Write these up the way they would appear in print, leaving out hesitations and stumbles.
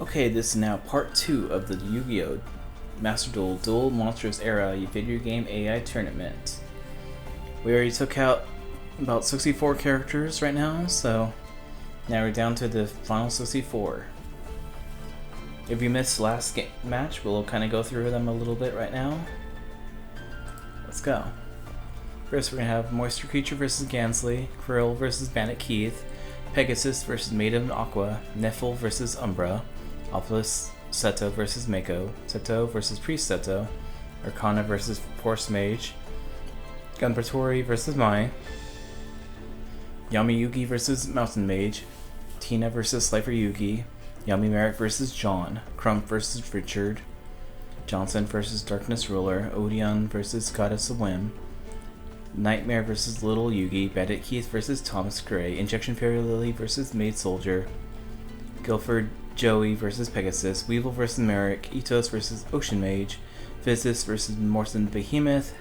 Okay, this is now part 2 of the Yu-Gi-Oh! Master Duel Monsters Era video game AI tournament. We already took out about 64 characters right now, so now we're down to the final 64. If you missed last match, we'll kind of go through them a little bit right now. Let's go. First we're going to have Moisture Creature versus Gansley, Krill versus Bandit Keith, Pegasus versus Maiden Aqua, Neffel versus Umbra, Opolis Seto versus Mako, Seto versus Priest Seto, Arcana versus Force Mage, Gunpertori versus Mai, Yami Yugi versus Mountain Mage, Tina versus Slifer Yugi, Yami Merrick versus John, Crump versus Richard, Johnson versus Darkness Ruler, Odeon versus Goddess of Whim, Nightmare versus Little Yugi, Bandit Keith versus Thomas Gray, Injection Fairy Lily versus Maid Soldier, Guilford Joey versus Pegasus, Weevil versus Merrick, Itos versus Ocean Mage, Physis versus Morton Behemoth,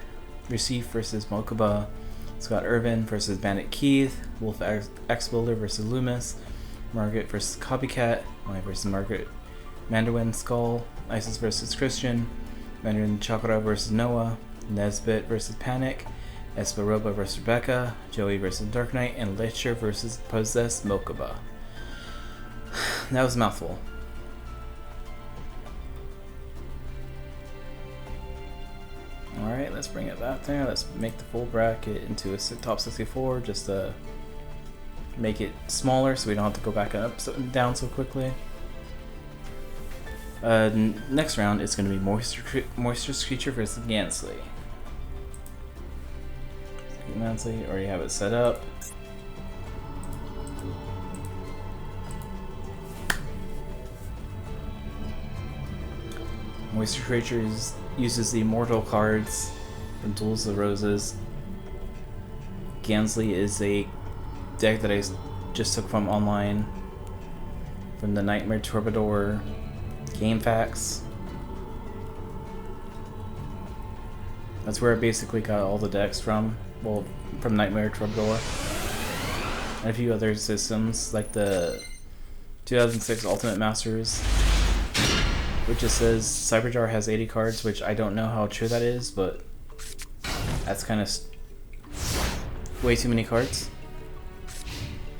Receive versus Mokuba, Scott Irvin versus Bandit Keith, Wolf X Builder versus Loomis, Margaret versus Copycat, Mai versus Margaret, Mandarin Skull, Isis versus Christian, Mandarin Chakra versus Noah, Nesbit versus Panic, Esparoba versus Rebecca, Joey versus Dark Knight, and Lecher versus Possessed Mokuba. That was a mouthful. Alright, let's bring it back there. Let's make the full bracket into a top 64 just to make it smaller so we don't have to go back up and down so quickly. Next round is going to be Moisture Creature versus Gansley. Gansley, already have it set up. Moisture Creature uses the Immortal cards from Duels of the Roses. Gansley is a deck that I just took from online from the Nightmare Troubadour game facts. That's where I basically got all the decks from. Well, from Nightmare Troubadour. And a few other systems like the 2006 Ultimate Masters, which just says Cyberjar has 80 cards, which I don't know how true that is, but that's kind of way too many cards.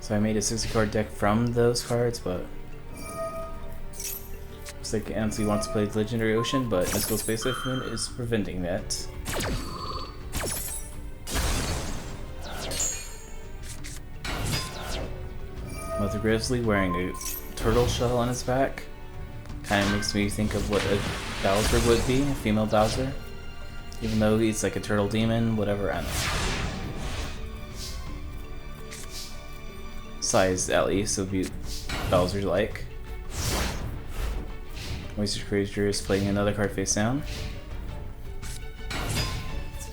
So I made a 60 card deck from those cards, but looks like Ansley wants to play Legendary Ocean, but Mystical Space Typhoon is preventing that. Mother Grizzly wearing a turtle shell on his back. Kind of makes me think of what a Bowser would be, a female Bowser. Even though he's like a turtle demon, whatever, I don't know. Size, at least, would be Bowser-like. Moisture Creature is playing another card face down.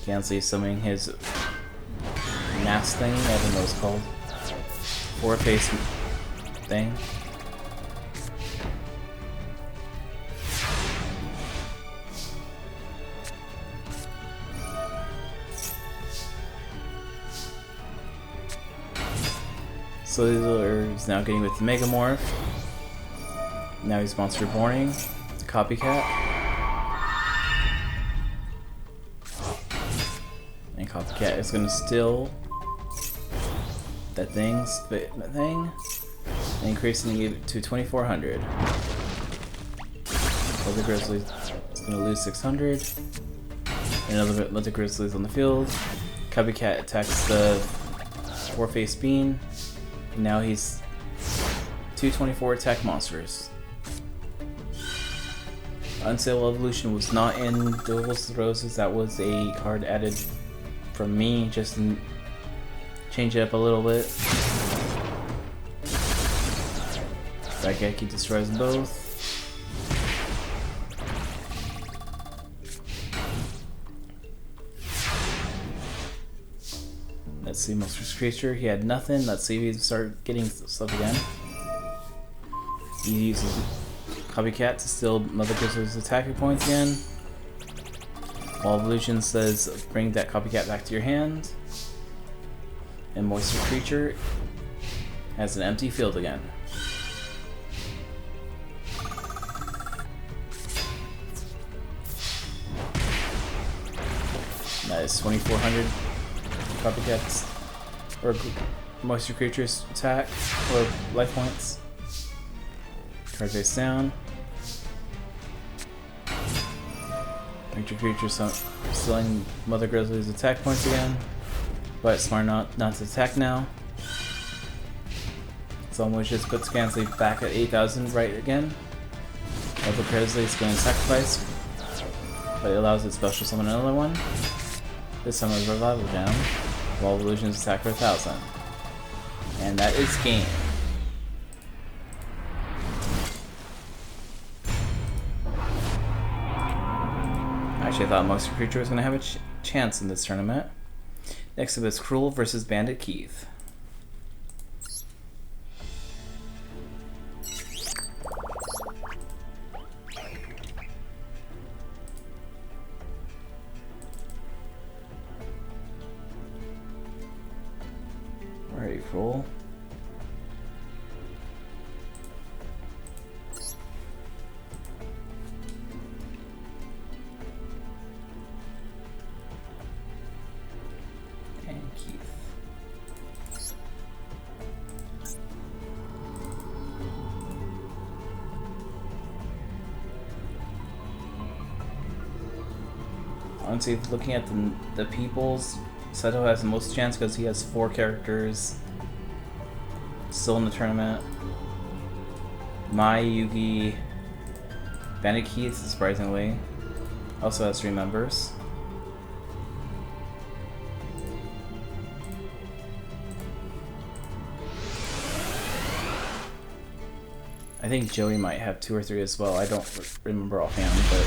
Gansley is summoning his mask thing, I don't know what it's called. Four-face thing. Slither is now getting with the Megamorph. Now he's Monster Borning. It's a Copycat. And Copycat is going to steal that thing, and increasing it to 2,400. Mother Grizzly is going to lose 600. Another Mother Grizzly is on the field. Copycat attacks the four-face bean. And now he's 224 attack monsters. Unstable Evolution was not in Duels of the Roses. That was a card added from me just to change it up a little bit. Raigeki destroys both. Let's see, Monster Creature, he had nothing. Let's see if he start getting stuff again. He uses Copycat to steal Mother Grizzly's attacking points again. While Evolution says, bring that Copycat back to your hand. And Moisture Creature has an empty field again. That is 2,400 copycats or moisture creatures attack or life points. Card face down. Make your creatures selling Mother Grizzly's attack points again, but smart not to attack now. Someone wishes puts Gansly back at 8,000 right again. Mother Grizzly is going to sacrifice, but it allows it special summon another one. This time with Revival Gem, while Illusions attack for 1,000. And that is game. Actually, I thought Monster Creature was going to have a chance in this tournament. Next up is Cruel versus Bandit Keith. Alright, Cruel. Honestly, looking at the peoples, Seto has the most chance because he has 4 characters still in the tournament. Mai, Yugi, Bandit Keith, surprisingly, also has 3 members. I think Joey might have 2 or 3 as well. I don't remember offhand, but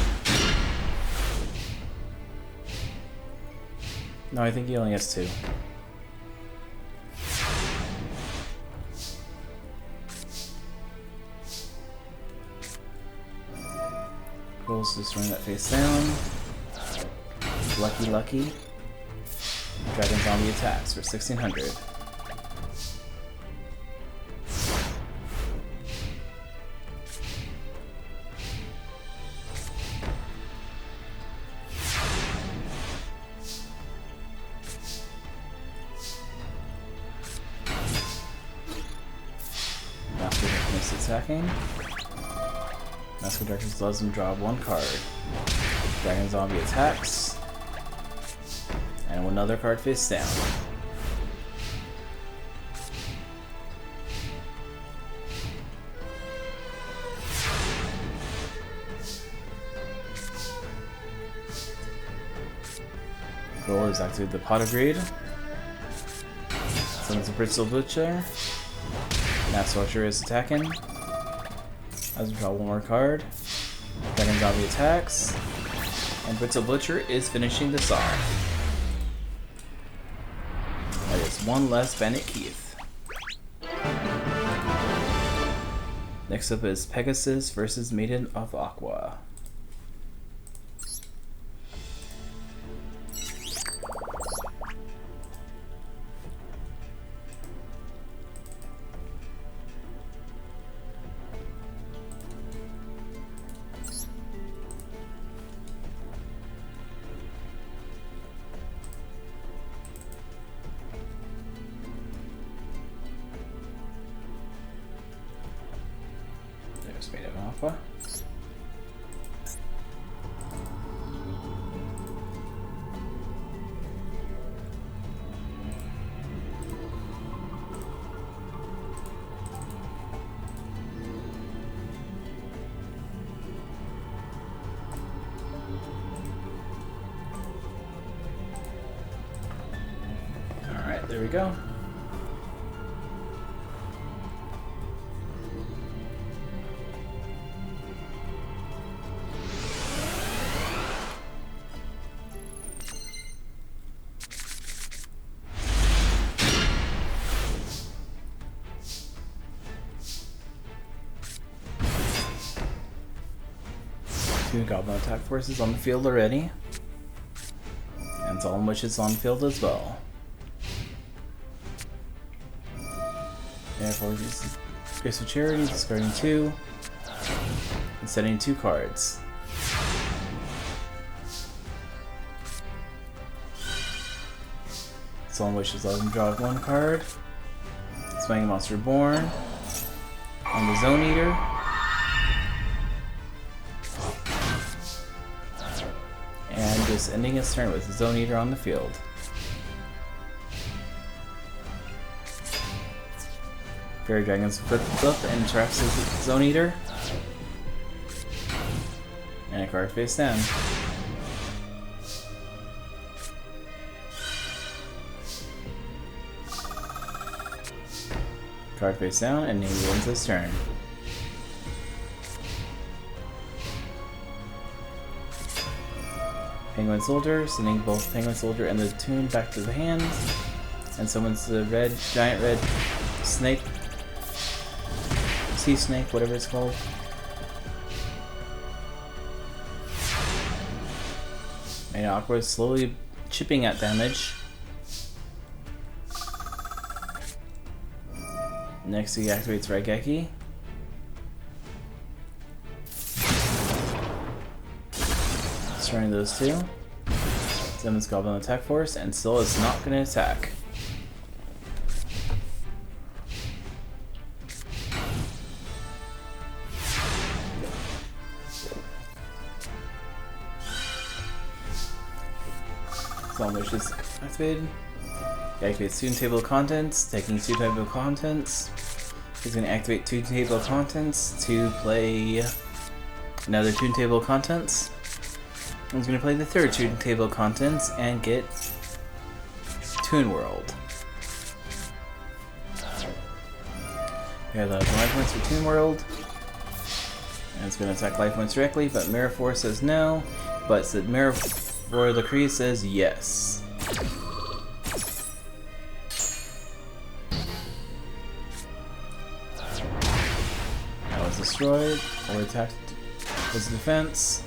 no, I think he only has 2. Cruel's just throwing that face down. Lucky. Dragon Zombie attacks for 1,600. Attacking. Mask of Darkness lets him draw 1 card. Dragon Zombie attacks. And another card face down. Goal is activate the Pot of Greed. Summons a Brittle Butcher. Mass Watcher is attacking. As we draw 1 more card. Dragon Zombie attacks. And Brittle Butcher is finishing this off. That is 1 less Bandit Keith. Next up is Pegasus versus Maiden of Aqua. Maiden of Aqua. Alright, there we go. Goblin attack forces on the field already. And Solemn Wish is on the field as well. Therefore, Grace of Charity, discarding 2. And setting 2 cards. Someone wishes let him draw 1 card. Spying Monster Born. On the Zone Eater. And just ending his turn with the Zone Eater on the field. Fairy Dragon's flip and interrupts his Zone Eater. And a card face down. Card face down, and he wins his turn. Penguin Soldier, sending both Penguin Soldier and the tune back to the hand. And summons the giant red snake. Sea snake, whatever it's called. And Aqua is slowly chipping at damage. Next he activates Raigeki. Destroying those two. Summons Goblin Attack Force, and still is not going to attack. Zone Wish is activated. He activates Toon Table of Contents, taking 2 Table of Contents. He's going to activate 2 Table of Contents to play another Toon Table of Contents. He's going to play the 3rd Toon Table of Contents and get Toon World. We have the life points for Toon World. And it's going to attack life points directly, but Mirror Force says no. But the Mirror Royal Decree says yes. That was destroyed, or attacked his defense.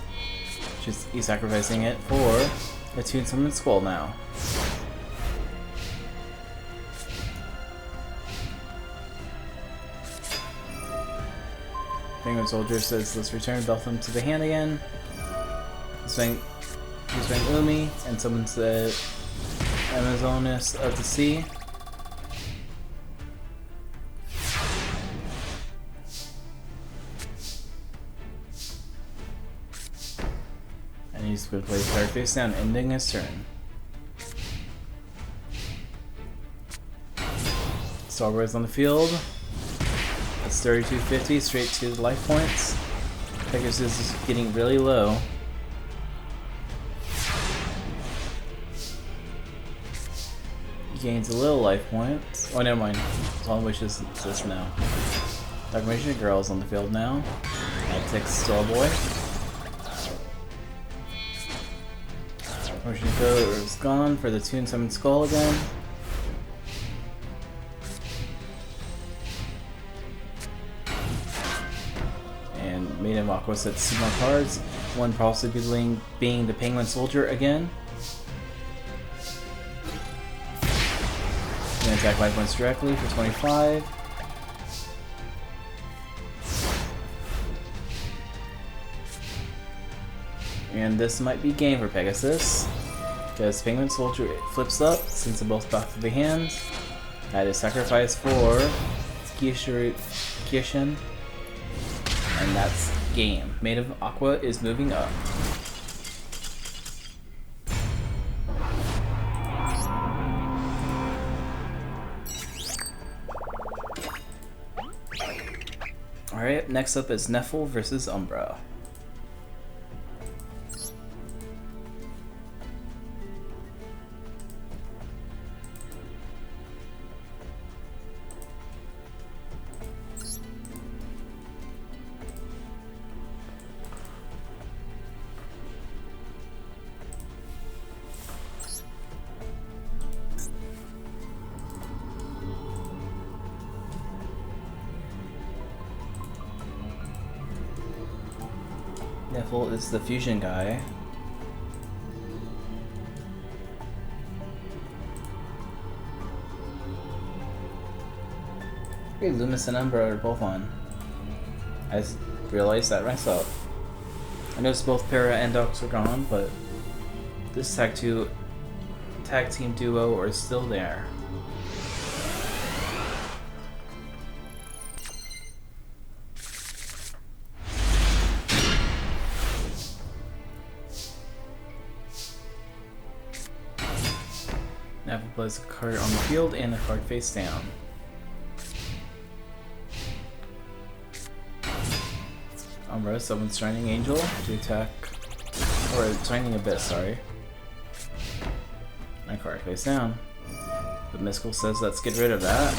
He's sacrificing it for a Toon Summon Skull now. Penguin Soldier says let's return Beltham to the hand again. He's playing Umi and summons the Amazoness of the Sea. And he's going to play card face down, ending his turn. Star Wars on the field. That's 3250 straight to the life points. Pegasus is getting really low. He gains a little life points. Oh, never mind. Zone Wish exists now. Documentation Girl's on the field now. That takes Starboy. Moshiko is gone for the Toon Summon Skull again. And Maiden Aqua sets 2 more cards. One possibly being the Penguin Soldier again. Gonna attack life points directly for 25. And this might be game for Pegasus, because Penguin Soldier flips up, since they're both back to the hand. That is sacrifice for Kyushin, and that's game. Maid of Aqua is moving up. Alright, next up is Neffel versus Umbra. Neffel is the fusion guy. Hey, Loomis and Umbra are both on. I realized that myself. I noticed both Para and Dox are gone, but this tag 2 tag team duo are still there. Neville plays a card on the field and a card face down. Umbra summons Shining Angel to attack, or Shining Abyss, sorry. My card face down. But Mystical says let's get rid of that.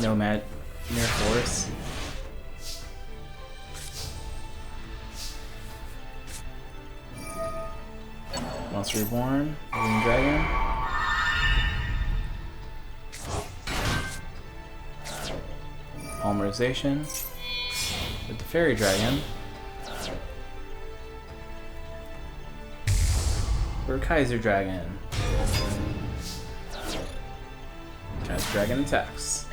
No mere force. Monster Reborn, Living Dragon. Polymerization with the Fairy Dragon. For Kaiser Dragon. Kaiser Dragon attacks.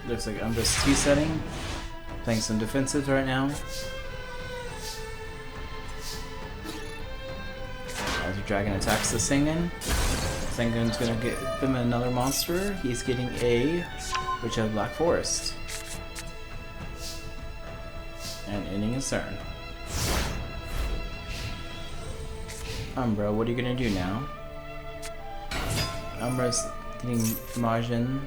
Looks like I'm just T-setting. Playing some defensives right now. Kaiser Dragon attacks the Sengen. Sengen's gonna give him another monster. He's getting a Witch of Black Forest. And ending his turn. Umbra, what are you gonna do now? Umbra's getting Majin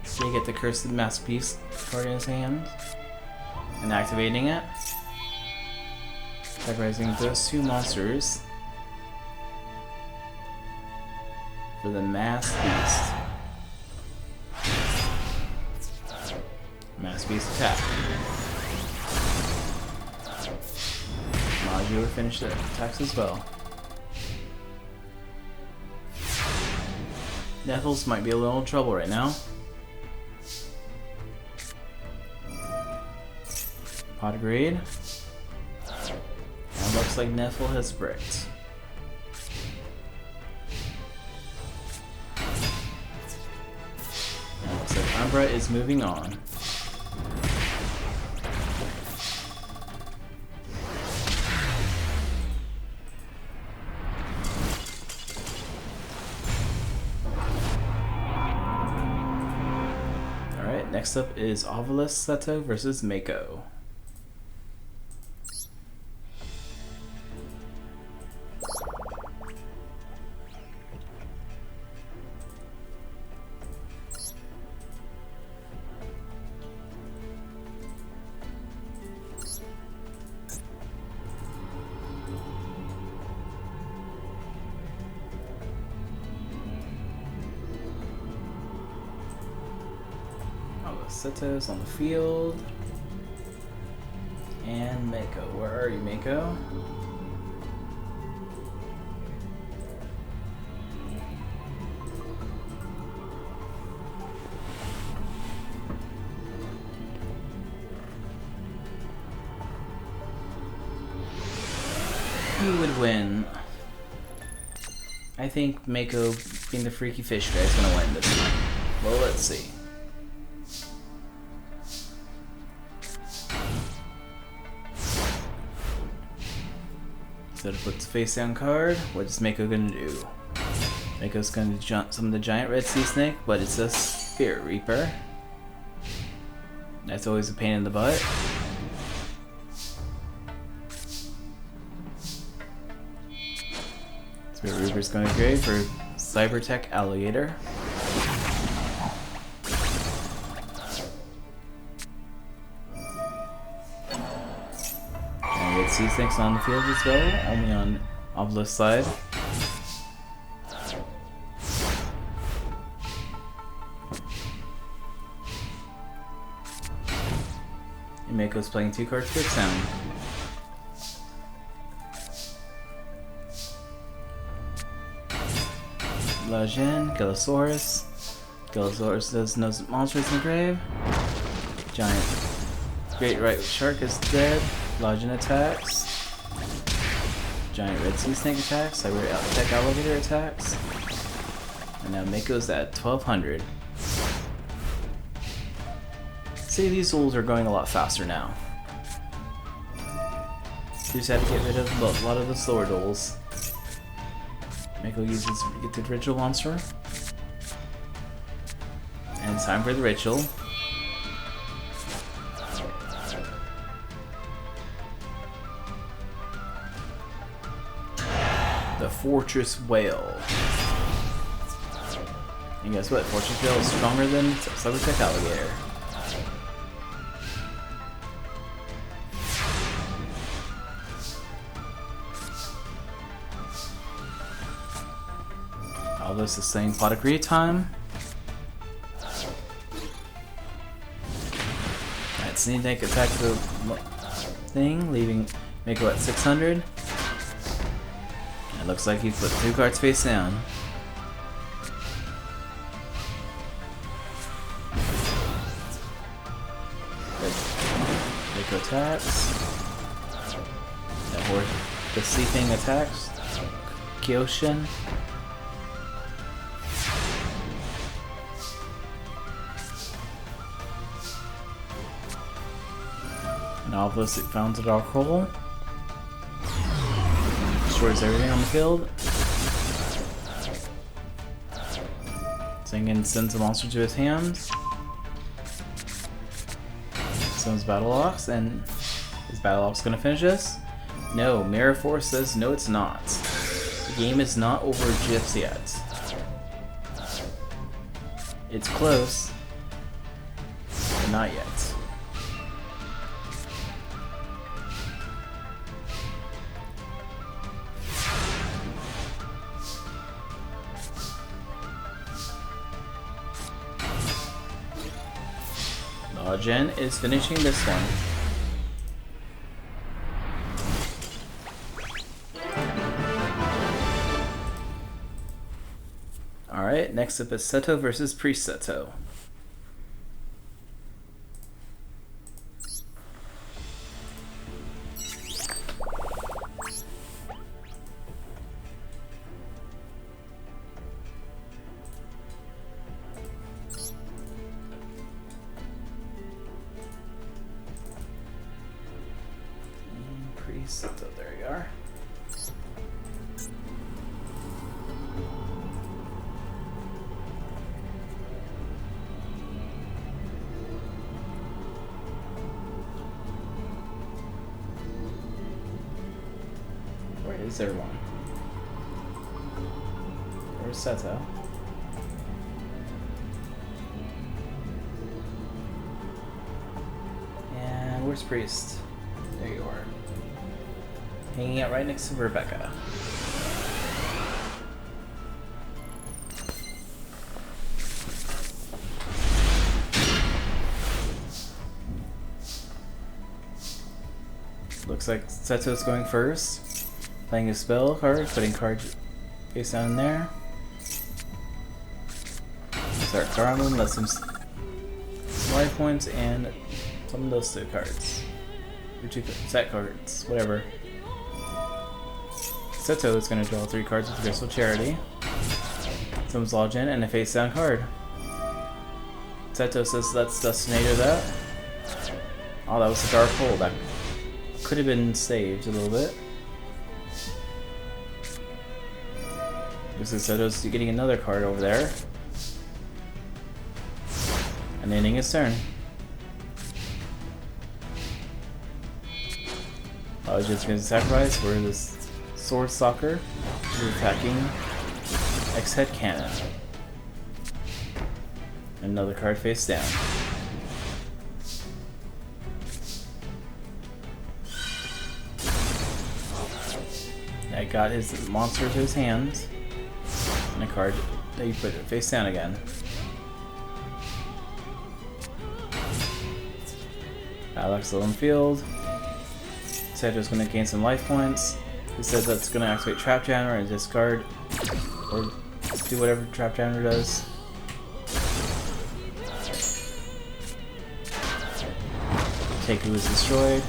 to get the Cursed Masterpiece card in his hand. And activating it. Sacrificing those two monsters for the Mass Beast. Mass Beast attack. Maju will finish the attacks as well. Nettles might be a little in trouble right now. Pot of Greed. And looks like Neffel has bricked. And looks like Umbra is moving on. Alright, next up is Ovilus Seto versus Mako. Seto's on the field. And Mako. Where are you, Mako? Who would win? I think Mako, being the freaky fish guy, is gonna win this one. Well, let's see. So to put the face down card, what is Mako gonna do? Mako's gonna jump some of the giant red sea snake, but it's a Spirit Reaper. That's always a pain in the butt. Spirit Reaper's going to grave for Cybertech Alligator. Sea snakes on the field as well, only on Obelisk's side. And Mako's playing 2 cards for sound. Lajin, Gillosaurus. Gillosaurus does no monsters in the grave. Giant Great Right Shark is dead. Lodgin attacks. Giant Red Sea Snake attacks. Cybertech Alligator attacks. And now Mako's at 1200. See, these duels are going a lot faster now. We just had to get rid of a lot of the slower duels. Mako uses get the ritual monster. And it's time for the ritual. The Fortress Whale. And guess what? Fortress Whale is stronger than Cybertech Alligator. All this is saying pot of greed time. Alright, Sneak Tank attack the thing, leaving Mako at 600. It looks like he flipped 2 cards face down. Mako attacks. The sea thing attacks. Kyoshin. And all of this, it found a dark hole. Destroys everything on the field. Singen sends a monster to his hand. Sends Battle Ox, and is Battle Ox gonna finish this? No, Mirror Force says no, it's not. The game is not over just yet. It's close, but not yet. Jen is finishing this one. Alright, next up is Seto versus Priest Seto. So there you are. Where is everyone? Where's Seto? And where's Priest? There you are. Hanging out right next to Rebecca. Looks like Seto's going first. Playing his spell card, putting card face down in there. Start Garland, let some life points, and some of those 2 cards. Or 2 set cards, whatever. Seto is going to draw 3 cards with Crystal Charity. Summons Login and a face down card. Seto says let's Destinator that. Oh, that was a dark hole. That could have been saved a little bit. Looks like Seto's getting another card over there. And ending his turn. I was just going to sacrifice for this Sword Soccer is attacking X-Head Cannon. Another card face down. I got his monster to his hand. And a card that you put it face down again. Alex still in field. Seto's going to gain some life points. He says that's going to activate Trap Jammer and discard, or do whatever Trap Jammer does. Taku is destroyed.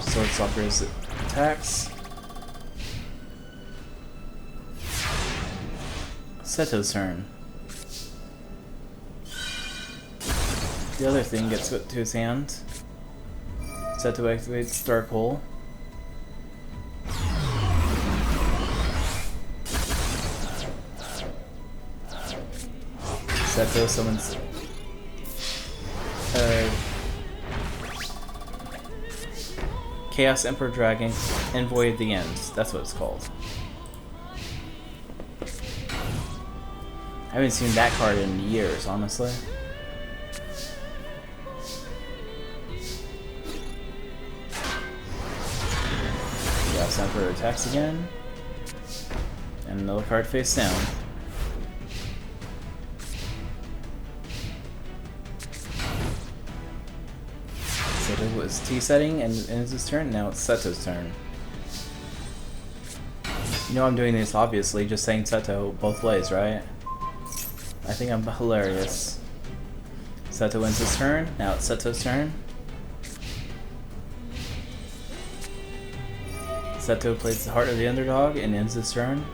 Sword Stalker's attacks. Seto's turn. The other thing gets put to his hand. Seto activates Dark Hole. Seto summons Chaos Emperor Dragon and Void the End. That's what it's called. I haven't seen that card in years, honestly. Chaos Emperor attacks again. And another card face down. Seto was T setting and ends his turn. Now it's Seto's turn. You know I'm doing this obviously, just saying Seto both ways, right? I think I'm hilarious. Seto ends his turn. Now it's Seto's turn. Seto plays the Heart of the Underdog and ends his turn.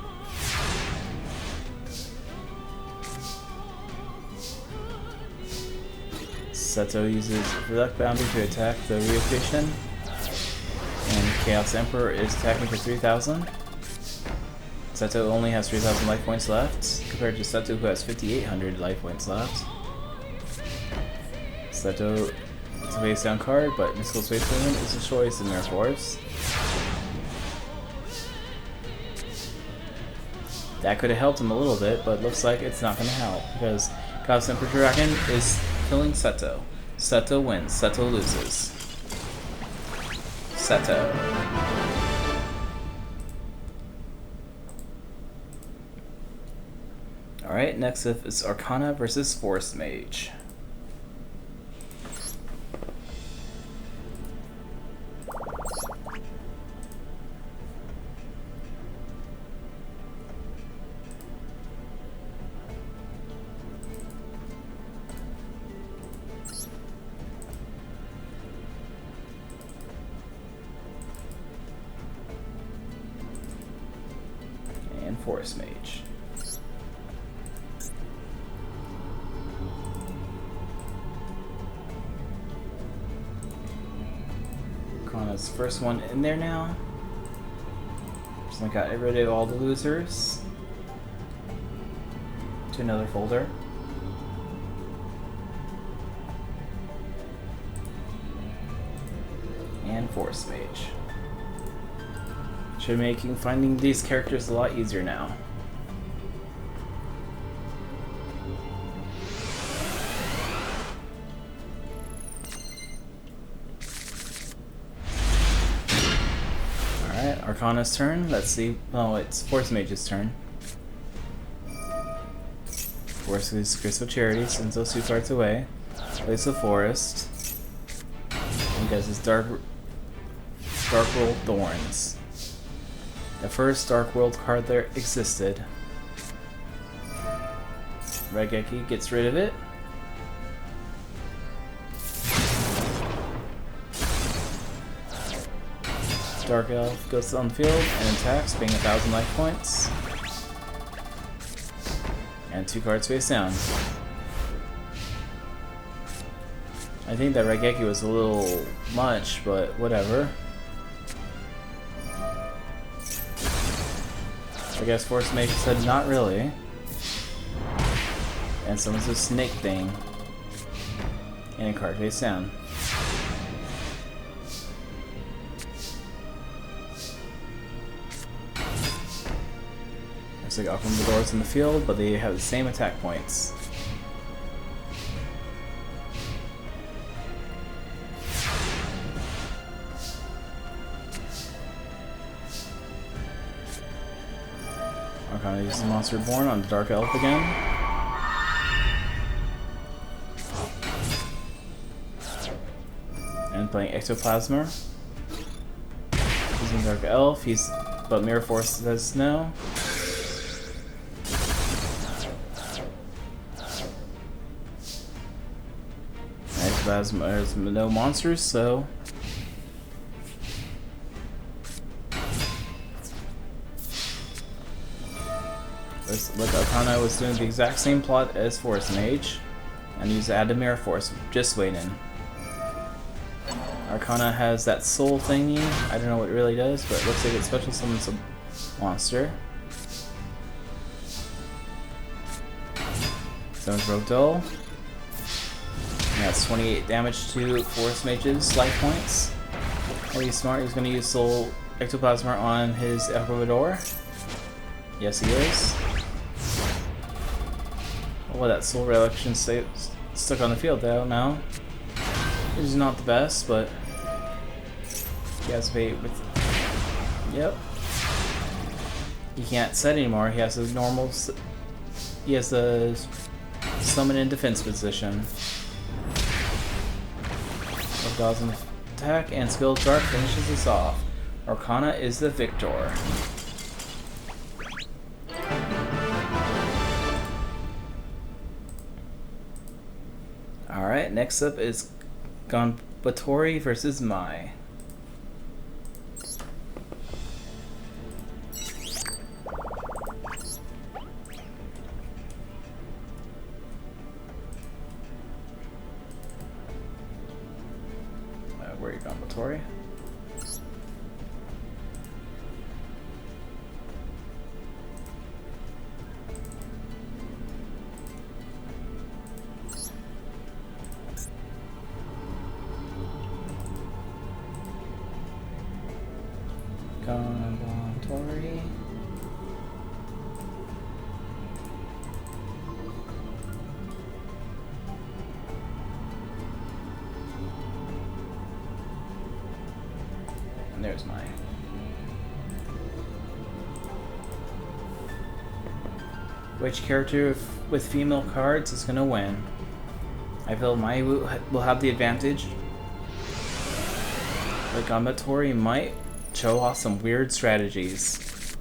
Seto uses Reluct Boundary to attack the Ryokushin. And Chaos Emperor is attacking for 3,000. Seto only has 3,000 life points left, compared to Seto who has 5,800 life points left. Seto is a face down card, but Mystical Space Movement is a choice in their force. That could have helped him a little bit, but looks like it's not going to help, because Chaos Emperor Dragon is killing Seto. Seto wins, Seto loses. Seto. Alright, next up is Arcana versus Force Mage. And Force Mage. Arcana's first one in there now. Just like got rid of all the losers. To another folder. And Force Mage. Should make finding these characters a lot easier now. Alright, Arcana's turn. Let's see. Oh, it's Force Mage's turn. Force uses Crystal Charity, sends those two cards away. Plays the Forest. And does his Dark World Thorns. The first Dark World card there existed. Raigeki gets rid of it. Dark Elf goes on the field and attacks, being 1,000 life points. And 2 cards face down. I think that Raigeki was a little much, but whatever. I guess Force Mage said not really. And summons a snake thing. And a card face down. Looks like Aquamador's in the field, but they have the same attack points. Arcana uses Monster Born on Dark Elf again. And playing Ectoplasmer. Using Dark Elf, but Mirror Force says no. Ectoplasm has no monsters, so look, Arcana was doing the exact same plot as Force Mage, And use Adamir Force. Just waiting. Arcana has that soul thingy. I don't know what it really does, but it looks like it special summons a monster. Summons Rogue Duel. And that's 28 damage to Force Mage's life points. Oh, he's smart. He's going to use Soul Ectoplasma on his Ecuador. Yes, he is. Oh, that Soul Reduction stuck on the field, though, now. Which is not the best, but he has to pay with. Yep. He can't set anymore. He has his normal. He has the summon in defense position. Does an attack and skill dark finishes us off. Arcana is the victor. Alright, next up is Gonbatori versus Mai. Where are you, Gonbatori? Gonbatori. And there's my. Which character with female cards is gonna win? I feel Mai will have the advantage. But Gonbatori might show off some weird strategies.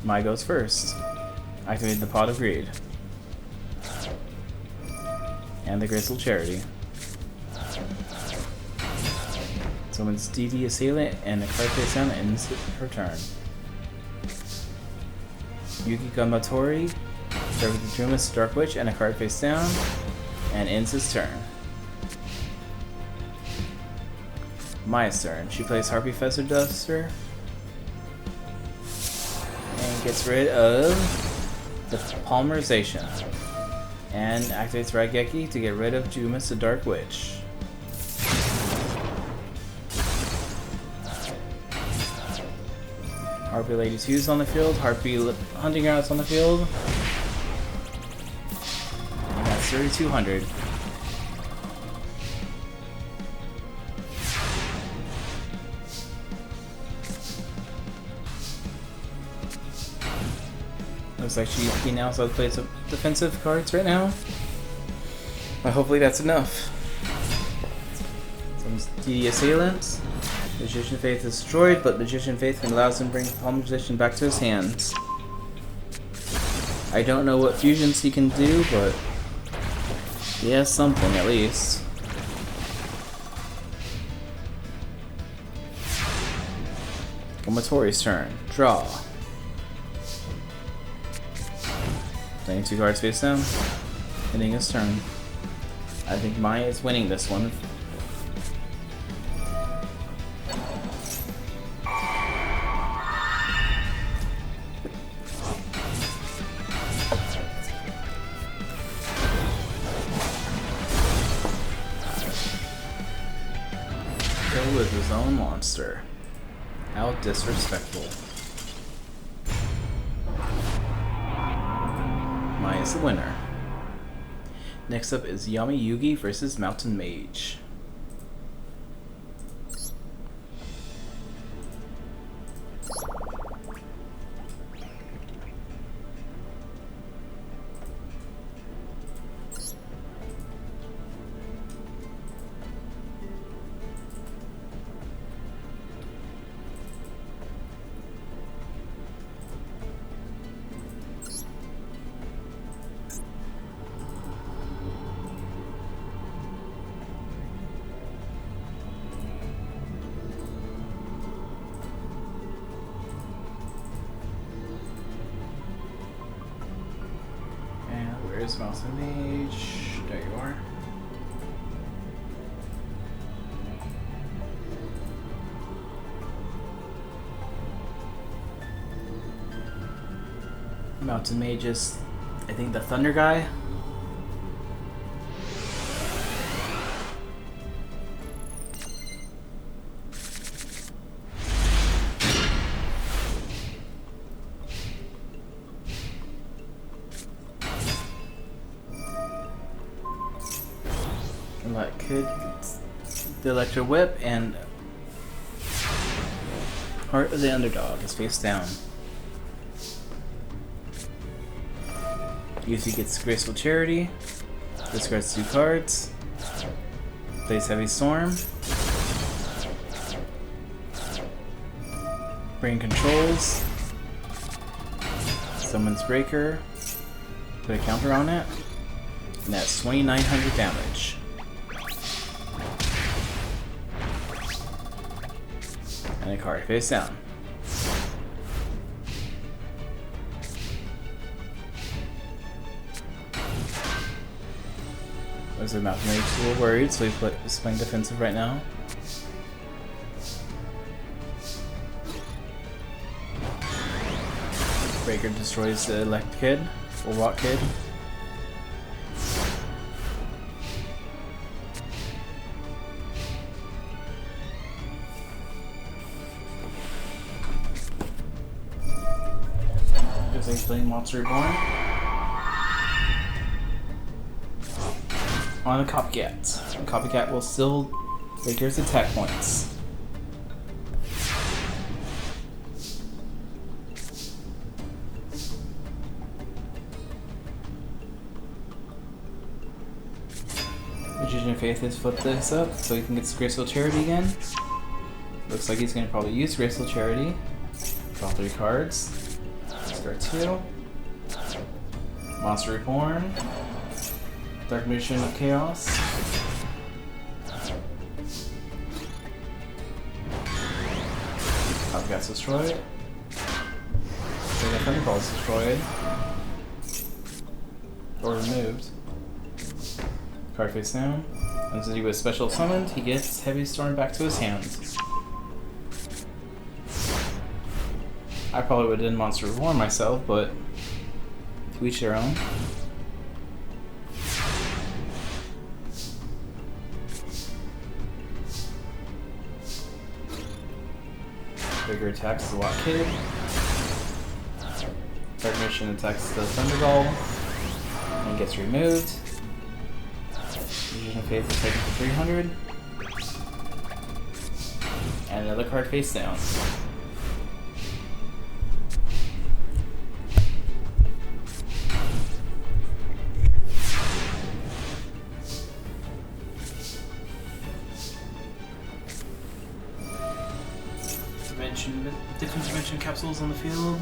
Mai goes first. Activate the Pot of Greed. And the Graceful Charity. Summons DD Assailant and a card face down and ends her turn. Yuki Gonbatori starts with the Drumus Dark Witch and a card face down and ends his turn. Mai's turn. She plays Harpy Feather Duster and gets rid of the Polymerization. And activates Raigeki to get rid of Jumas the Dark Witch. Harpy Lady 2 is on the field. Harpy Hunting Grounds on the field. And that's 3,200. Looks like he now has to play some defensive cards right now. But hopefully that's enough. Some DD Assailant. Magician Faith is destroyed, but Magician Faith allows him to bring Palm Magician back to his hands. I don't know what fusions he can do, but he has something at least. Gonbatori's turn. Draw. Playing 2 cards face down. Ending his turn. I think Mai is winning this one. Kill with his own monster. How disrespectful. Mai is the winner. Next up is Yami Yugi versus Mountain Mage. Where's Mouse and Mage? There you are. Mountain Mage is, I think, the Thunder guy. And that kid gets the Electro Whip, and Heart of the Underdog is face down. Yuffie gets Graceful Charity, discards 2 cards, plays Heavy Storm, Brain Controls, summons Breaker, put a counter on it, and that's 2,900 damage. And a card face down. Looks like Mountain Mage is a little worried, so he's playing defensive right now. Breaker destroys the Elect Kid, or Rock Kid. Looks like he's playing Monster Reborn. On the Copycat. The Copycat will still Breaker's attack points. Magician of Faith has flipped this up so he can get Graceful Charity again. Looks like he's going to probably use Graceful Charity. Draw 3 cards. Discard 2. Monster Reborn. Dark Magician of Chaos. Copycat's destroyed. Thunderball's destroyed. Or removed. Card face down. And since he was special summoned, he gets Heavy Storm back to his hands. I probably would have done Monster Reborn myself, but to each their own. Bigger attacks the Watt Kid. Dark Mission attacks the Thunderball and gets removed. Magician of Faith is taken for 300. And another card face down. Different dimension capsules on the field.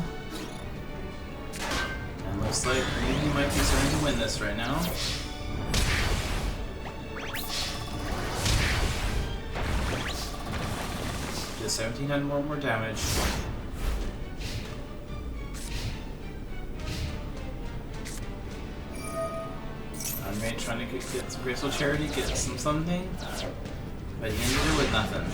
And looks like Ryugi might be starting to win this right now. Just 1,700 more damage. I'm maybe trying to get some Graceful Charity, get some something, but he ended it with nothing.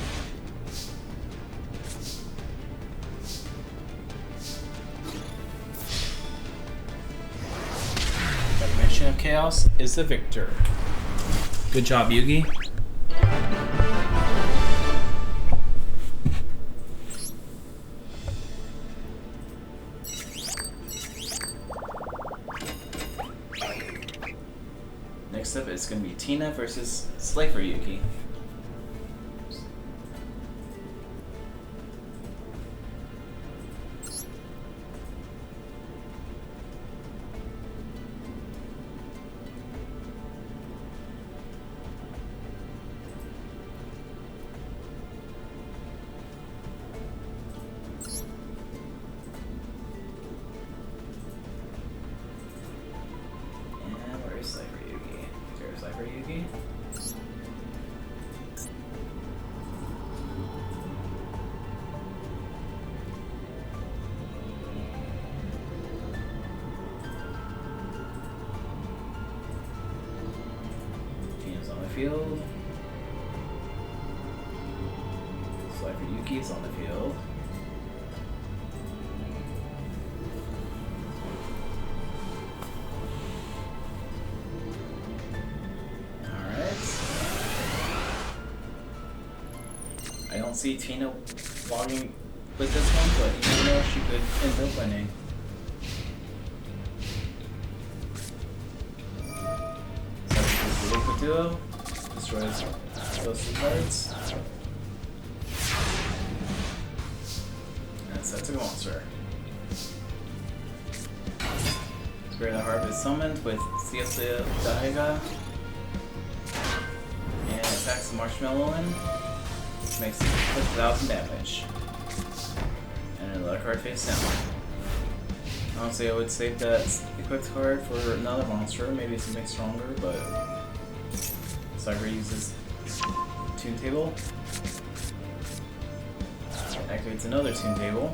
Of Chaos is the victor. Good job, Yugi. Next up is going to be Tina versus Slifer Yugi. field. Slifer Yuki is on the field. I don't see Tina logging with this one, but you never know, she could end up winning. So this is Liquid Duo, destroys those two cards. And sets a monster. Spirit of the Harvest summoned with Siesta Daiga. And attacks the Marshmallow in. Makes 1,000 damage. And another card face down. Honestly, I would save that equipped card for another monster, maybe something stronger, but Cyber uses Toon Table. Activates another Toon Table.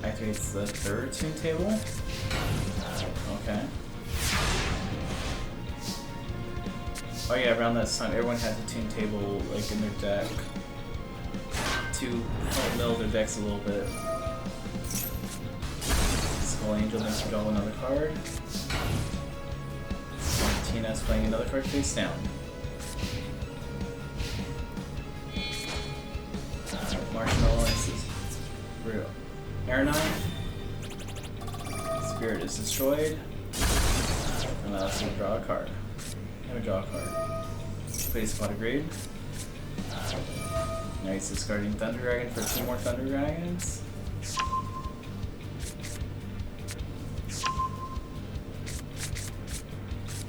Activates the third Toon Table. Okay. Oh yeah, around this time, everyone has a Toon Table like in their deck to help mill their decks a little bit. Skull Angel needs to draw another card. Tina's playing another card face down. Marshmallow is real. Air Knife. Spirit is destroyed. And allows us to draw a card. And draw a card. Play Spot of Grade. Now he's discarding Thunder Dragon for 2 more Thunder Dragons.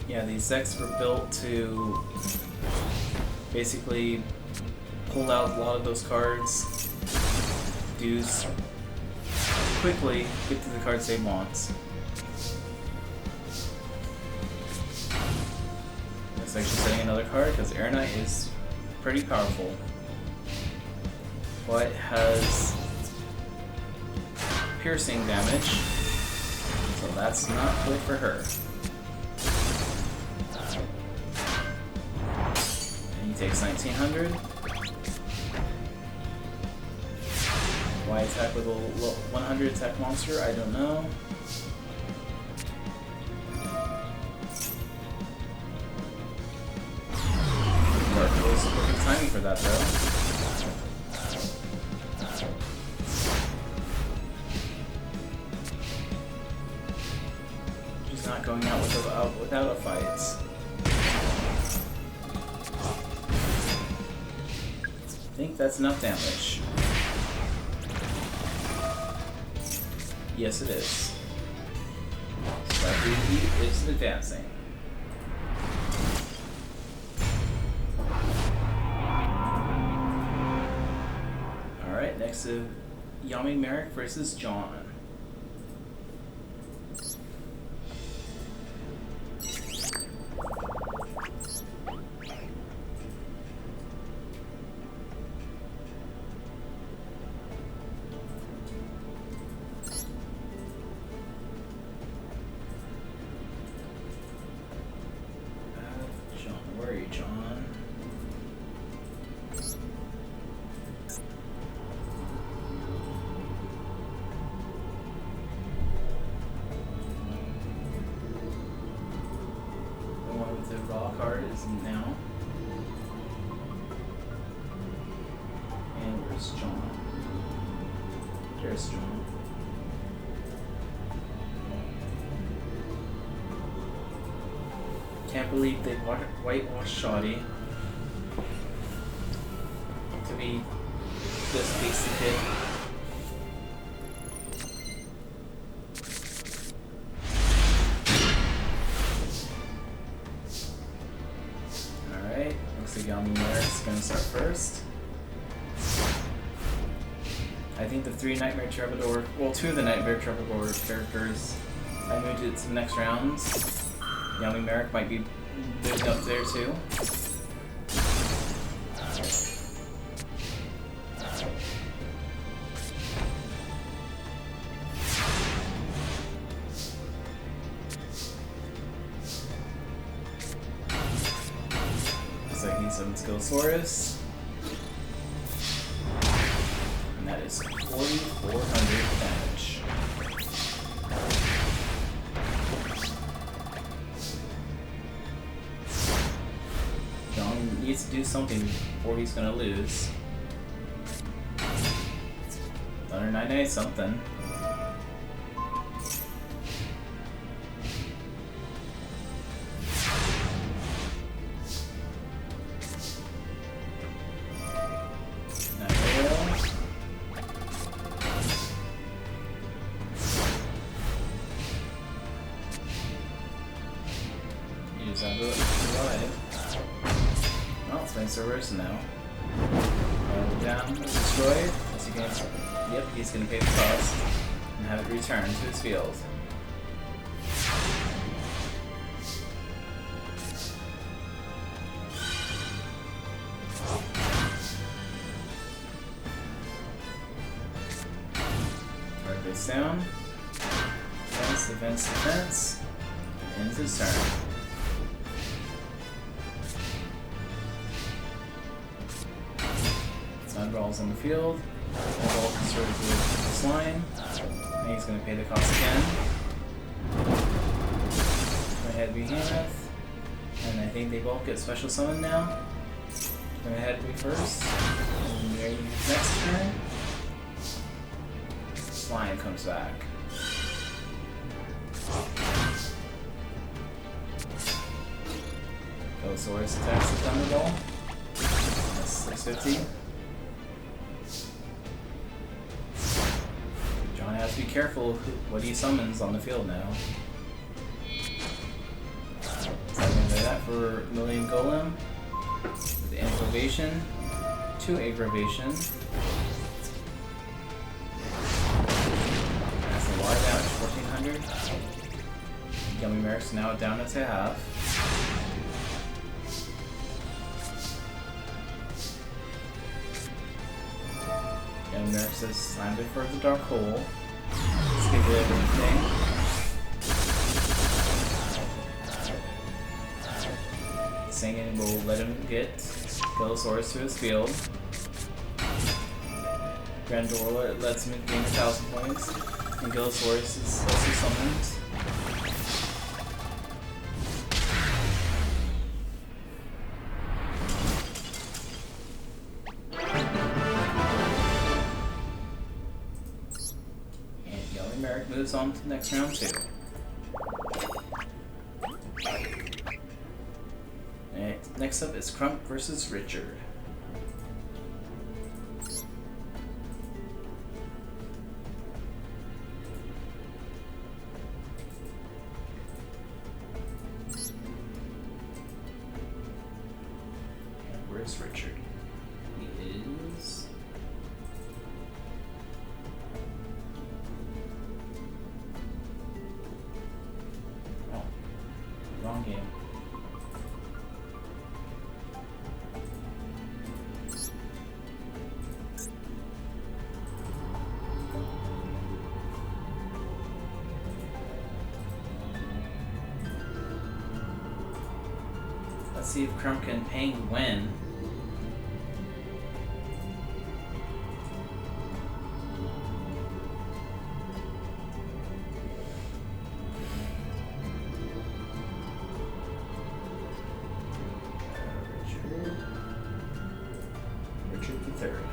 Yeah, these decks were built to basically pull out a lot of those cards, quickly get to the cards they want. Looks like she's setting another card because Air Knight is pretty powerful. But has piercing damage, so that's not good for her. And he takes 1900. Why attack with a 100 attack monster? I don't know. Was perfect timing for that though. She's not going out without a fight. I think that's enough damage. Yes, it is. Slifer is advancing. Alright, next to Yami Merrick versus John. Where are you, John? The one with the raw card is now. And where's John? There's John. Can't believe they whitewashed Shoddy to be this basic hit. Alright, looks like Yami Merrick's gonna start first. I think the 3 Nightmare Troubadour, well, 2 of the Nightmare Troubadour characters, I moved it to the next rounds. Yami Merrick might be moved up there too. So he summons Gilsaurus. And that is 4,400 damage. John needs to do something before he's gonna lose. Thunder 9 something. Now. Down, destroyed. As he gains. Yep, he's gonna pay the cost and have it returned to his field. Right face down. Defense, defense, defense. And ends his turn. Balls on the field. Ball conservatively with this line. And he's going to pay the cost again. Go ahead, Behemoth. And I think they both get special summon now. Go ahead, be first. And there you next turn. Slime comes back. Gilsaurus attacks the Thunderball. That's 650. Has to be careful what he summons on the field now. So I'm going to do that for Million Golem. With the Aggravation, 2 Aggravation. That's a lot of damage, 1,400. Yummy Merrick's now down to half. Yummy Merrick says, slammed it for the Dark Hole. Let's get rid of everything. Singing will let him get Gilsaurus to his field. Grandorla lets him gain 1,000 points. And Gilsaurus is also summoned. Moves on to the next round 2. Alright, next up is Crump versus Richard. And where's Richard? He is... Wrong game. Let's see if Crump and Pang win. Richard the Third.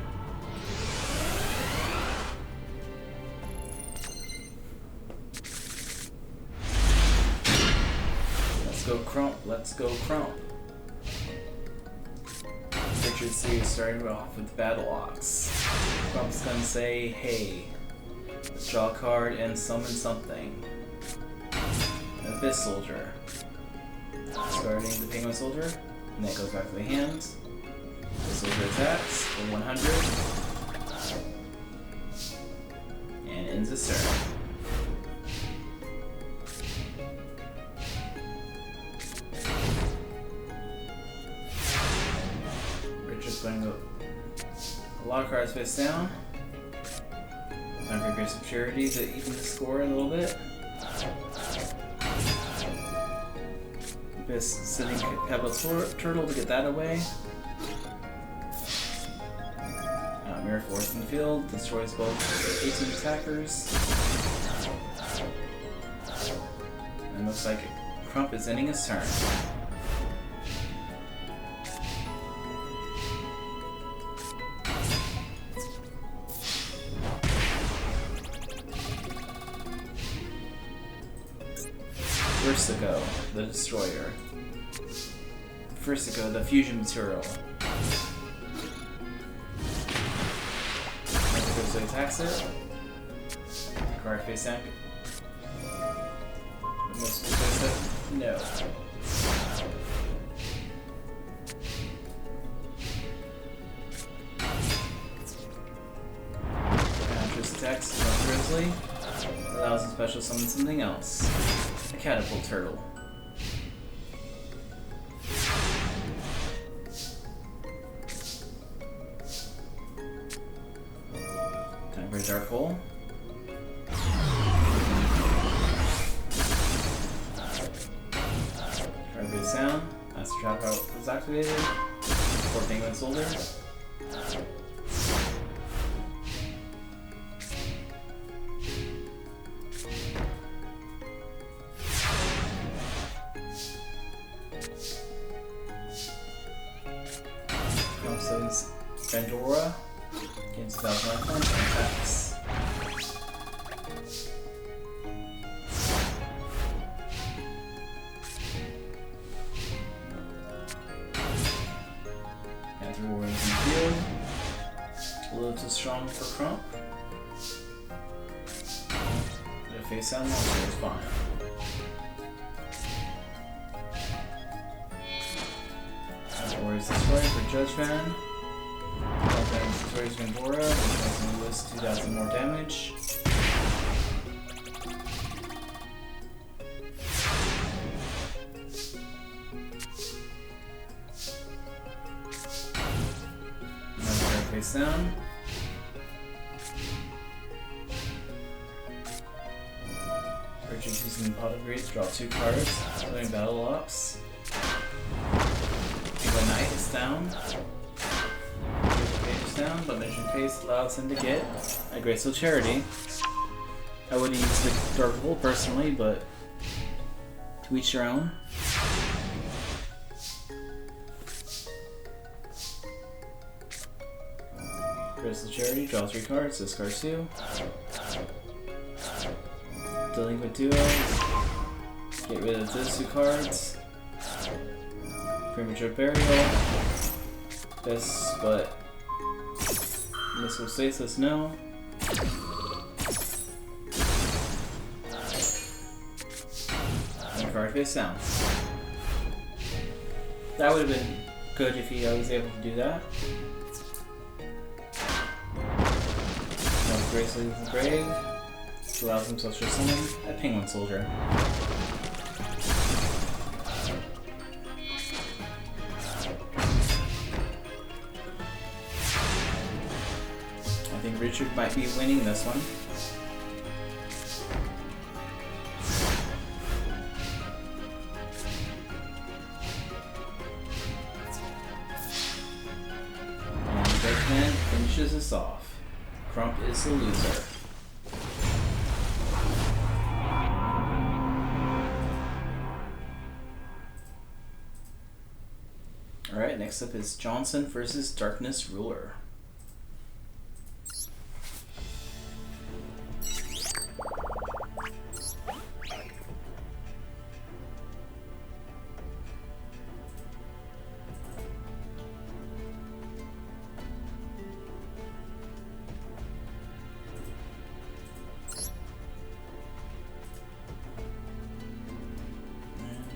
Let's go Crump. Let's go Crump. Richard C is starting off with Battle Ox. Crump's gonna say, hey, let's draw a card and summon something. An Abyss Soldier. Starting the Penguin Soldier, and then it goes back to the hands. The soldier attacks for 100 and ends his turn. Richard's going to go a lot of cards face down. Time for Grace of Charity to even the score a little bit. Just sending Capital Turtle to get that away. Mirror Force in the field, destroys both 18 attackers. And looks like Crump is ending his turn. Versico, the Destroyer. Versico, the fusion material. So attacks it. Card face down. No. Just attacks from Grizzly. Allows him to special summon something else. A Catapult Turtle. Time for a Dark Hole. Try a good sound. Master Trap Out was activated. Poor Penguin Soldier. Says Vendora. Gains 1,000 life points and attacks. And 3 warriors in the field. A little too strong for Crump. But a face down monster is fine. Warriors Destroyer for Judge Van. Destroys Vendora, which makes him lose 2,000 more damage. Another card face down. Richard using Pot of Greed to draw 2 cards, including Battle Locks. The Knight is down. Page is down, but Mission Face allows him to get a Graceful Charity. I would use the Dark Hole personally, but to each your own. Graceful Charity, draw 3 cards, discard 2. Delinquent Duels, get rid of those 2 cards. Premature Burial. Yes, but Missile Stasis, no. And card face down. That would have been good if he was able to do that. Gracefully with the Grave. Allows himself to summon a Penguin Soldier. I think Richard might be winning this one. And Judgment finishes us off. Crump is the loser. Alright, next up is Johnson versus Darkness Ruler.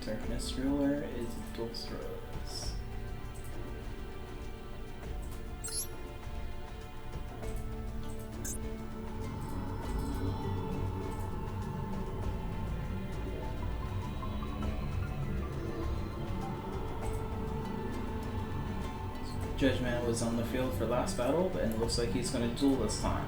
Darkness Ruler is Duel Throws. Judgment was on the field for last battle, and it looks like he's going to duel this time.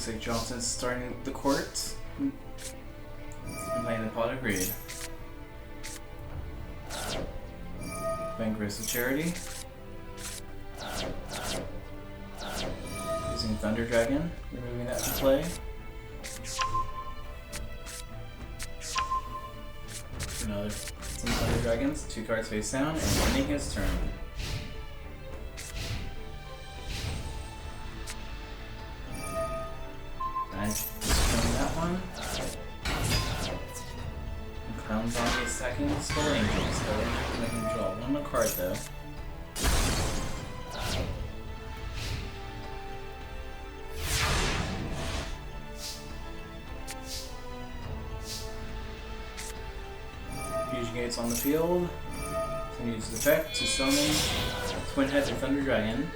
Looks like Johnson's starting the court and playing the pot of greed. Bank versus Charity. Using Thunder Dragon, removing that from play. Another some Thunder Dragons, 2 cards face down, and ending his turn. Destroying that one. And Clown Zombie attacking the Skull Angel. Skull Angel can make him draw 1 more card though. Fusion Gates on the field. He's going to use his effect to summon Twin Head or Thunder Dragon.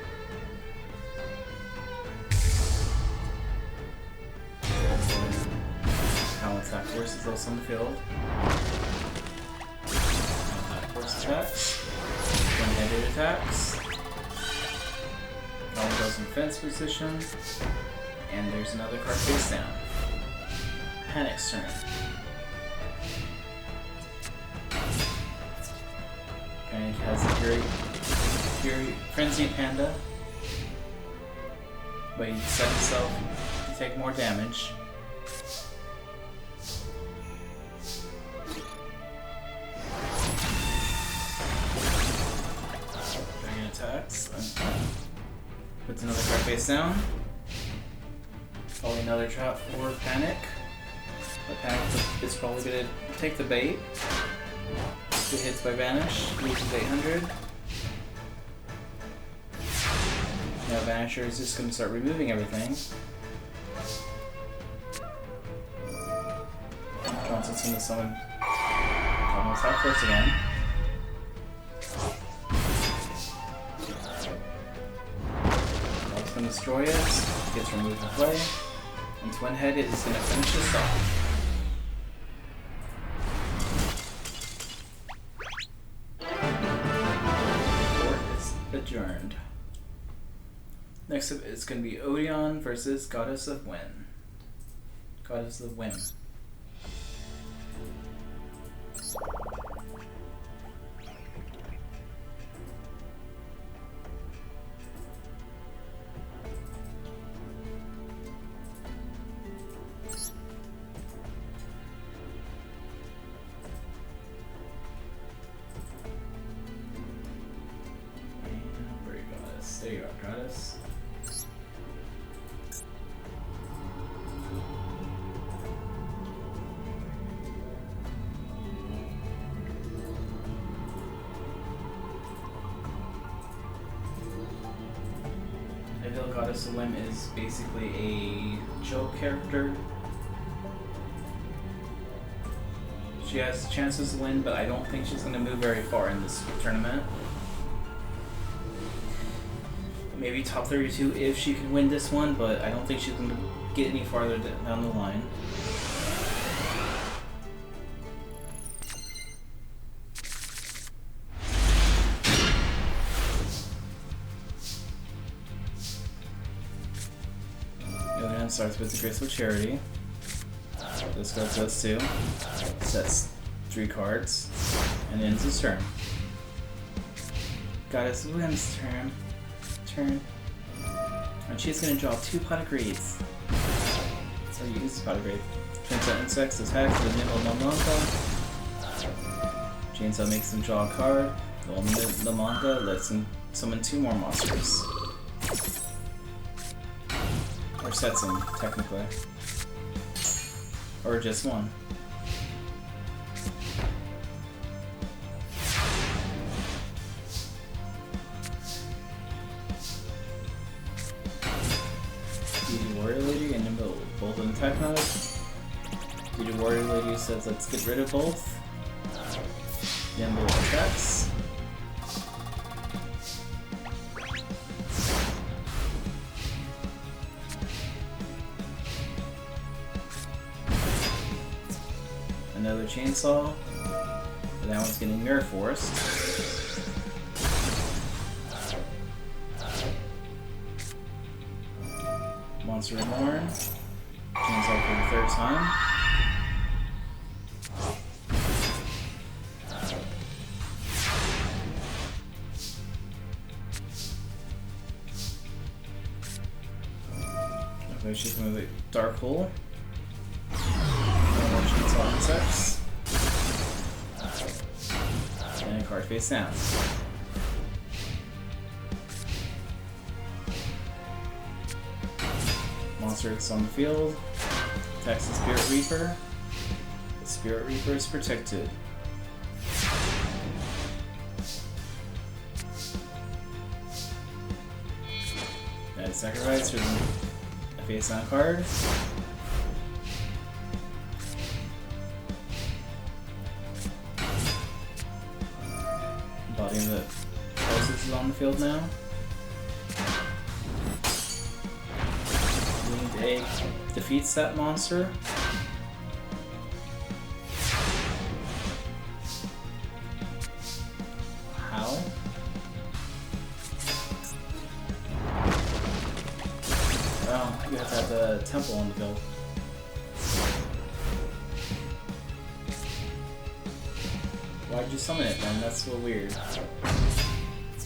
Attack forces also on the field. Attack force attacks. One-handed attacks. All goes in fence position. And there's another card face down. Panic's turn. Panic has a Fury Frenzy Panda. But he set himself to take more damage. Attacks. Puts another card face down. Probably another trap for Panic. But Panic is probably going to take the bait. Get hits by Vanish. Loses 800. Now Vanisher is just going to start removing everything. Johnson's going to summon almost half force again. Destroy it, gets removed from play, and Twin Head is going to finish this off. Court is adjourned. Next up is going to be Odeon versus Goddess of Whim. Goddess of Whim. There you are, Goddess. I feel Goddess of Whim is basically a joke character. She has chances to win, but I don't think she's going to move very far in this tournament. Maybe top 32 if she can win this one, but I don't think she's going to get any farther down the line. Odeon starts with the Graceful Charity. This goes those 2. Sets 3 cards. And ends his turn. Goddess of Whim's turn. And she's going to draw 2 pot of greeds. So use this pot of greed. Chainsaw Insects attacks the Nimble Lamanka. Chainsaw makes him draw a card. The Lamanka lets him summon 2 more monsters. Or sets him, technically. Or just 1. Warrior Lady and Nimble both in attack mode. The Warrior Lady says let's get rid of both. Nimble attacks. Another chainsaw. But that one's getting Mirror Forced. Monster Reborn. Chainsaw for the third time. Okay, she's gonna be Dark Hole. Chainsaw Insects. And a card face down. Monster is on the field. Attacks the Spirit Reaper. The Spirit Reaper is protected. Add sacrifice for a face down card. Body of the Colossus is on the field now. Winged Egg defeats that monster. How? Well, you have to have the temple on the field. Why'd you summon it then? That's so weird.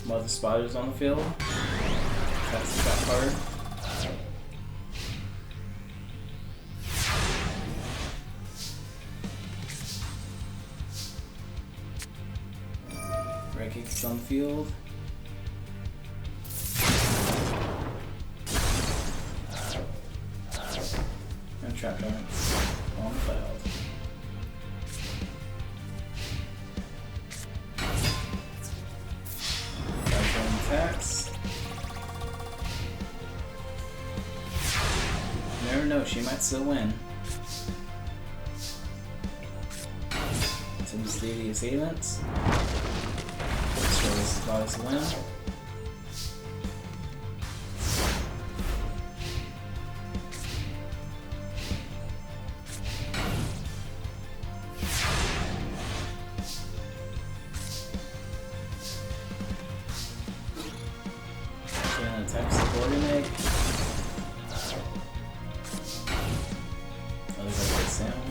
Mother Spiders on the field. That's the trap card. Red Kick is on the field. And Trap Giants on the field. Attacks. You never know, she might still win. Tim's Lady Assailants. Destroys the Goddess of Win. Attacks the Golden Egg. Other guy gets down.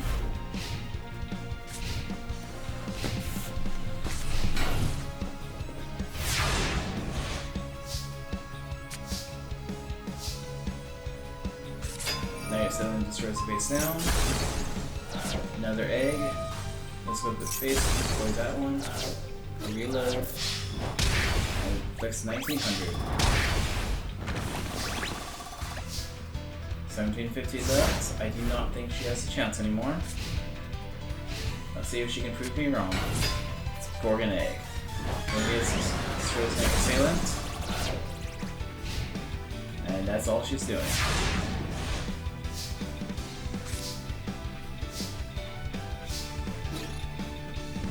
Nice, that one destroys the base down. Another egg. Let's go with the face, destroy that one. Reload. And fix 1900. 1750 left. I do not think she has a chance anymore. Let's see if she can prove me wrong. Gorgon Egg. Maybe it's destroys an assailant. And that's all she's doing.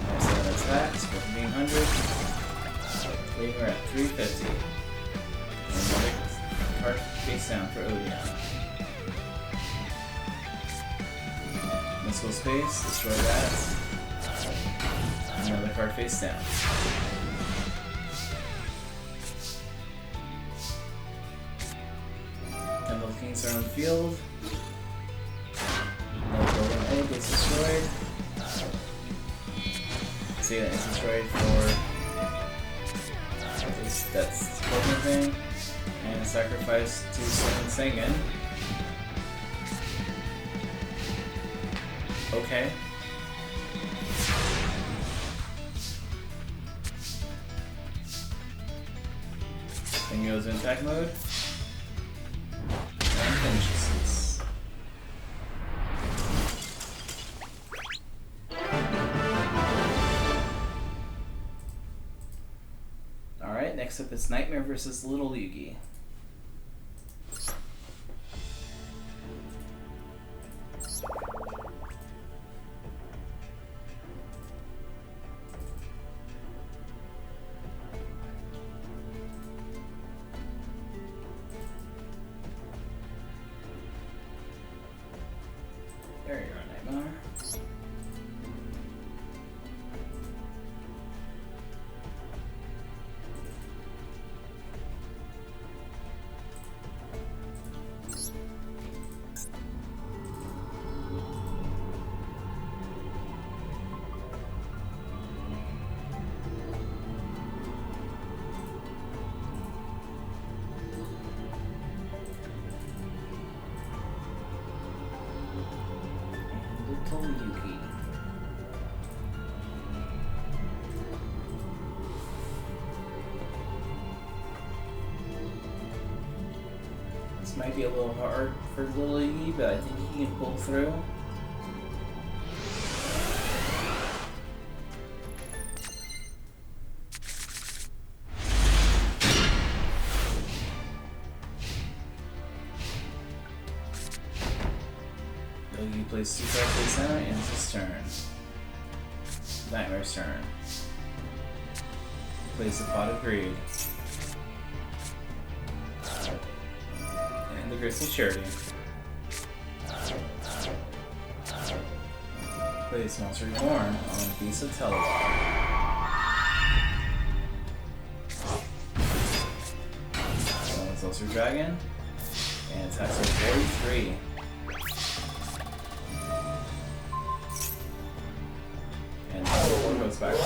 Nice, that attacks for 1500. Leaving her at 350. And another card face down for Odeon. Mystical Space, destroy that. Another card face down. Temple Kings are on the field. Another Golden Egg gets destroyed. See that it's destroyed for that's Golden thing. And sacrifice to summon Sengen. Okay. Then goes in attack mode. And finishes this. Alright, next up is Nightmare versus Little Yugi. There you are, Nightmare. Little Yugi. This might be a little hard for Little Yugi, but I think he can pull through. Yugi plays 2 cards face down and it's his turn. Nightmare's turn. Plays the Pot of Greed. And the Graceful Charity. Plays Monster Reborn on Beast of Televar. Summons Ulcer Dragon. And attacks for 43. Goes back to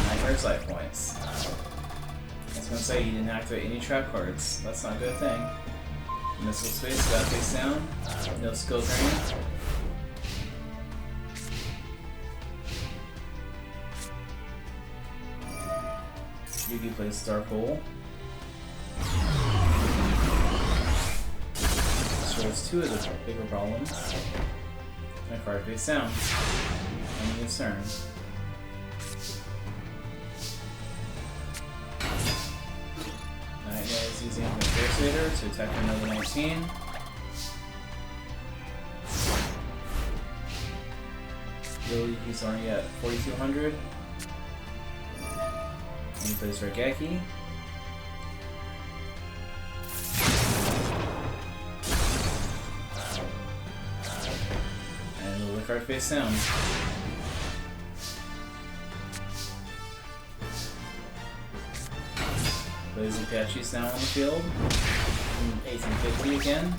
Nightmare's life points. I was gonna say you didn't activate any trap cards. That's not a good thing. Missile space, got face down. No skill drain. Yugi plays Dark Hole. Destroys 2 of the bigger problems. And a card face down. Ending his turn. Nightmare is using the Crusader to attack for another 19. He's already at 4,200. And he plays Regeki. And the card face down. Plays Apache's now on the field. 1850 again.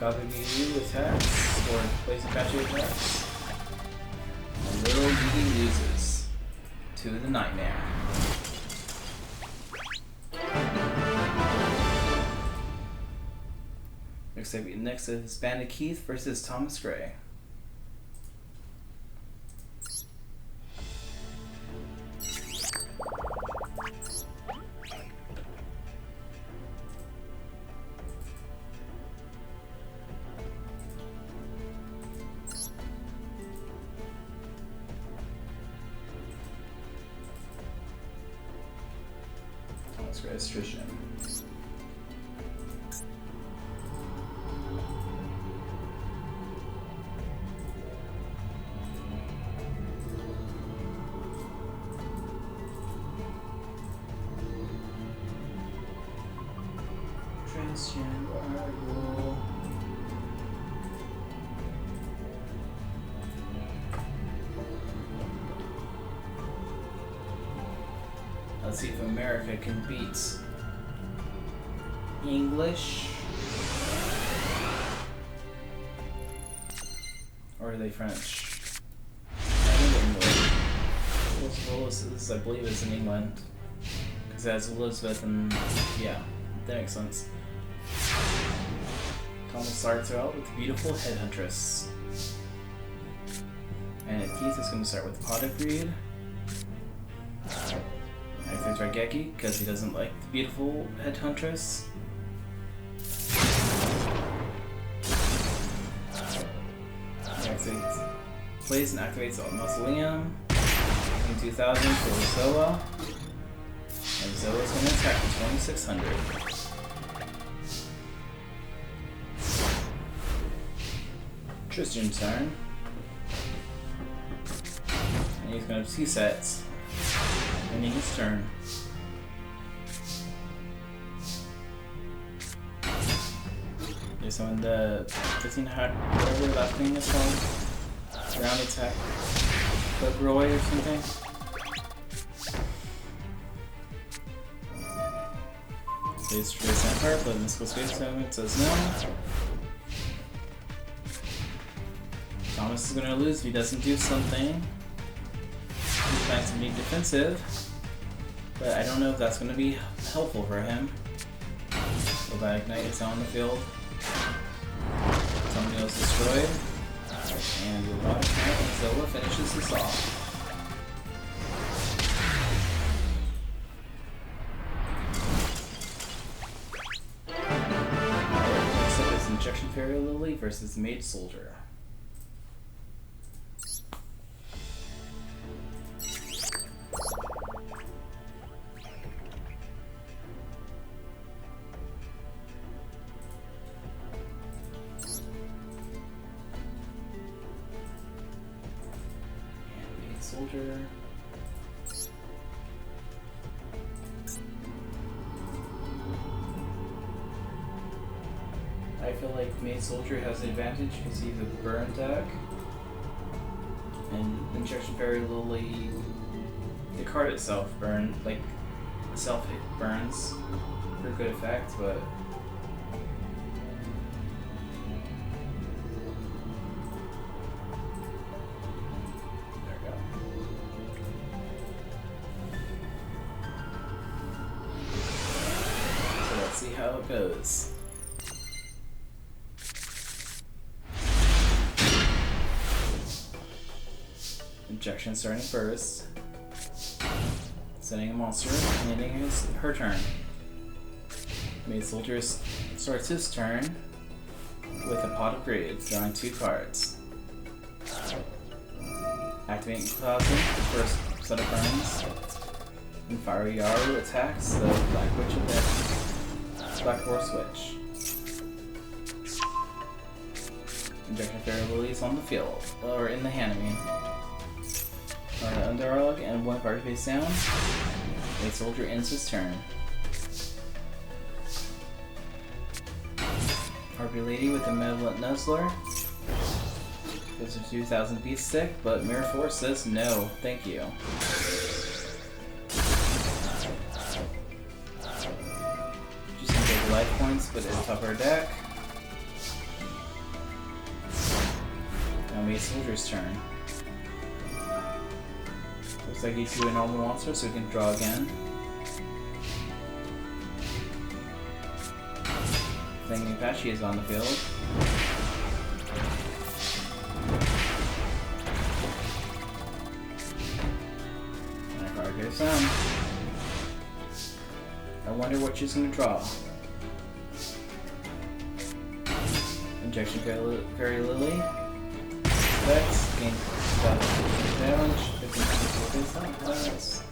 Gagagiru attacks, or plays Apache attacks. And Little Yugi loses to the Nightmare. Next is Bandit Keith versus Thomas Gray. Thomas Gray's Trishan. Let's see if America can beat English. Or are they French? I think English. Willis, I believe, is in England. Because it has Elizabeth and... yeah, that makes sense. Thomas starts out with Beautiful Headhuntress. And Keith is going to start with Pot of Greed. Activates Raigeki because he doesn't like the Beautiful Headhuntress. Plays and activates the Mausoleum. 2000 for Zoa. And Zoa's going to attack for 2600. Tristan's turn. And he's going to have 2 sets. Ending his turn. They summoned the 1500, whatever that thing is called. Ground attack. Clip Roy or something. Plays Trace Empire, but Mystical Space Movement says no. Thomas is gonna lose if he doesn't do something. He's nice to be defensive, but I don't know if that's gonna be helpful for him. Robotic Knight is on the field. Somebody else destroyed. And Robotic Knight and Zola finishes this off. Next up is Injection Fairy Lily versus Mage Soldier. Soldier. I feel like Mage Soldier has an advantage because he's a burn deck. And Injection Fairy Lily, the card itself self-hit burns for good effect, but see how it goes. Injection starting first. Setting a monster, ending her turn. Mage Soldier starts his turn with a pot of grades, drawing 2 cards. Activating Cloudson, first set of burns. And Fiery Yaru attacks the Black Witch of Death. Black Horse Witch. Injection Fairy Lily is on the field, or in the hand, I mean. Underdog and 1 card face down. Mage Soldier ends his turn. Harpy Lady with the Malevolent Nuzzler. Gives her 2,000 beast stick, but Mirror Force says no, thank you. Life points, but it's top of our deck. Now Mage Soldier's turn. Looks like he drew a normal monster, so we can draw again. Thinking Apache is on the field. And our card goes down. I wonder what she's going to draw. Injection Fairy Lily. Vex, gain damage, 15% nice.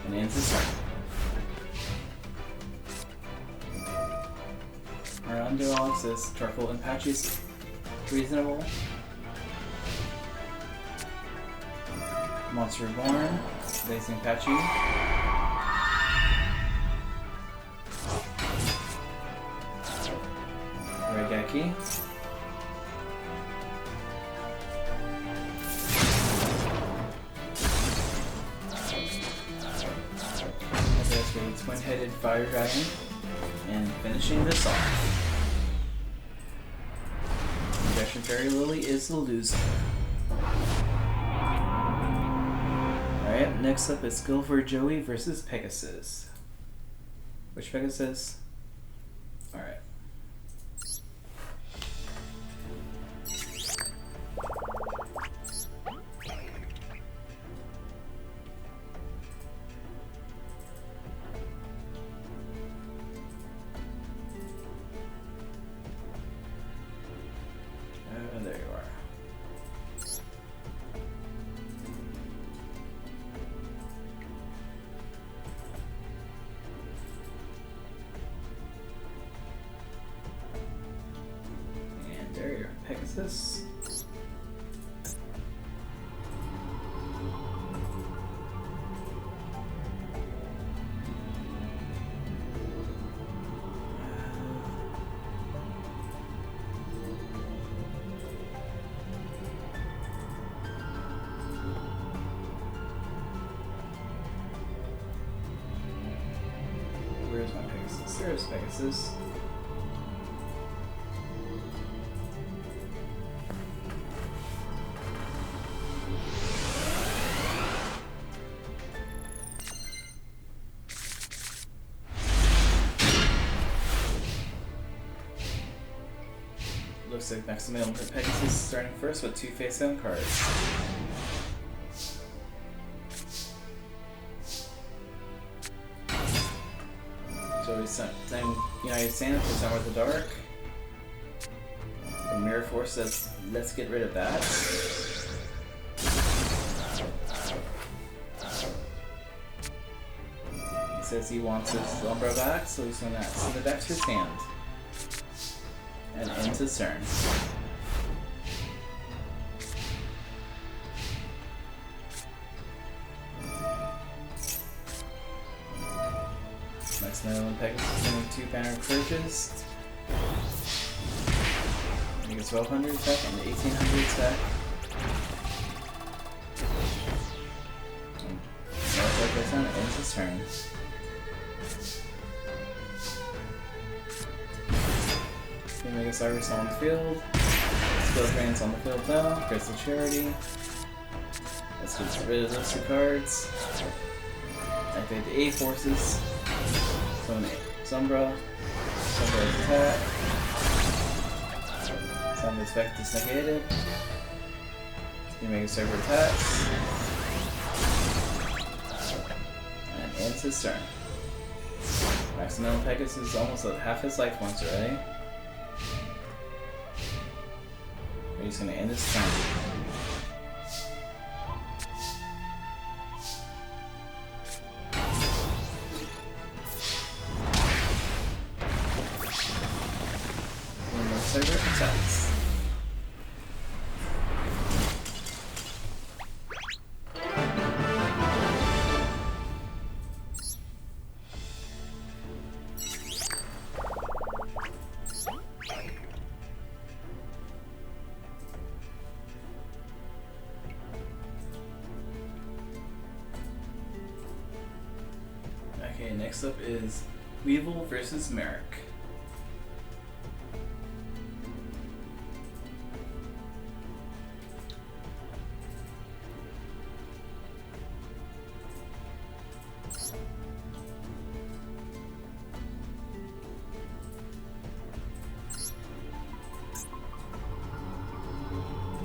And ends his turn. Our underdogs is Charcoal and Patchy's reasonable. Monster Reborn, Blazing Patchy. Regeki. Twin-headed Fire Dragon, and finishing this off. Injection Fairy Lily is the loser. Alright, next up is Skill for Joey versus Pegasus. Which Pegasus? Alright. There you are. And there you are, Pegasus. Where's my Pegasus? There's Pegasus. Looks like Maximilian Pegasus starting first with 2 face-down cards. So he's saying United Sand for Summer of the Dark. And Mirror Force says, let's get rid of that. He says he wants his Umbra back, so he's going to send it back to his hand. And end his turn. Maximilian Pegasus is doing 2 banner purges. Make a 1200 attack and 1800 attack. And goes down and ends his turn. Make a Cyrus on the field. Skills Grants on the field now. Crystal Charity. Let's get rid of those 2 cards. Activate the A forces. Summon Sombra. Sombra attack. Summon effect is negated. You make a server attacks. And ends his turn. Maximilian Pegasus is almost at half his life points already. He's going to end his turn. And the server attacks. Okay, next up is Weevil versus Merrick.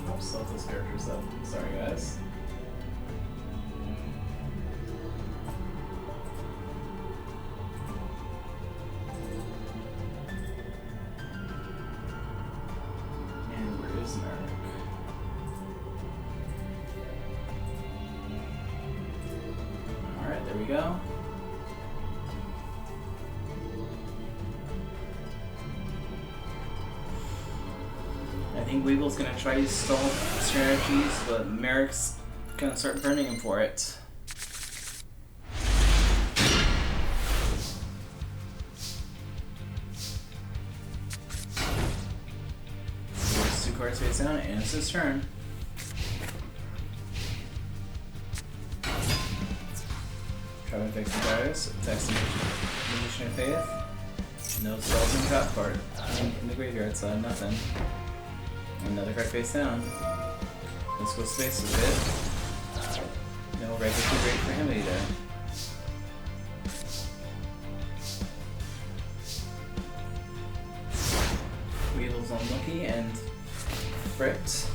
I'll self those characters up. Sorry, guys. Alright, there we go. I think Weevil's gonna try to stall strategies, but Merrick's gonna start burning him for it. There's 2 cards face down, and it's his turn. Try to fix the guys, attacks the Magician of Faith. No spells in the top card. In the graveyard side, nothing. Another card face down. Let's go space with it. No regular great for him either. Weevil's unlucky and fripped.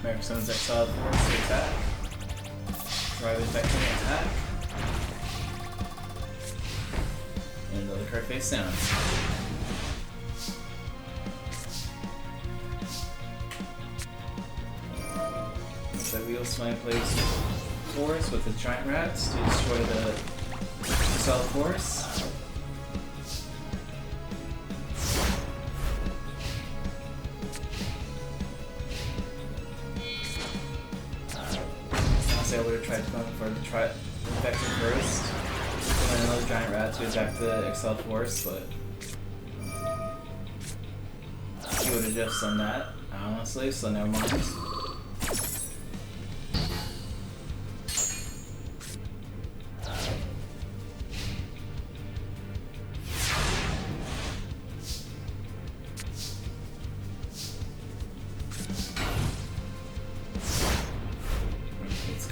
Merrick summons Exiled Force to attack. Drive affecting attack. And another card face down. Looks like Wheels Slam plays Force with the Giant Rats to destroy the Solid Force. I would have tried to go for the infected first, and then another Giant Rat to attack the Exiled Force, but he would have just done that, honestly, so never mind.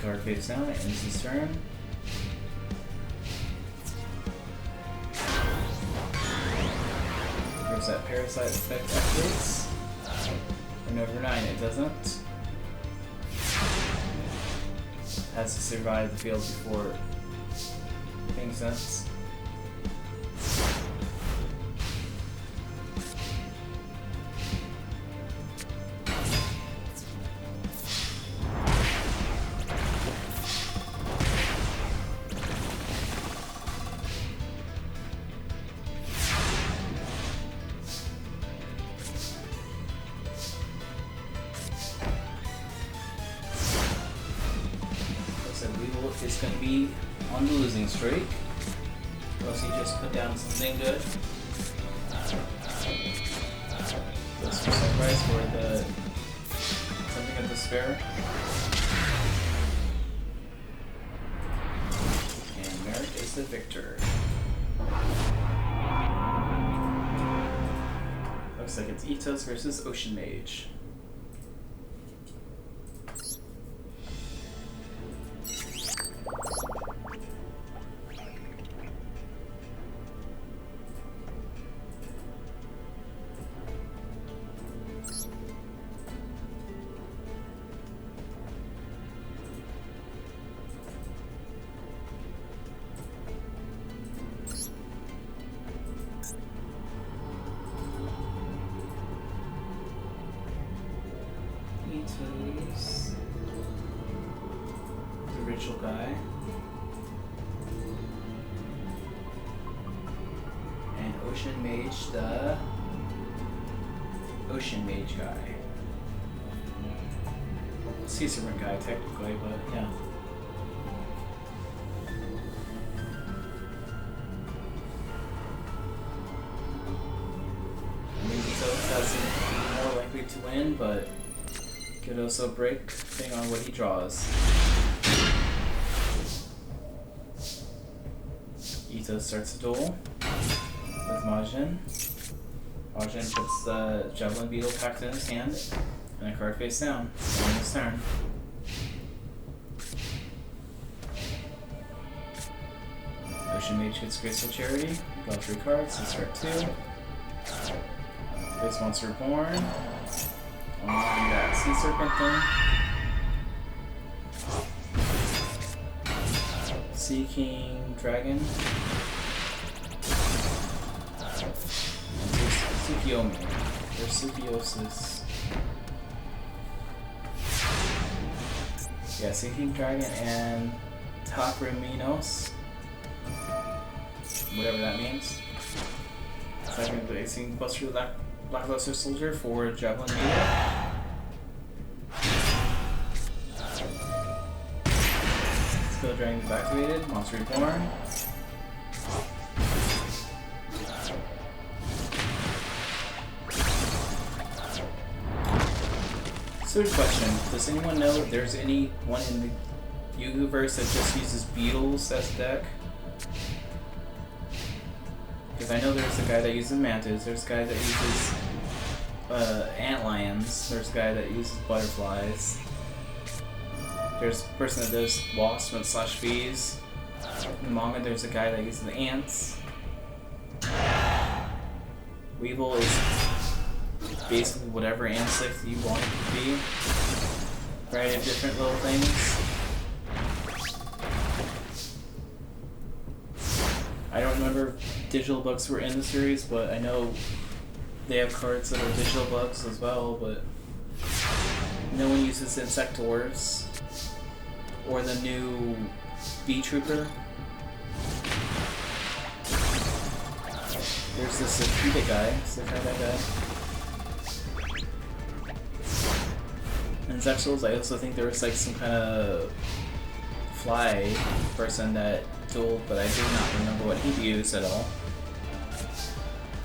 Card face down, it ends his turn. times that parasite effect activates. And over 9 it doesn't. Has to survive the field before making sense. Is going to be on the losing streak. Unless he just put down something good. Goes for sunrise for the something of despair. And Merrick is the victor. Looks like it's Ethos versus Ocean Mage. The ritual guy. And Ocean Mage, the Ocean Mage guy. Sea Serpent guy, technically, but yeah. Maybe that's more likely to win, but could also break depending on what he draws. Ethos starts a duel with Majin. Majin puts the Javelin Beetle packed in his hand and a card face down on his turn. Ocean Mage gets Graceful Charity, draw 3 cards, discard 2. Face Monster Reborn. On that Sea Serpent thing. Sea King Dragon. Tsukiomi. Or Tsukiosis. Yeah, Sea King Dragon and Takraminos. Whatever that means. Second placing Buster the Blackluster Soldier for Javelin Beetle. Skill Dragon is activated. Monster Reborn. So, question: does anyone know if there's anyone in the Yu-Gi-Oh-verse that just uses beetles as a deck? Because I know there's a guy that uses mantis, there's a guy that uses antlions, there's a guy that uses butterflies, there's a person that does wasps and / bees. In the manga there's a guy that uses ants. Weevil is basically whatever insect you want it to be. Variety of different little things. I don't remember if digital books were in the series, but I know they have cards that are digital books as well, but no one uses Insectors or the new Bee Trooper. There's this Cicada guy, And Zexals, I also think there was like some kind of fly person that dueled, but I do not remember what he used at all.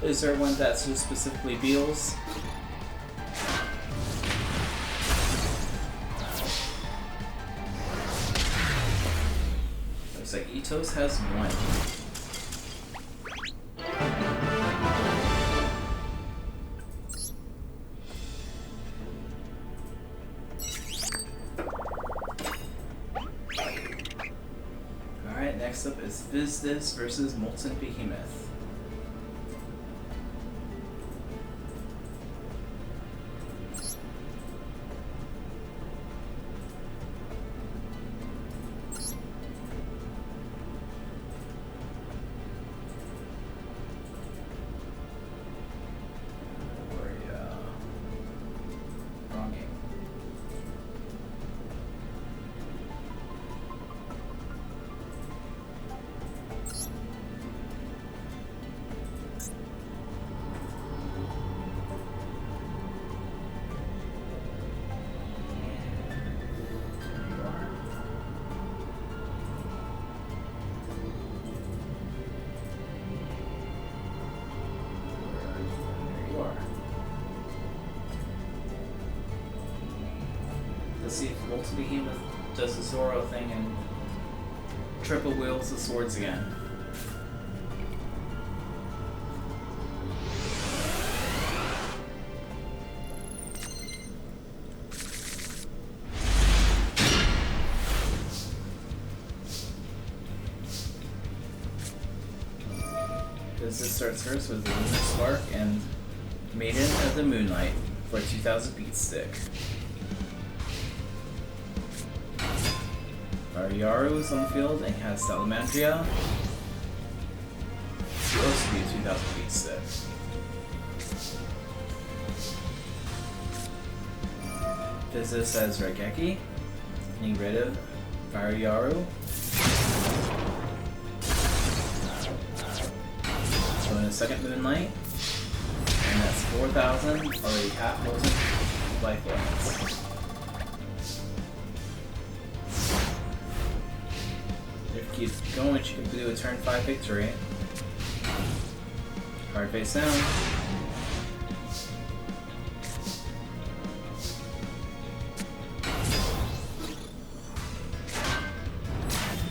Is there one that's just specifically beetles? Looks like Ethos has 1. Next up is Vizdas versus Molten Behemoth. Let's see if Ultimate Behemoth does the Zoro thing and triple wields the swords again. This starts first with the Lunar Spark and Maiden of the Moonlight for 2000 beat stick. Yaru is on the field and has Salamandria. She will also be a 2000 beat stick. Physicist has Raigeki, getting rid of Yaru. So in a second Moonlight, and that's 4,000, already half potent life points. If it keeps going, she can do a turn 5 victory. Card face down.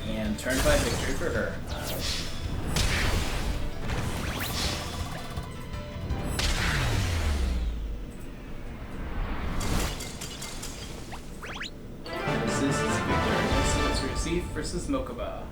And turn 5 victory for her. Versus Mokuba.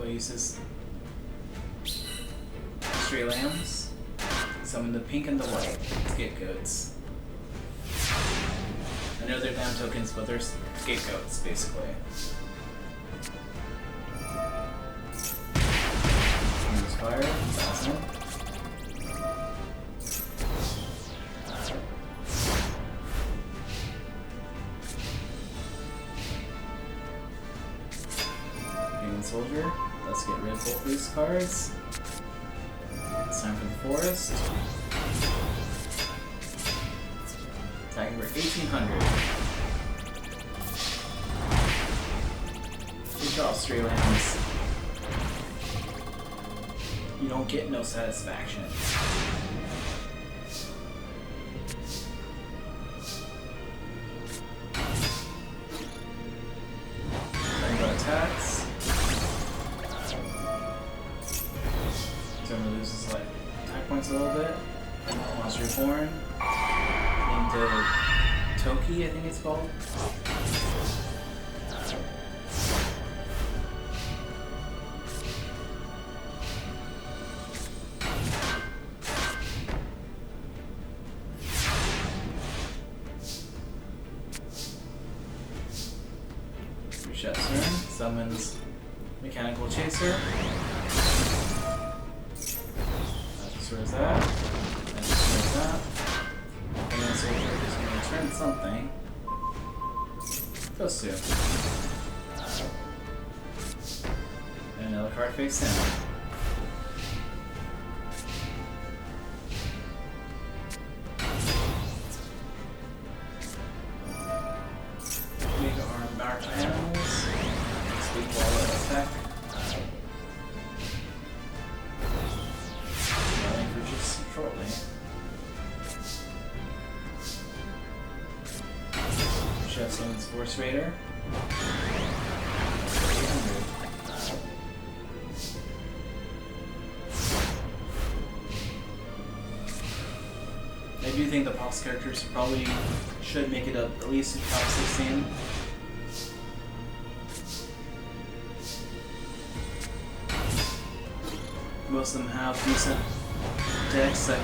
Uses stray lambs, summon the pink and the white scapegoats. I know they're damn tokens, but they're scapegoats, basically. Use fire, that's awesome. Demon Soldier. Let's get rid of both these cards. It's time for the Forest. Attacking for 1800. Good job, Stray Lambs. You don't get no satisfaction. Rainbow attacks. Loses like attack points a little bit. Monster Reborn. Into Toki, I think it's called. Reshuts turn, summons Mechanical Chaser. Destroys that. And destroys that. And then Soldier is going to return something. Those two. And another card face down. Mega Arm March Animals. Speak Wall attack. Shortly. Chef summons Force Raider. 800. think the boss characters probably should make it up at least to top 16. Most of them have decent decks that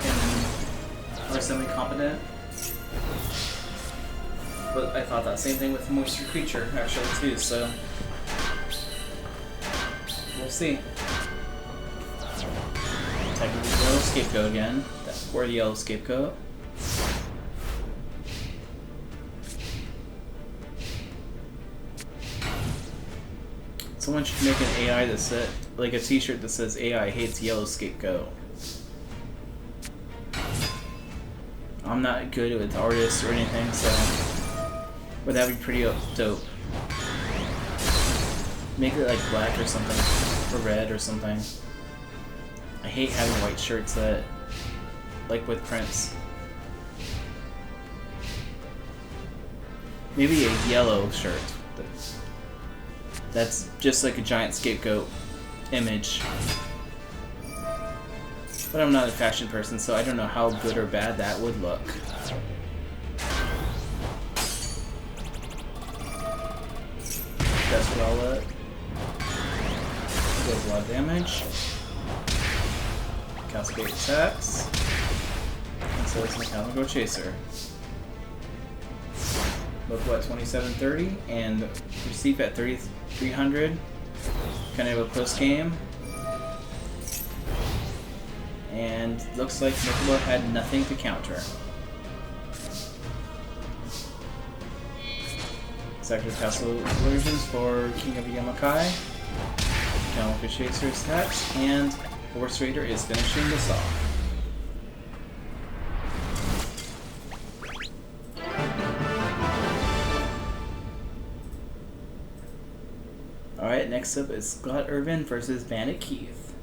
are semi-competent. But I thought that same thing with Moisture Creature actually too, so we'll see. Technically Yellow Scapegoat again, or the Yellow Scapegoat. Someone should make an AI that said, like a t-shirt that says AI hates Yellow Scapegoat. I'm not good with artists or anything, so but that'd be pretty dope. Make it like black or something, or red or something. I hate having white shirts that, like with prints. Maybe a yellow shirt. That's just like a giant scapegoat image. But I'm not a fashion person, so I don't know how good or bad that would look. That's what I'll let. Does a lot of damage. Cascade attacks. And so it's Mechanical Chaser. Look what, 2730 and receive at 3300. Kind of a close game. And looks like Nicola had nothing to counter. Sector Castle Illusions for King of Yamakai. Mechanical Chaser attacks, and Force Raider is finishing this off. Alright, next up is Scott Irvin versus Bandit Keith.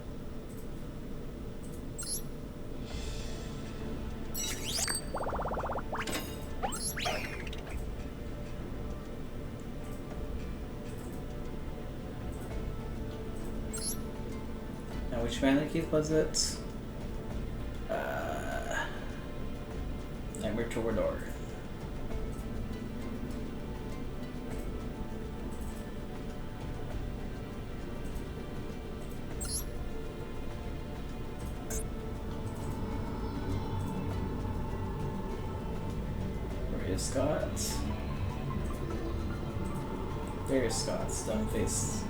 Now, which Bandit Keith was it? Nightmare Toward Order. Scott. There's Scott, stone face.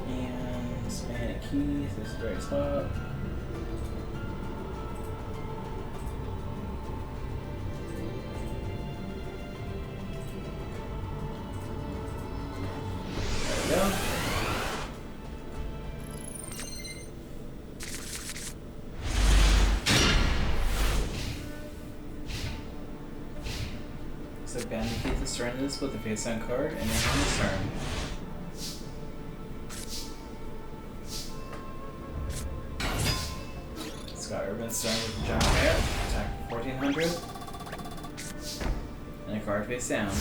And Bandit Keith, this is very spot. There we go. So Bandit Keith is starting this with a face down card and then his turn. Scott Urban starting with a giant rat, attack 1400, and a card face down.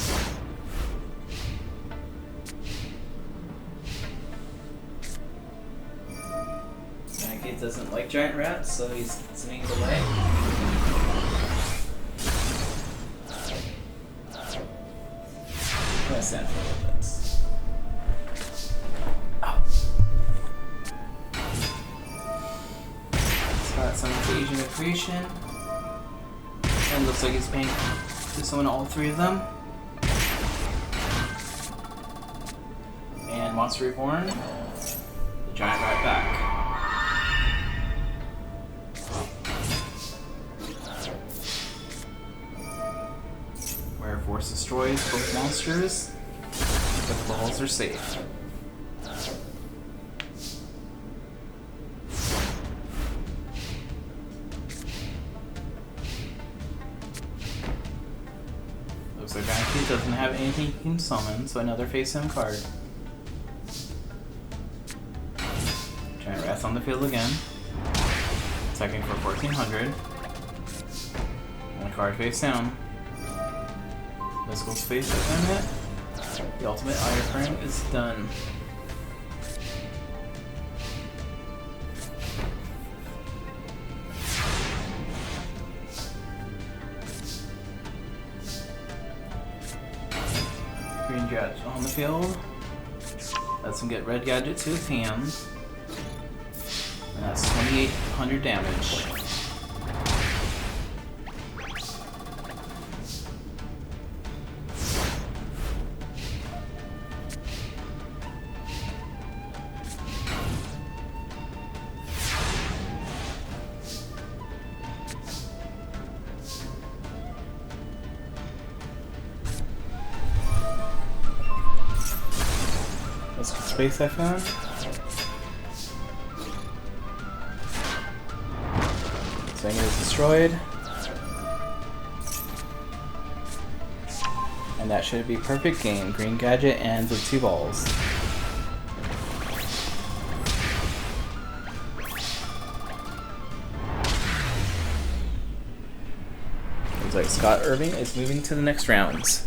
Bandit Keith doesn't like giant rats, so he's sitting delay. I'm gonna stand for a little bit. Oh. Scott summons the Agent of Creation. And looks like he's paying to summon all three of them. And Monster Reborn. The giant right back. Where Force destroys both monsters, but the balls are safe. Looks like Bandit Keith doesn't have anything he can summon, so another face down card. Giant Wrath on the field again. Attacking for 1400. And a card face down. Mystical Space Limit. The ultimate Iron Frame is done. Gadget on the field. Lets him get red gadget to his hand. And that's 2,800 damage. Let's get Space Typhoon. Thing is destroyed. And that should be perfect game. Green gadget and the 2 balls. Looks like Scott Irving is moving to the next rounds.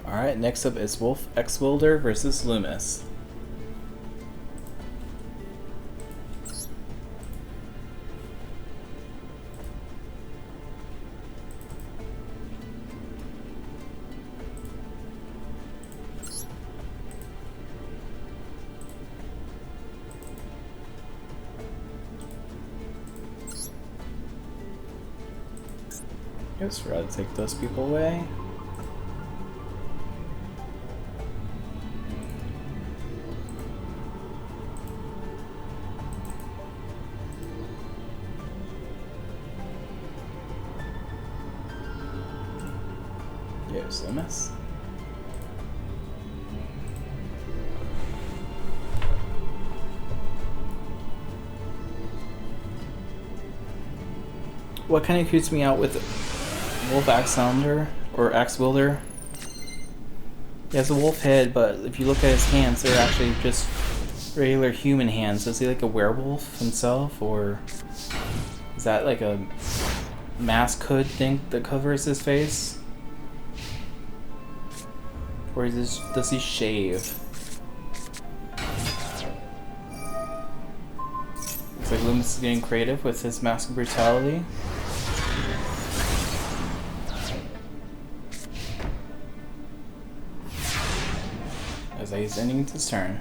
Alright, next up is Wolf X Wilder versus Loomis. Just rather take those people away. Yes, Loomis. What kind of creeps me out with Wolf Axounder or Axe Wielder? He has a wolf head, but if you look at his hands, they're actually just regular human hands. Is he like a werewolf himself, or is that like a mask hood thing that covers his face? Or does he shave? Looks like Loomis is getting creative with his Mask of Brutality. As he's ending his turn.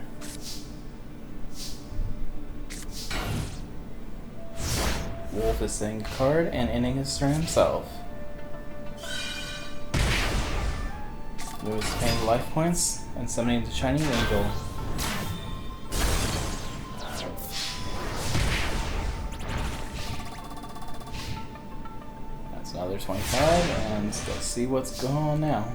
Wolf is saying a card and ending his turn himself. Lewis is paying life points and summoning the Shining Angel. That's another 25, and let's see what's going on now.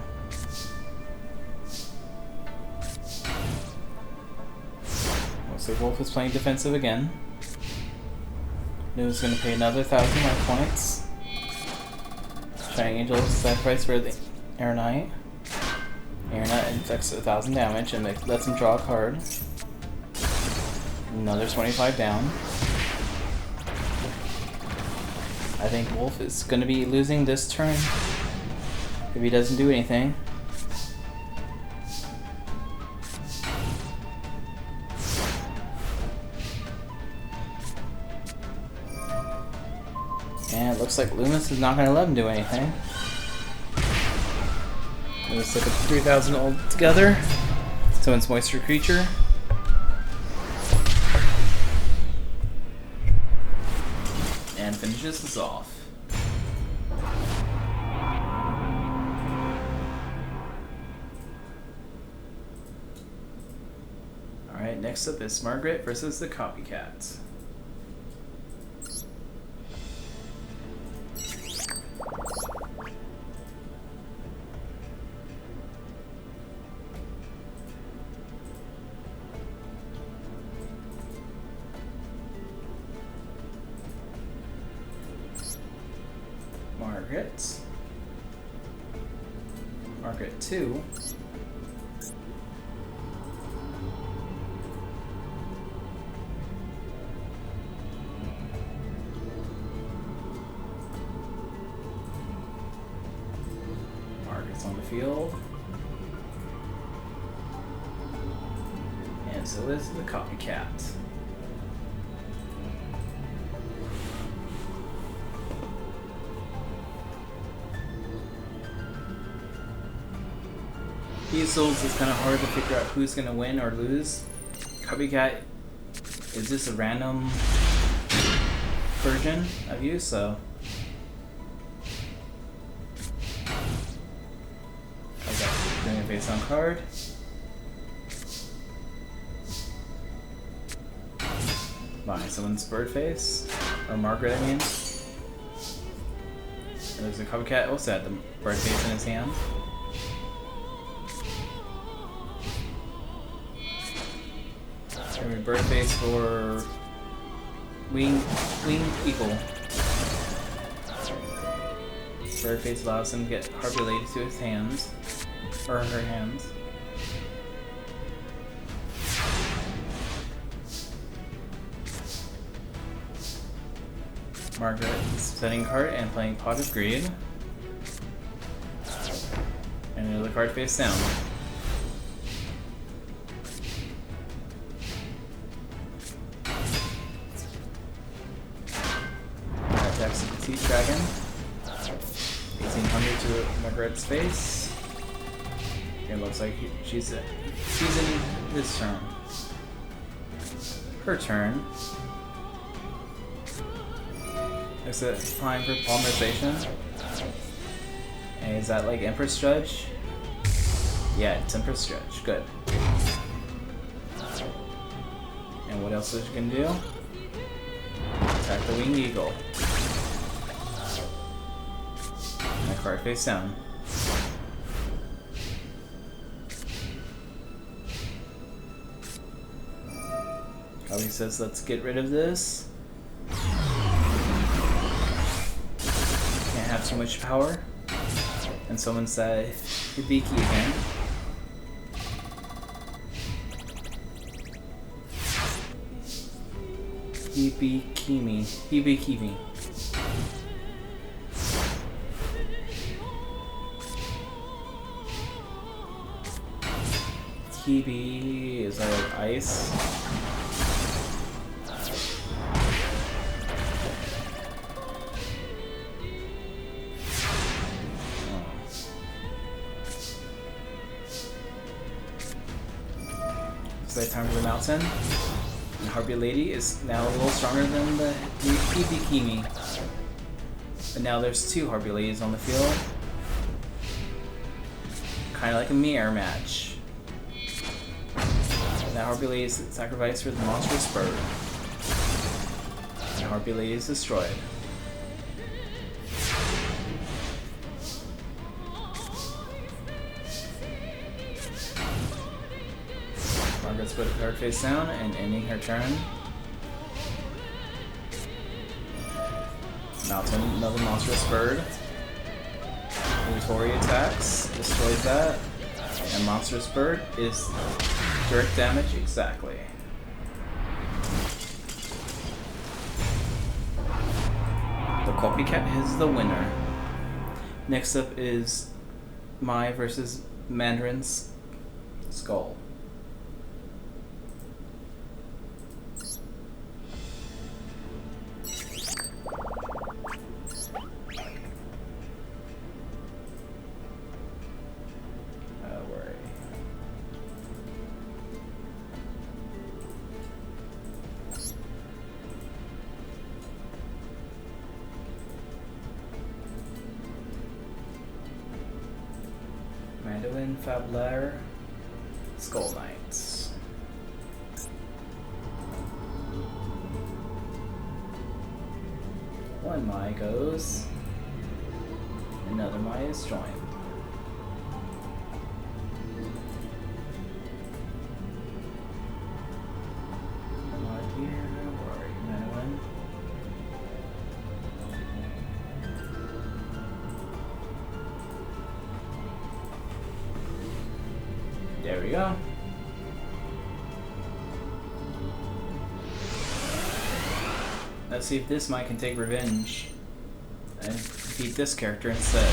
Looks like Wolf is playing defensive again. Lewis is going to pay another 1,000 life points. Shining Angel sacrifice for the Air Knight. Air Knight inflicts 1,000 damage and lets him draw a card. Another 25 down. I think Wolf is going to be losing this turn if he doesn't do anything. And it looks like Loomis is not going to let him do anything. Looks like a 3,000 altogether. Summons Moisture Creature. And finishes this off. Alright, next up is Margaret versus the Copycats. Margaret 2. Margaret's on the field. And And so this is the copycat. These souls is kind of hard to figure out who's gonna win or lose. Copycat is just a random version of you, so okay, doing a face on card. Buy someone's bird face, or Margaret, I mean. And there's a copycat also had the bird face in his hand. Bird face for winged eagle. Bird face allows him to get Harpy Lady to his hands, or her hands. Margaret is setting card and playing Pot of Greed. And another card face down. Attacks the Petite Dragon. 1800 to Margaret's face. It looks like she's in this turn. Her turn. Is it time for polymerization? And is that like Empress Judge? Yeah, it's Empress Judge. Good. And what else is she gonna do? Attack the Winged Eagle. And card face down. Copy says, let's get rid of this. Can't have too much power. And someone said, Hibiki again. Hibiki. Hibi, is that like ice? It's time for the mountain. And Harpy Lady is now a little stronger than the Hibikimi. But now there's two Harpy Ladies on the field. Kind of like a mirror match. Now Harpy Lady is sacrificed for the monstrous bird. And Harpy Lady is destroyed. Margaret's put a card face down and ending her turn. Mountain, another monstrous bird. Inventory attacks, destroys that. And monstrous bird is direct damage, exactly. The copycat is the winner. Next up is Mai versus Mandarin's Skull. Mandolin, Fabler, Skull Knights. One Mai goes, another Mai is joined. Oh dear, where are you, Mandolin? There we go. Let's see if this Mai can take revenge and defeat this character instead.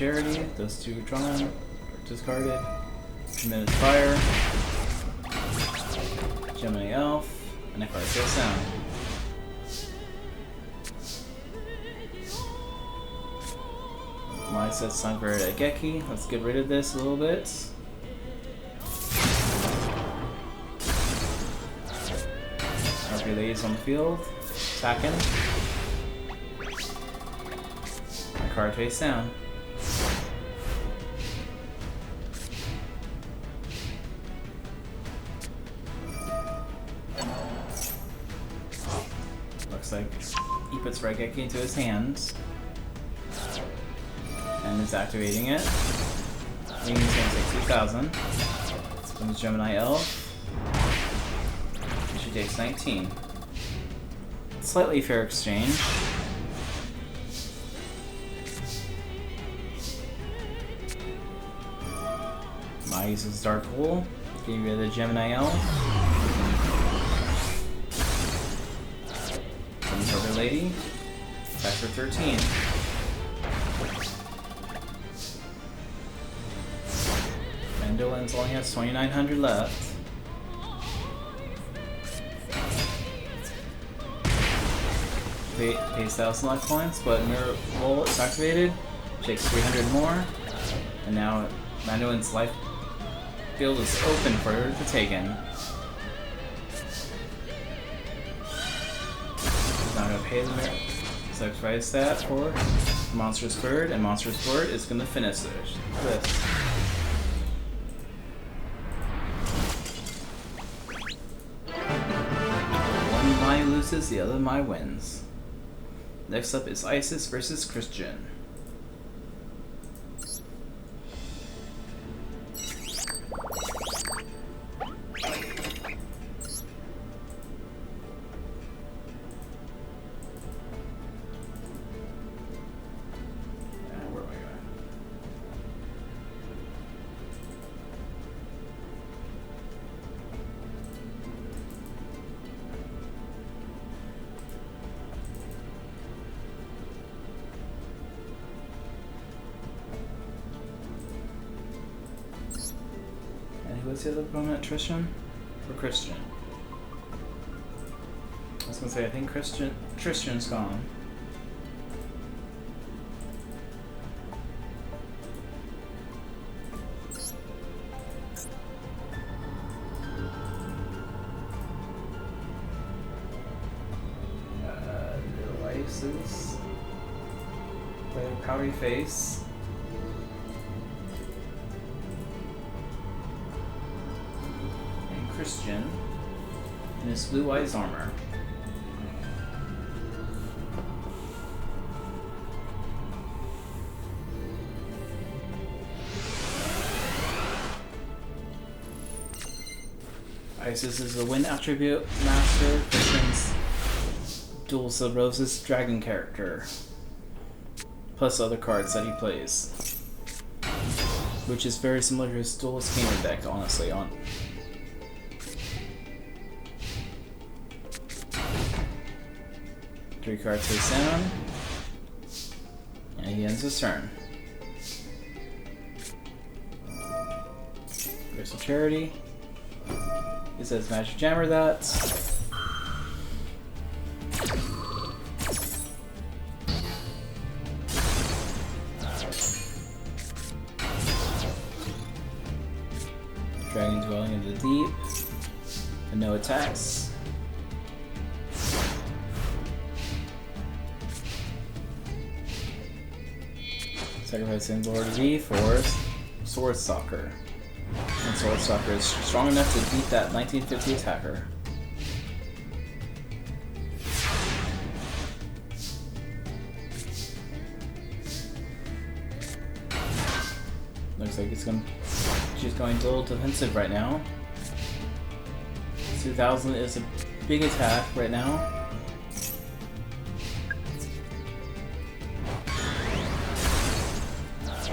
Charity. Those two drawn, or discarded. Tremendous Fire. Gemini Elf. And a card to sound. My set Songbird at Geki. Let's get rid of this a little bit. RP Ladies on the field. Attacking. My card face down. Looks like he puts Raigeki into his hands. And is activating it. He's going to take 2,000. From the Gemini Elf. She takes 19. Slightly fair exchange. Mai uses Dark Hole. Getting rid of the Gemini Elf. Comes over Lady. Attack for 13. Mandolins only has 2,900 left. Pays 1,000 life points, but Mirror Roll is activated. Takes 300 more. And now Mandolin's life field is open for her to take in. She's not going to pay the Mirror. Sacrifice that for Monstrous Bird, and Monstrous Bird is going to finish this. One Mai loses, the other Mai wins. Next up is Isis versus Christian. What's the other opponent? Tristan? Or Christian? I was gonna say, I think Tristan's gone. Little Isis. Play a powdery face. Christian in his blue eyes armor. Isis is the wind attribute master. Christian's Duel of Roses dragon character, plus other cards that he plays, which is very similar to his Duelist Kingdom deck, honestly. 3 cards face down, and he ends his turn. Crystal Charity. He says Magic Jammer that. Dragon Dwelling into the Deep. And no attacks. Sacrificing Lord V for Sword Stalker. And Sword Stalker is strong enough to beat that 1950 attacker. Looks like she's going dual defensive right now. 2,000 is a big attack right now.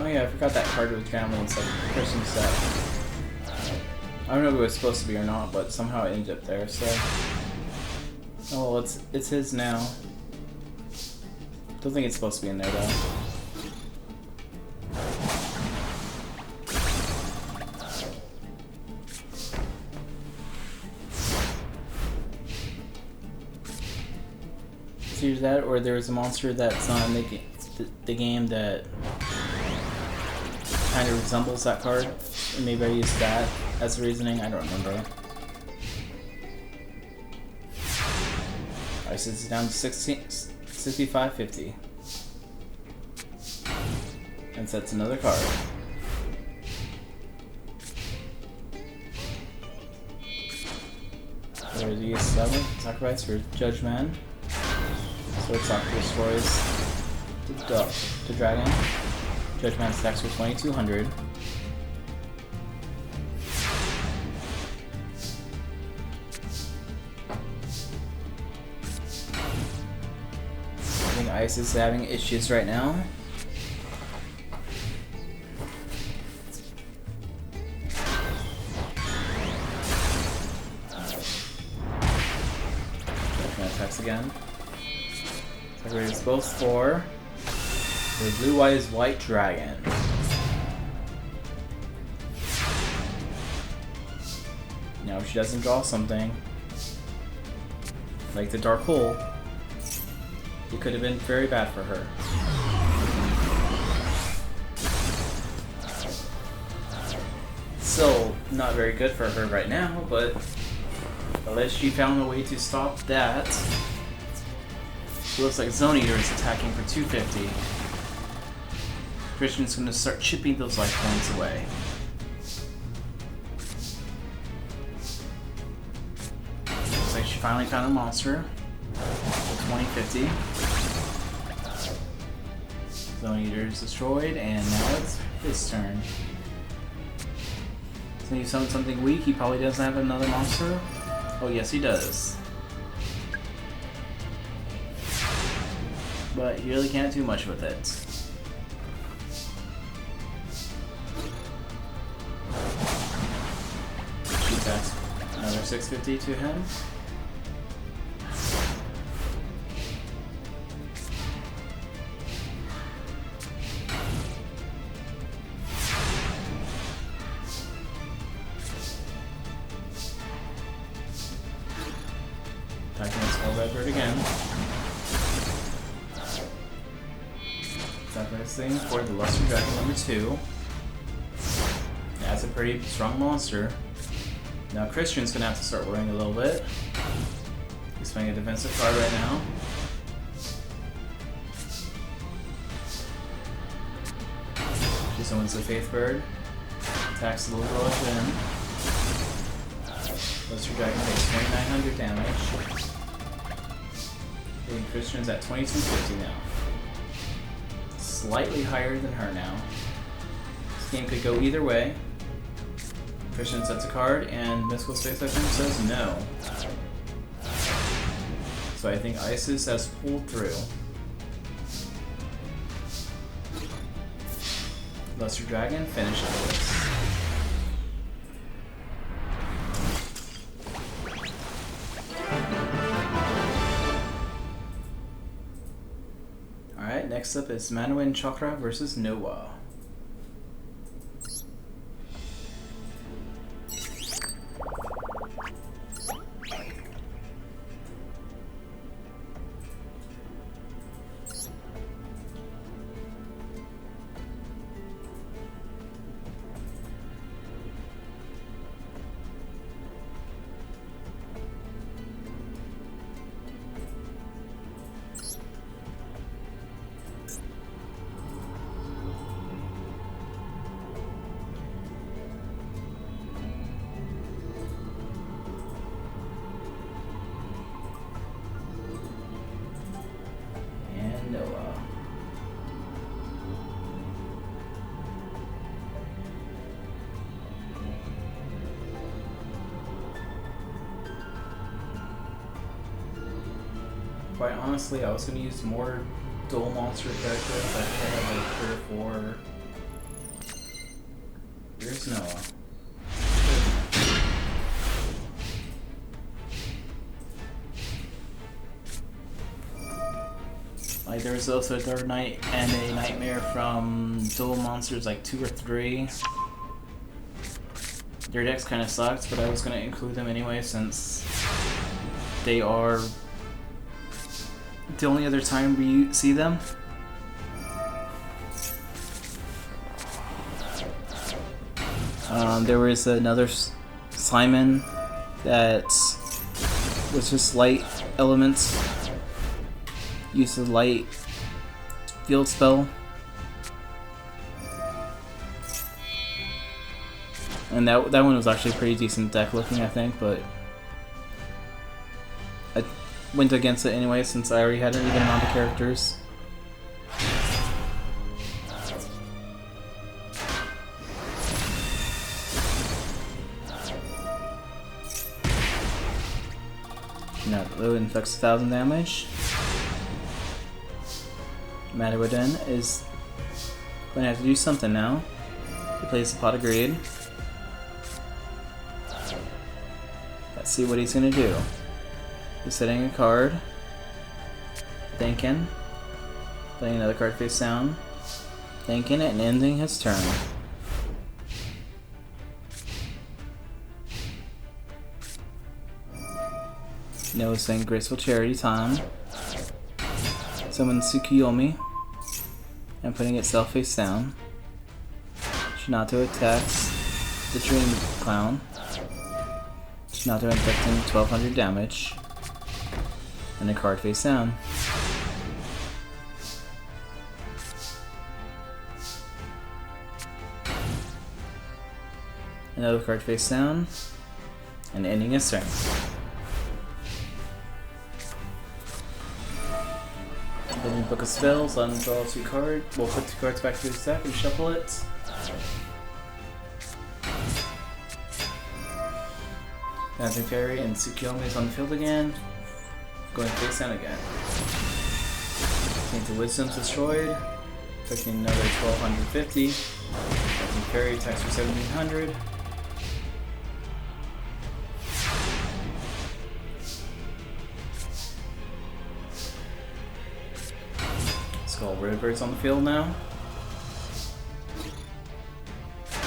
Oh yeah, I forgot that card was family inside the person's set. I don't know if it was supposed to be or not, but somehow it ended up there, so... Oh well, it's his now. Don't think it's supposed to be in there though. It's either that or there's a monster that's not in the game that kind of resembles that card. And maybe I used that as the reasoning. I don't remember. Alright, so it's down to 65.50. And sets another card. There's the E7, sacrifice for Judge Man. Sword Sock destroys the dragon. Judge Man stacks for 2200. I think Ice is having issues right now. Attacks again. Separates both for the Blue Eyes White Dragon. Now, if she doesn't draw something like the Dark Hole, it could have been very bad for her. Still not very good for her right now, but unless she found a way to stop that. It looks like Zone Eater is attacking for 250. Christian's going to start chipping those life points away. Looks like she finally found a monster. 2050. Zone Eater is destroyed, and now it's his turn. So he summoned something weak. He probably doesn't have another monster. Oh yes, he does. But he really can't do much with it. She attacks another 650 to him. Attacking his Skull Red Bird again. Sacrificing for the Luster Dragon number 2. That's a pretty strong monster. Now Christian's gonna have to start worrying a little bit. He's playing a defensive card right now. She summons the Faith Bird. Attacks the little girl again. Luster Dragon takes 2900 damage. And Christian's at 2250 now. Slightly higher than her now. This game could go either way. Christian sets a card, and Mystical Space Legend says no. So I think Isis has pulled through. Luster Dragon finishes this. Alright, next up is Manawin Chakra versus Noah. Quite honestly, I was going to use more dual monster characters. I think I have like 3 or 4. Where's Noah? Like there was also a Dark Knight and a Nightmare from dual monsters like 2 or 3. Their decks kind of sucked, but I was going to include them anyway since they are the only other time we see them. There was another Simon that was just light elements. Used a light field spell. And that one was actually pretty decent deck looking, I think, but I went against it anyway since I already had an even amount of characters. Now, Lou inflicts 1,000 damage. Matawadin is going to have to do something now. He plays the Pot of Greed. Let's see what he's going to do. He's setting a card. Thinking. Playing another card face down. Thinking and ending his turn. Noticing Graceful Charity time. Summon Tsukiyomi. And putting itself face down. Shinato attacks the Dream Clown. Shinato inflicting 1,200 damage. And a card face down. Another card face down. And ending his turn. Then Book of Spells, let him draw 2 cards. We'll put 2 cards back to his deck and shuffle it. Dancing Fairy and Tsukiyomi is on the field again. Going face down again. Tainted Wisdom's destroyed. Taking another 1,250. Dancing Fairy attacks for 1,700. Skull Redbird's on the field now.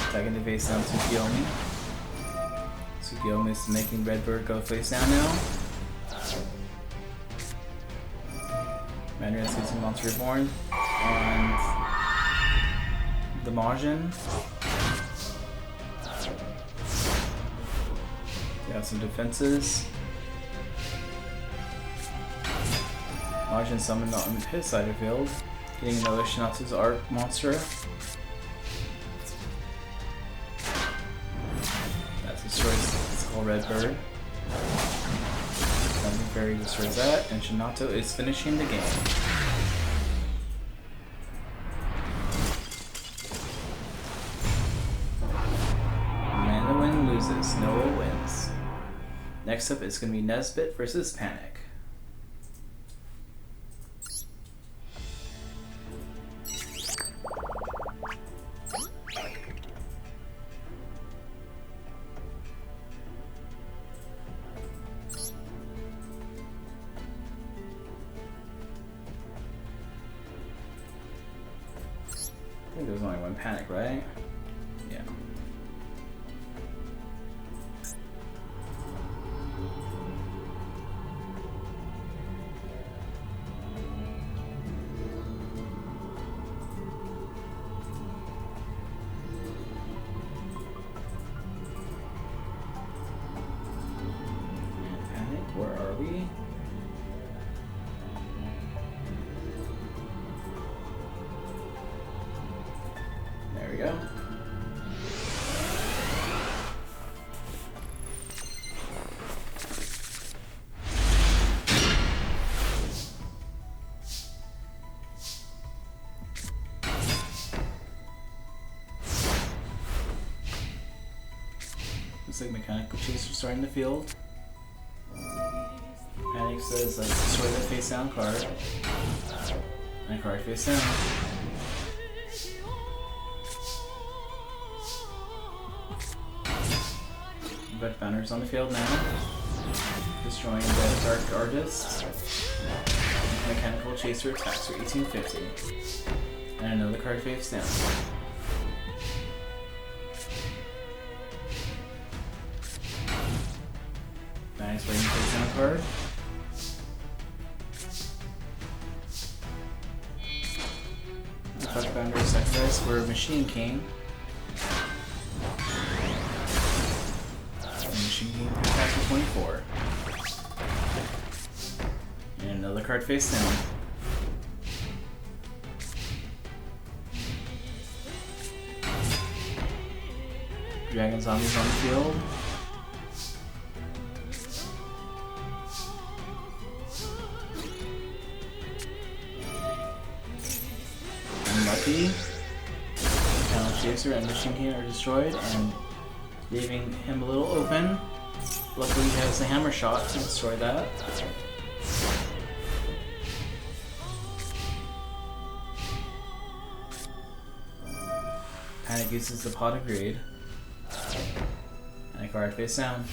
Attacking the face down Tsukiyomi. Tsukiyomi is making Redbird go face down now. Mandarin's using Monster Reborn on the Majin. We have some defenses. Majin summoned on his side of the field, getting another Shinatsu's Art monster. That destroys Skull Redbird. Dancing Fairy destroys that, and Shinato is finishing the game. Amanda loses, Noah wins. Next up is going to be Nesbit versus Panic. I think there's only one Panic, right? Yeah. And Panic, where are we? There we go. Looks like Mechanical Chaser starting the field. Panic says, let's destroy the face down card. And a card face down. Red Banner's on the field now. Destroying the Dark Artist. Mechanical Chaser attacks for 1850. And another card face down. Nice waiting face down card. Buck Bounder sacrifice for Machine King. And Machine King attacks for 24. And another card face down. Dragon Zombies on the field. Unlucky. Challenge Chaser and Machine King are destroyed, and leaving him a little open. Luckily he has the hammer shot to destroy that. Panic uses the Pot of Greed. And a card face down.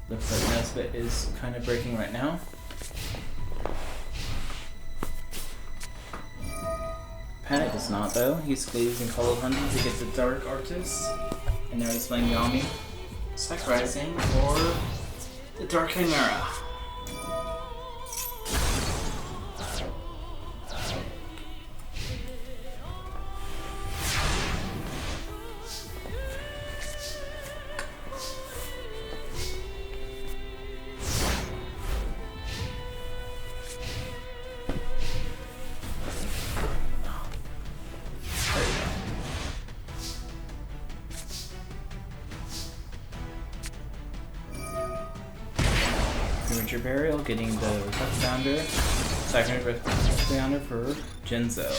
Looks like Nesbit is kind of breaking right now. Panic is not though. He's using Call of Hunter to get the Dark Artist. And now he's playing Yami. Sacrificing for the Dark Chimera. Premature Burial, getting the Touchbounder, second Touchbounder for Genzo.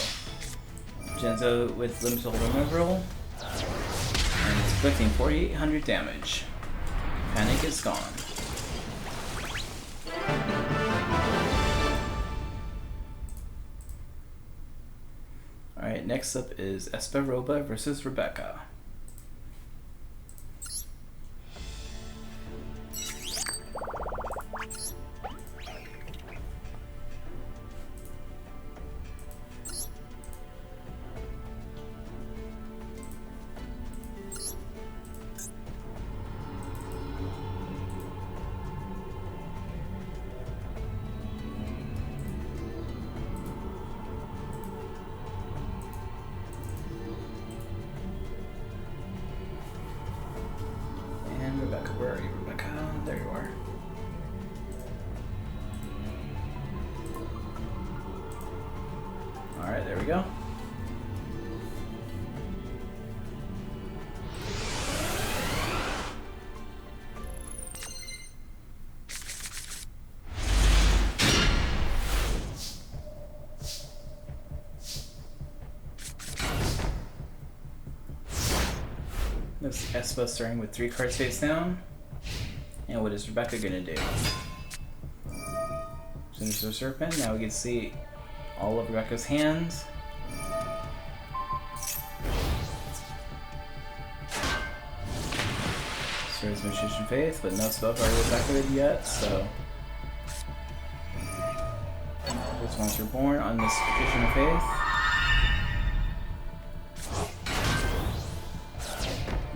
Genzo with limited removal, and it's inflicting 4,800 damage. Panic is gone. Alright, next up is Esperoba versus Rebecca. Rebecca, where are you, Rebecca? There you are. Alright, there we go. Looks like Espa starting with 3 cards face down. And what is Rebecca gonna do? Sinister Serpent. Now we can see all of Rebecca's hands. Starts Magician Faith, but no spell card Rebecca yet, so. This Monster Born on this Magician Faith.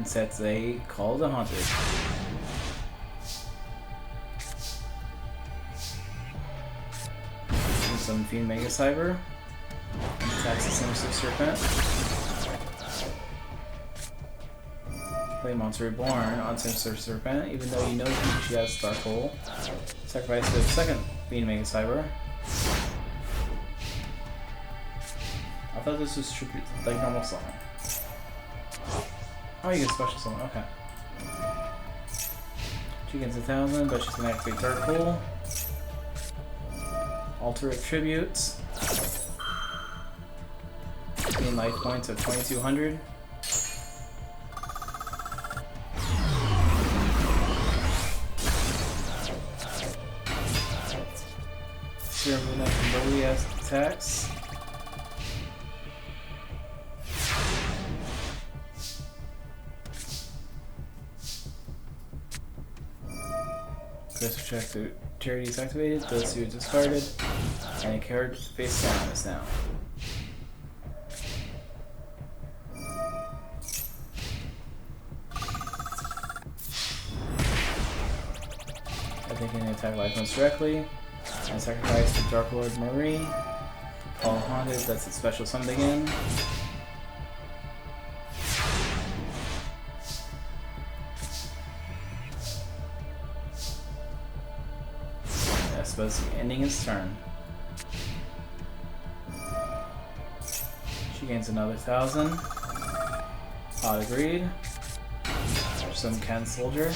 Sets a Call the Haunted. And some Fiend Mega Cyber. And attacks the Sinister Serpent. Play Monster Reborn on Sinister Serpent, even though you know she has Dark Hole. Sacrifice the second Fiend Mega Cyber. I thought this was like normal summon. Oh, you get special summon, okay. She gets 1,000, but she's gonna activate Dark Hole. Alter Attributes. Gain life points of 2,200. Serum Luna from Lily attacks. Crystal check the charity is activated, those two are discarded, and a card face down is now. thinking they attack life most directly. And sacrifice the Dark Lord Marie. Call Haunted, that's its special summon again. That's supposed to be ending his turn. She gains another 1,000. Hot agreed. Some Ken Soldier.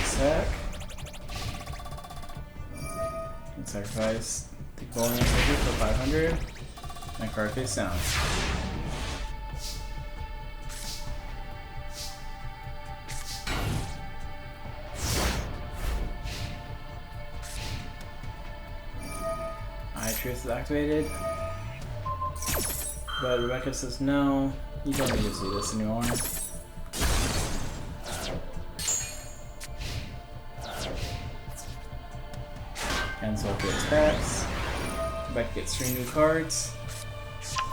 Attack. And sacrifice the Golden Soldier for 500. And card face down. Truth is activated, but Rebecca says no, you don't need to see this anymore. Cancel the attacks. Rebecca gets 3 new cards.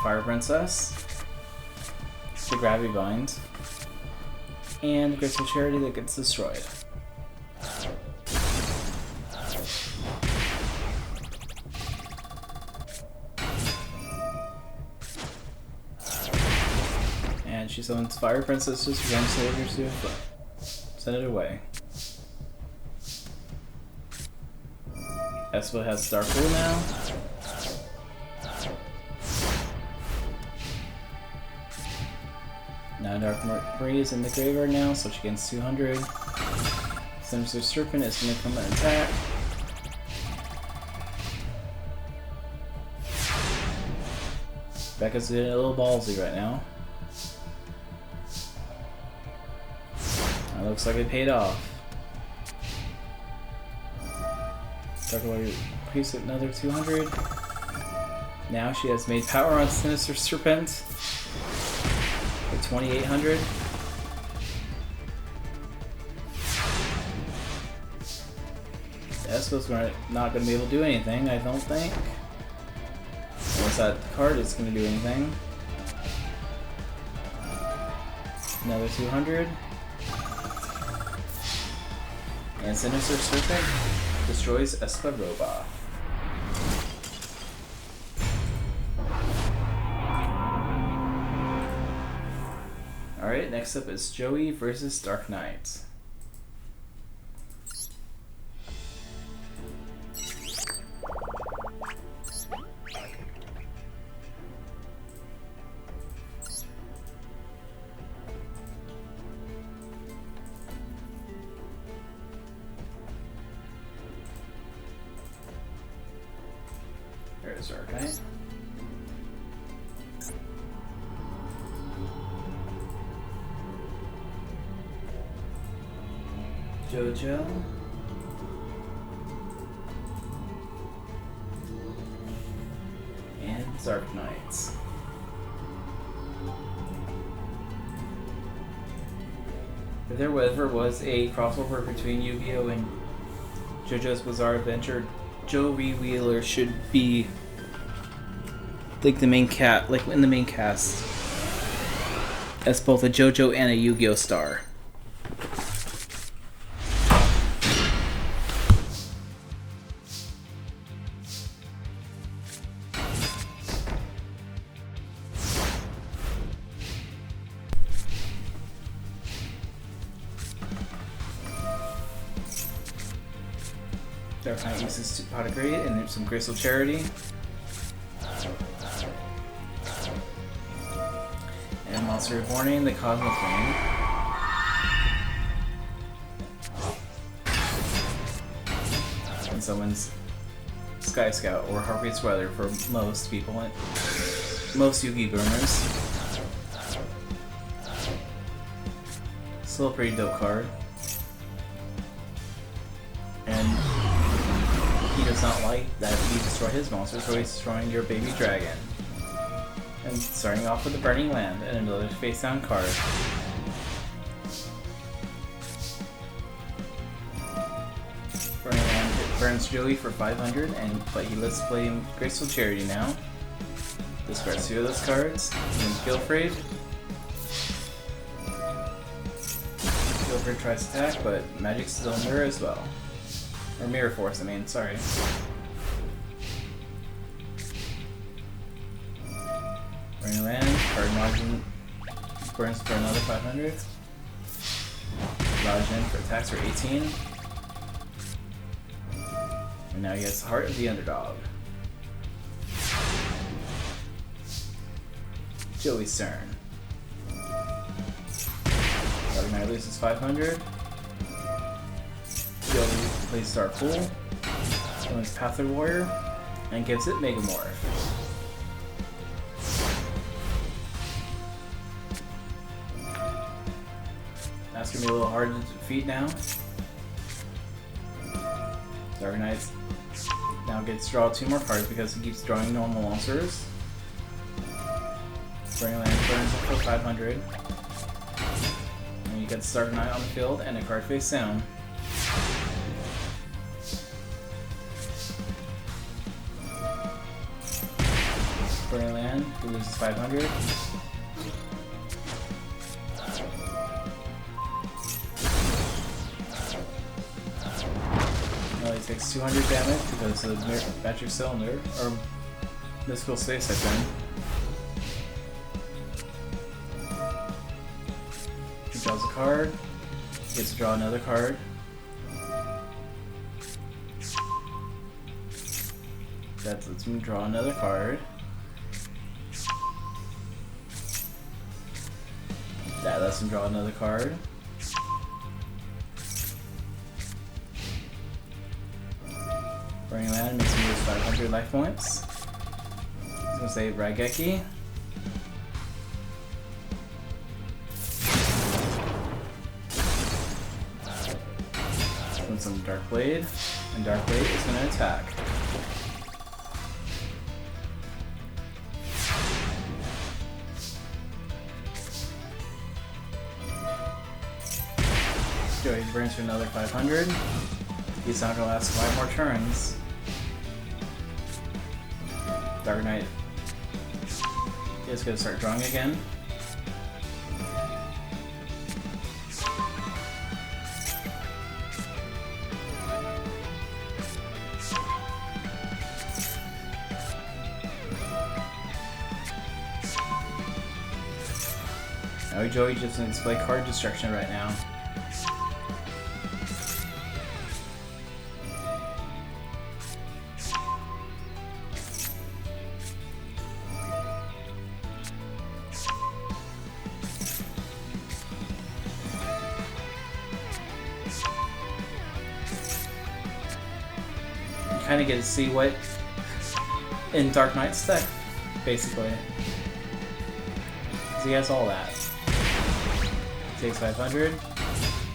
Fire Princess, the Gravity Bind, and Graceful Charity that gets destroyed. And she summons Fire Princess's Revenge Soldiers to a foot. Send it away. Espo has Dark Hole now. Now Dark Marie is in the graveyard now, so she gains 200. Sinister Serpent is going to come and attack. Becca's getting a little ballsy right now. That looks like it paid off. Dark Lord increased another 200. Now she has made power on Sinister Serpent for 2,800. Espo's not going to be able to do anything, I don't think. Unless that card is going to do anything. Another 200. And Sinister Serpent destroys Esparoba. Alright, next up is Joey versus Dark Knight. There's Dark Knight. JoJo. And Dark Knights. If there ever was a crossover between Yu-Gi-Oh! And JoJo's Bizarre Adventure, Joe Wheeler should be like the main cat, like in the main cast, as both a JoJo and a Yu-Gi-Oh! Star. Dark Knight uses Pot of Greed and there's some Graceful Charity. And Monster Warning, the Cosmic Ring. And someone's Sky Scout or Harvey's Weather for most people, most Yu-Gi boomers. Still a pretty dope card. And he does not like that you destroy his monster, so he's destroying your baby dragon. And starting off with the Burning Land and another face down card. Burning Land burns Joey for 500, but he lets play Graceful Charity now. Discards 2 of those cards. And Gilfred. Guilford tries to attack, but Magic's still in mirror as well. Or Mirror Force, I mean, sorry. Bring land, card margin burns for another 500. Lodge in for attacks for 18. And now he gets Heart of the Underdog. Joey's turn. Dark Knight loses 500. Joey plays Dark Pool. Joey's Pathway Warrior. And gives it Megamorph. That's gonna be a little hard to defeat now. Dark Knight now gets to draw 2 more cards because he keeps drawing normal monsters. Spring Land burns up for 500. And you get Dark Knight on the field and a card face down. Spring Land, he loses 500. He takes 200 damage because of Magic Cylinder, or Mystical Space, I think. He draws a card, he gets to draw another card. That lets him draw another card. That lets him draw another card. Burning Land makes him lose 500 life points. He's gonna say Raigeki. And some Dark Blade. And Dark Blade is gonna attack. Joey burns for another 500. He's not gonna last 5 more turns. Dark Knight is gonna start drawing again. Now Joey just needs to play card destruction right now. Kind of get to see what in Dark Knight's deck, basically. Because he has all that. He takes 500.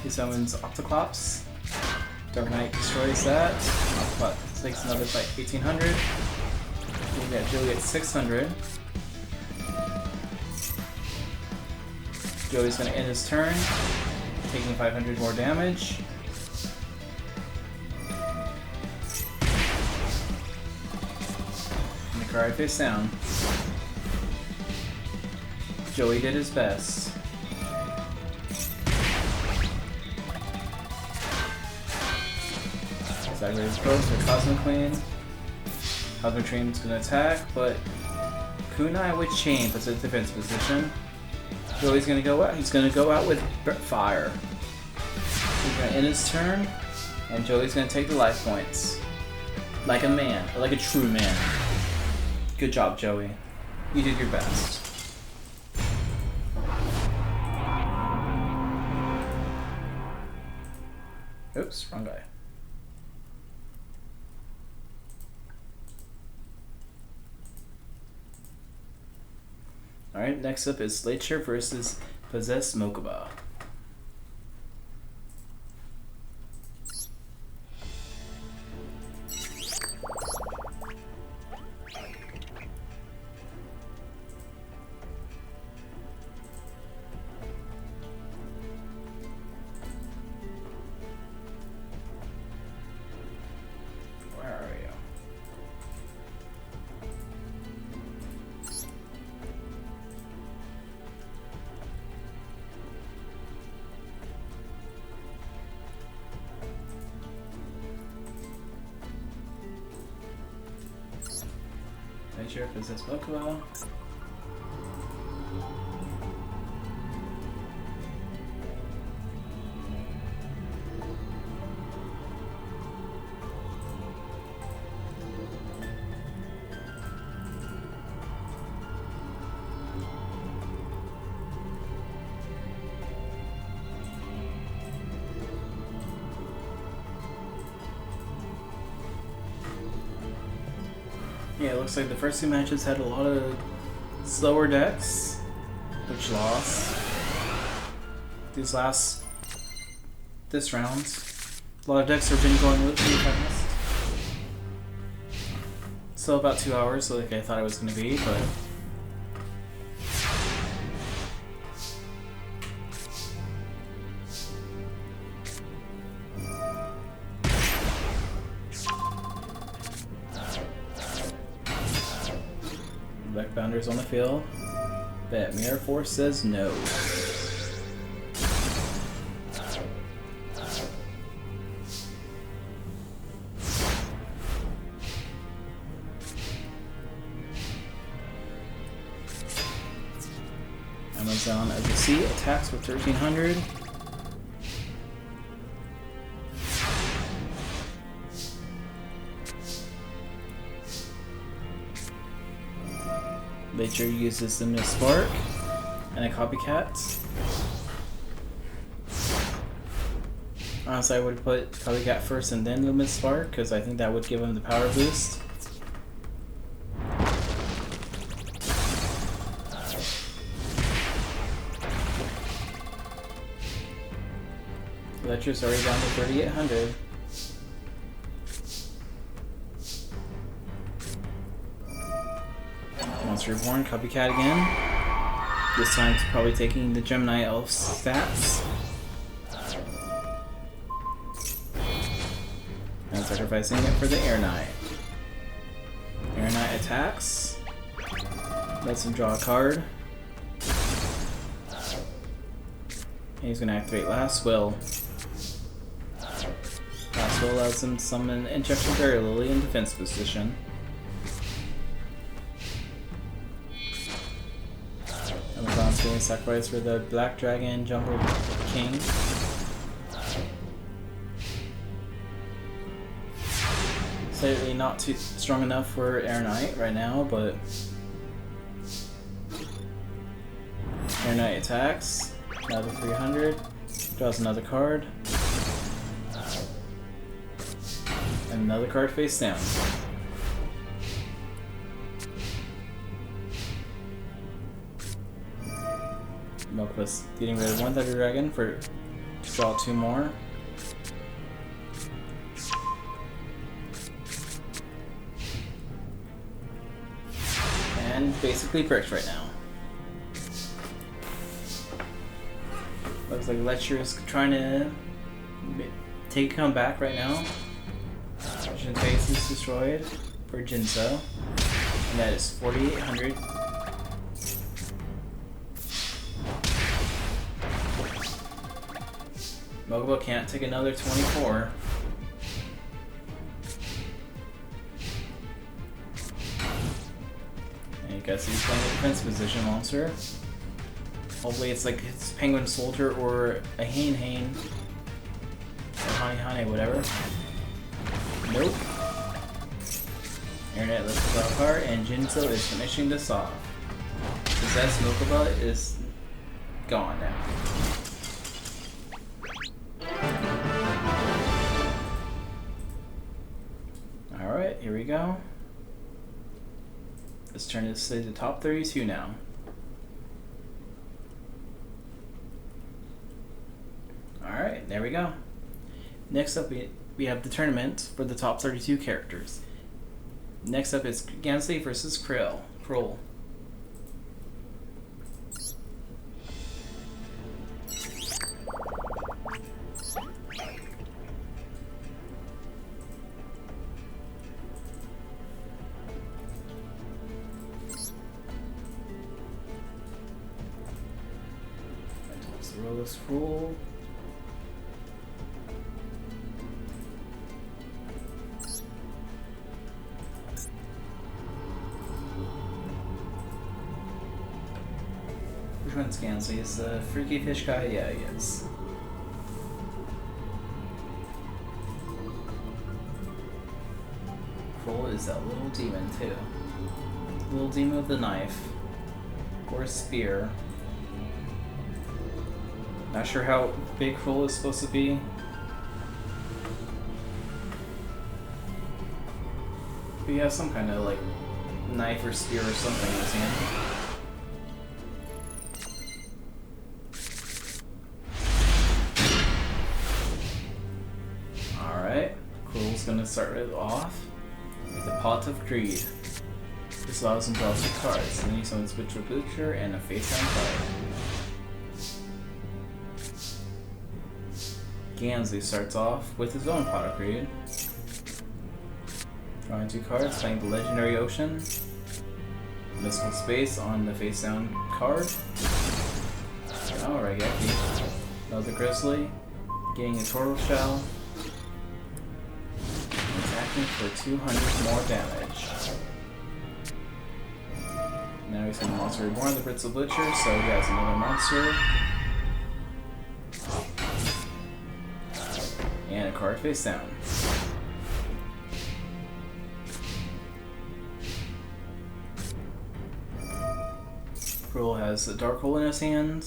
He summons Octoclops. Dark Knight destroys that. Octoclops takes another fight, 1800. Yeah, Joey gets 600. Joey's gonna end his turn, taking 500 more damage. Card face down. Joey did his best. Cyber is close for Cosmic Queen. Cosmic Queen's gonna attack, but Kunai with Chain puts it in defense position. Joey's gonna go out. He's gonna go out with fire. He's gonna end his turn, and Joey's gonna take the life points. Like a man, or like a true man. Good job, Joey. You did your best. Oops, wrong guy. Alright, next up is Slater versus Possessed Mokuba. Pitcher versus Bokuo. Yeah, it looks like the first two matches had a lot of slower decks, which lost. This round, a lot of decks have been going with pretty fast. Still about 2 hours, like I thought it was going to be, but Bounders on the field. Bet Mirror Force says no. Amazon as a C attacks with 1300. Nature uses the Miss Spark and a Copycat. Honestly, I would put Copycat first and then the Miss Spark because I think that would give him the power boost. Electro's already down to 3,800. Monster Reborn, Copycat again. This time it's probably taking the Gemini Elf stats. And sacrificing it for the Air Knight. Air Knight attacks. Lets him draw a card. And he's going to activate Last Will. Last Will allows him to summon Injection Fairy Lily in defense position. Amazon's getting sacrificed for the Black Dragon Jungle King. Slightly not too strong enough for Air Knight right now, but Air Knight attacks. Another 300. Draws another card. And another card face down. Milkwas getting rid of one Thunder Dragon to draw 2 more. And basically bricked right now. Looks like Lecture is trying to take a comeback right now. Jinbei is destroyed for Jinso. And that is 4,800. Mokuba can't take another 24. And you guys see he's playing a defense position monster. Hopefully it's like it's Penguin Soldier or a Hane. Or Hane, whatever. Nope. Internet lets draw a card and Jinso is finishing this off. Possessed Mokuba is gone now. Alright, here we go. Let's turn this to the top 32 now. Alright, there we go. Next up, we have the tournament for the top 32 characters. Next up is Gansei versus Krill. Roll this full. Which one's Gansey? Is the freaky fish guy? Yeah, he is. Cruel is that little demon too. Little demon with a knife. Or a spear. Not sure how big Cruel is supposed to be. But he has some kind of like knife or spear or something in his hand. Alright, Cruel's gonna start it off with the Pot of Greed. This allows him to draw 2 cards. Then he summons Butcher and a face-down card. Gansey starts off with his own Pot of Greed. Drawing 2 cards, playing the Legendary Ocean. Mystical Space on the face-down card. Alright, Geki. Another Grizzly. Getting a Turtle Shell. Attacking for 200 more damage. Now he's going to Monster Reborn the Britzel Butcher, so he has another monster. And a card face down. Cruel has a Dark Hole in his hand.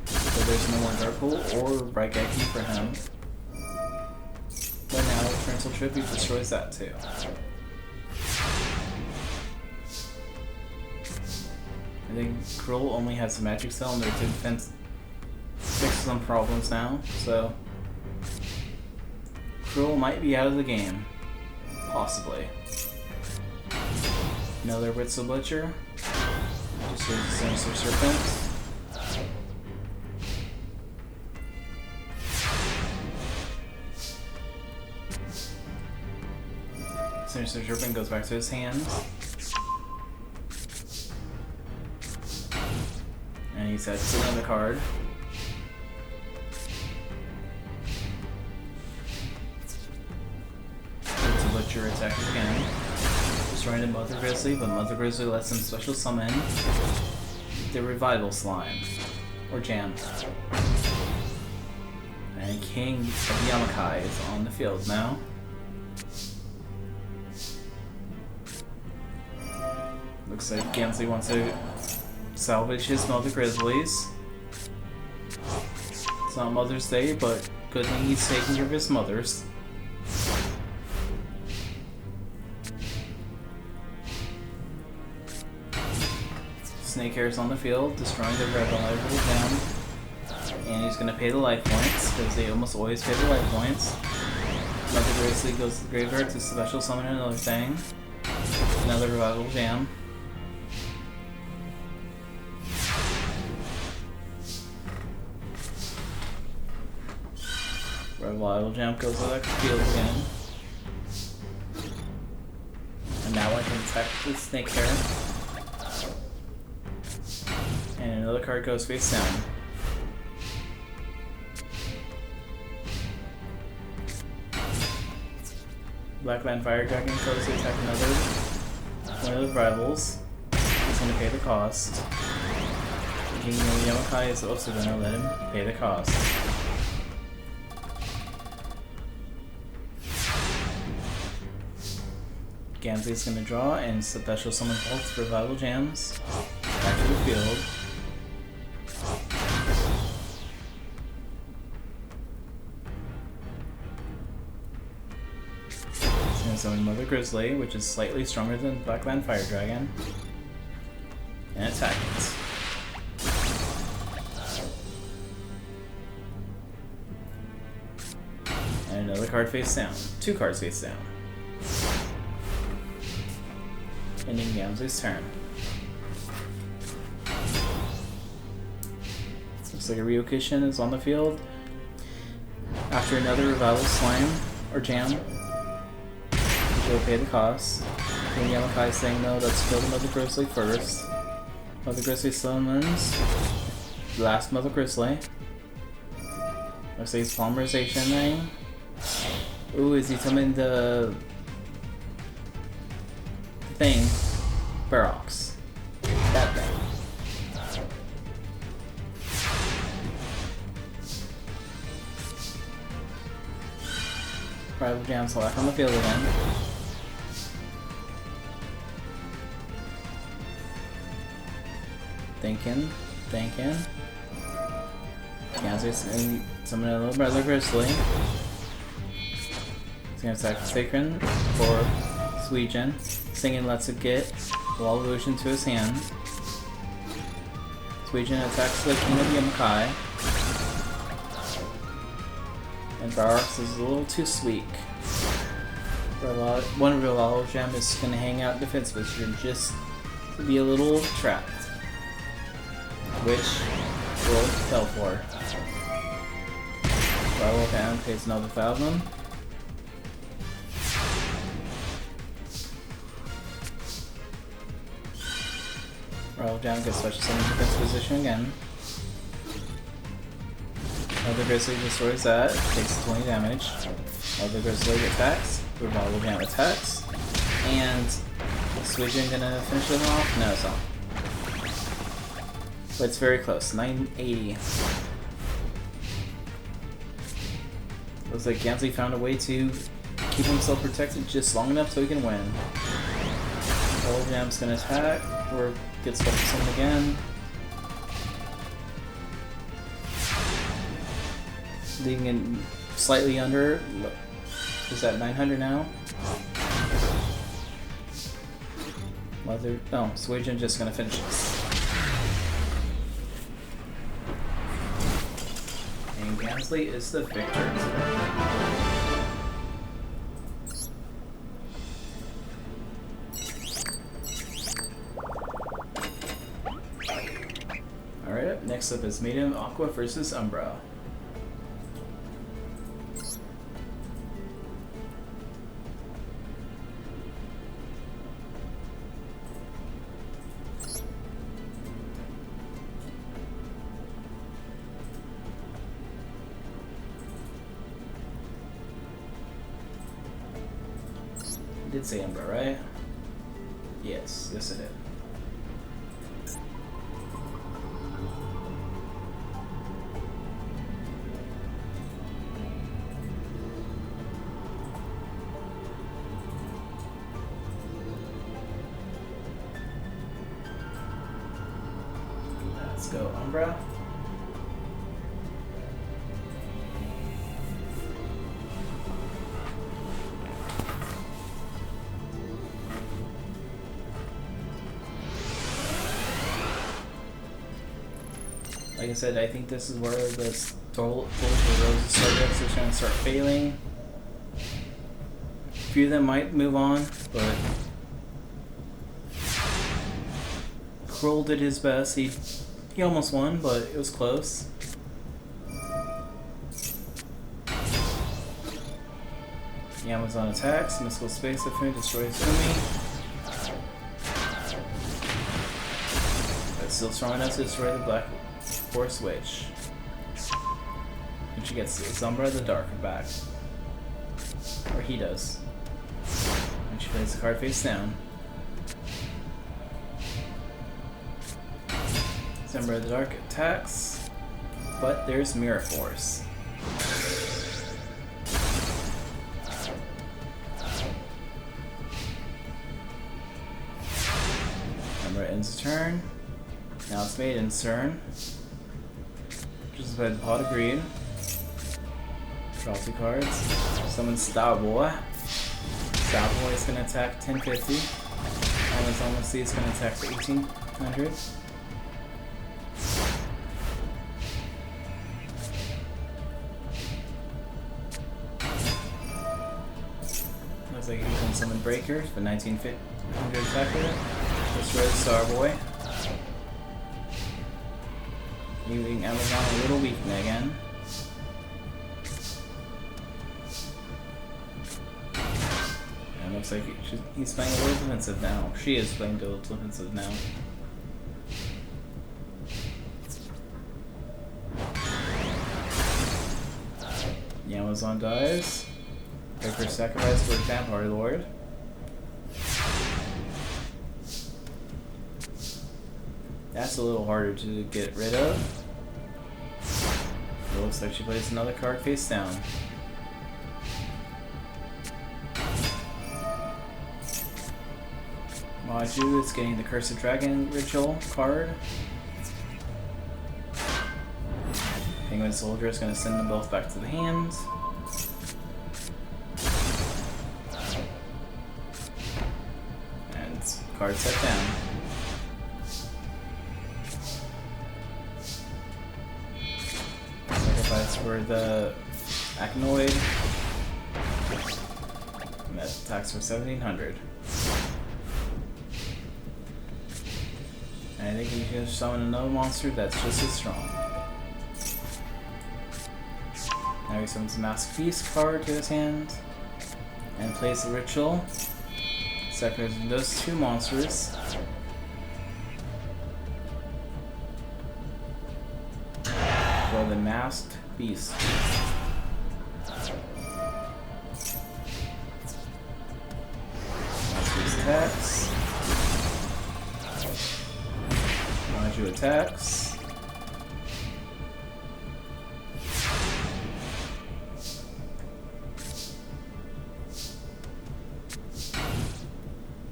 So there's no more Dark Hole or Raigeki for him. But now with Torrential Tribute destroys that too. I think Cruel only has a Magic Cell and their defense fixes some problems now, so Cruel might be out of the game. Possibly. Another Britzel Butcher. Just use the Sinister Serpent. Sinister Serpent goes back to his hand. And he sets another card. Britzel Butcher attack again. Destroying the Mother Grizzly, but Mother Grizzly lets him special summon the Revival Slime. Or Jam. And King of Yamakai is on the field now. Looks like Gansey wants to salvage his Mother Grizzlies. It's not Mother's Day, but good thing he's taking care of his mothers. Snake Hair's on the field, destroying the Revival Jam. And he's gonna pay the life points, because they almost always pay the life points. Mother Grizzly goes to the graveyard to special summon another thing. Another Revival Jam. Revival Jam goes to the field again. And now I can attack the Snake Hair. And another card goes face down. Blackland Fire Dragon goes to attack another one of the rivals. He's going to pay the cost. King of Yamakai is also going to let him pay the cost. Gansey is going to draw and special summon both Revival Jams back to the field. He's going to summon Mother Grizzly, which is slightly stronger than Blackland Fire Dragon, and attack it. And another card face down. 2 cards face down. Ending Gansey's turn. Looks like a Ryokishin is on the field. After another Revival Slime, or Jam, which will pay the cost. King Yamakai is saying no, let's kill the Mother Grizzly first. Mother Grizzly summons the last Mother Grizzly. Looks like it's Polymerization Ring. Ooh, is he summoning the thing? Barox. That thing. Royal Jam's back on the field again. Thinking. Kansas and summon a little brother Grizzly. He's gonna attack Sacred for Suijin. Singing lets it get Wall of Illusion to his hand. Suijin attacks the King of Yamakai. And Barox is a little too weak. One Royal Gem is gonna hang out defense position just to be a little trapped. Which will fell for. Royal Gem pays another 1,000. Royal Jam gets special summon defense position again. Another Grizzly destroys that, takes 20 damage. Another Grizzly attacks, Royal Jam attacks, and Suijin gonna finish them off? No, it's not. But it's very close, 980. Looks like Gansey found a way to keep himself protected just long enough so he can win. Royal Jam's gonna attack, or get special summon again. Leaving it slightly under. Is that 900 now? Mother. No, Suijin just gonna finish this. And Gansley is the victor. Alright, next up is Maiden Aqua versus Umbra. I did say Umbra, right? Yes, yes it did. Let's go, Umbra. Like I said, I think this is where the Soul Roses subjects are going to start failing. A few of them might move on, but Kroll did his best. He almost won, but it was close. The Amazon attacks, Mystical Space Offender destroys Umi. But still strong enough to destroy the Black Force Witch. And she gets Zumbra the Dark back. Or he does. And she plays the card face down. Zumbra the Dark attacks, but there's Mirror Force. Zumbra ends the turn. Now it's Maiden's turn. Just play the Pot of Greed. Draw 2 cards. Summon Star Boy. Star Boy is going to attack 1050. Amazon C is going to attack for 1800. Looks like you can summon Breaker for 1900 attacker. Destroy the Star Boy. Leaving Amazon a little weak again. And looks like he's playing a little defensive now. She is playing a little defensive now. The Amazon dies. Breaker sacrifice for Vampire Lord. That's a little harder to get rid of. It looks like she plays another card face down. Maju is getting the Cursed Dragon Ritual card. Penguin Soldier is going to send them both back to the hand. And card set down. Sacrifice for the Acnoid. And that attacks for 1700. And I think you can summon another monster that's just as strong. Now he summons a Mask Beast card to his hand and plays the ritual. Sacrificing those two monsters. For the Masked Beast. Masked Beast attacks. Maju attacks.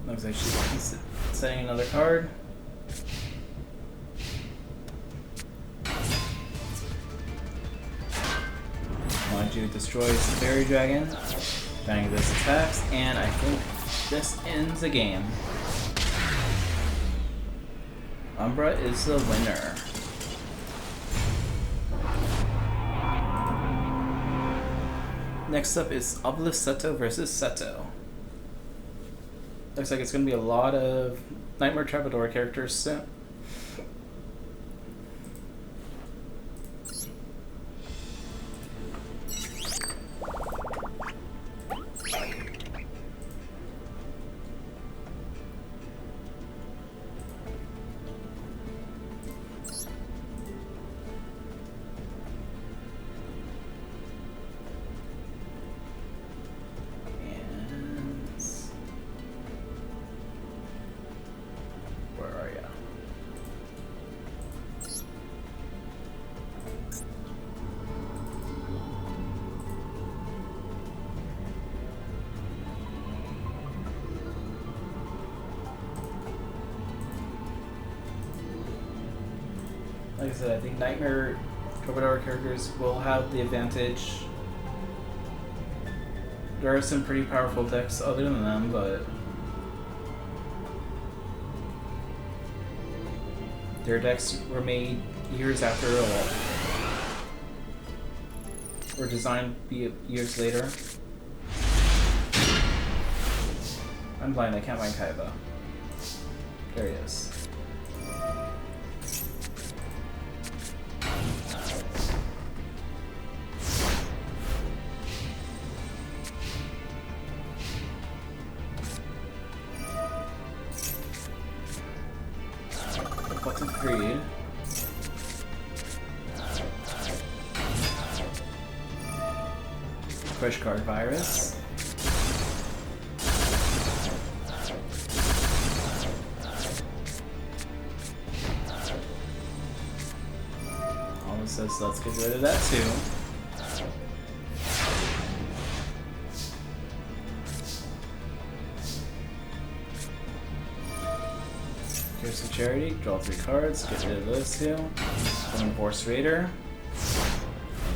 Looks like she's setting another card. Maju destroys the Fairy Dragon. Banning this attacks, and I think this ends the game. Umbra is the winner. Next up is Obelisk Seto versus Seto. Looks like it's going to be a lot of Nightmare Troubadour characters soon. Like I said, I think Nightmare Troubadour characters will have the advantage. There are some pretty powerful decks other than them, but their decks were made years after all. Were designed years later. I'm blind, I can't find Kaiba. There he is. Button Creed. Push card Virus. Almost says let's get rid of that too. Here's the Charity, draw 3 cards, get rid of those two. Summon Force Raider.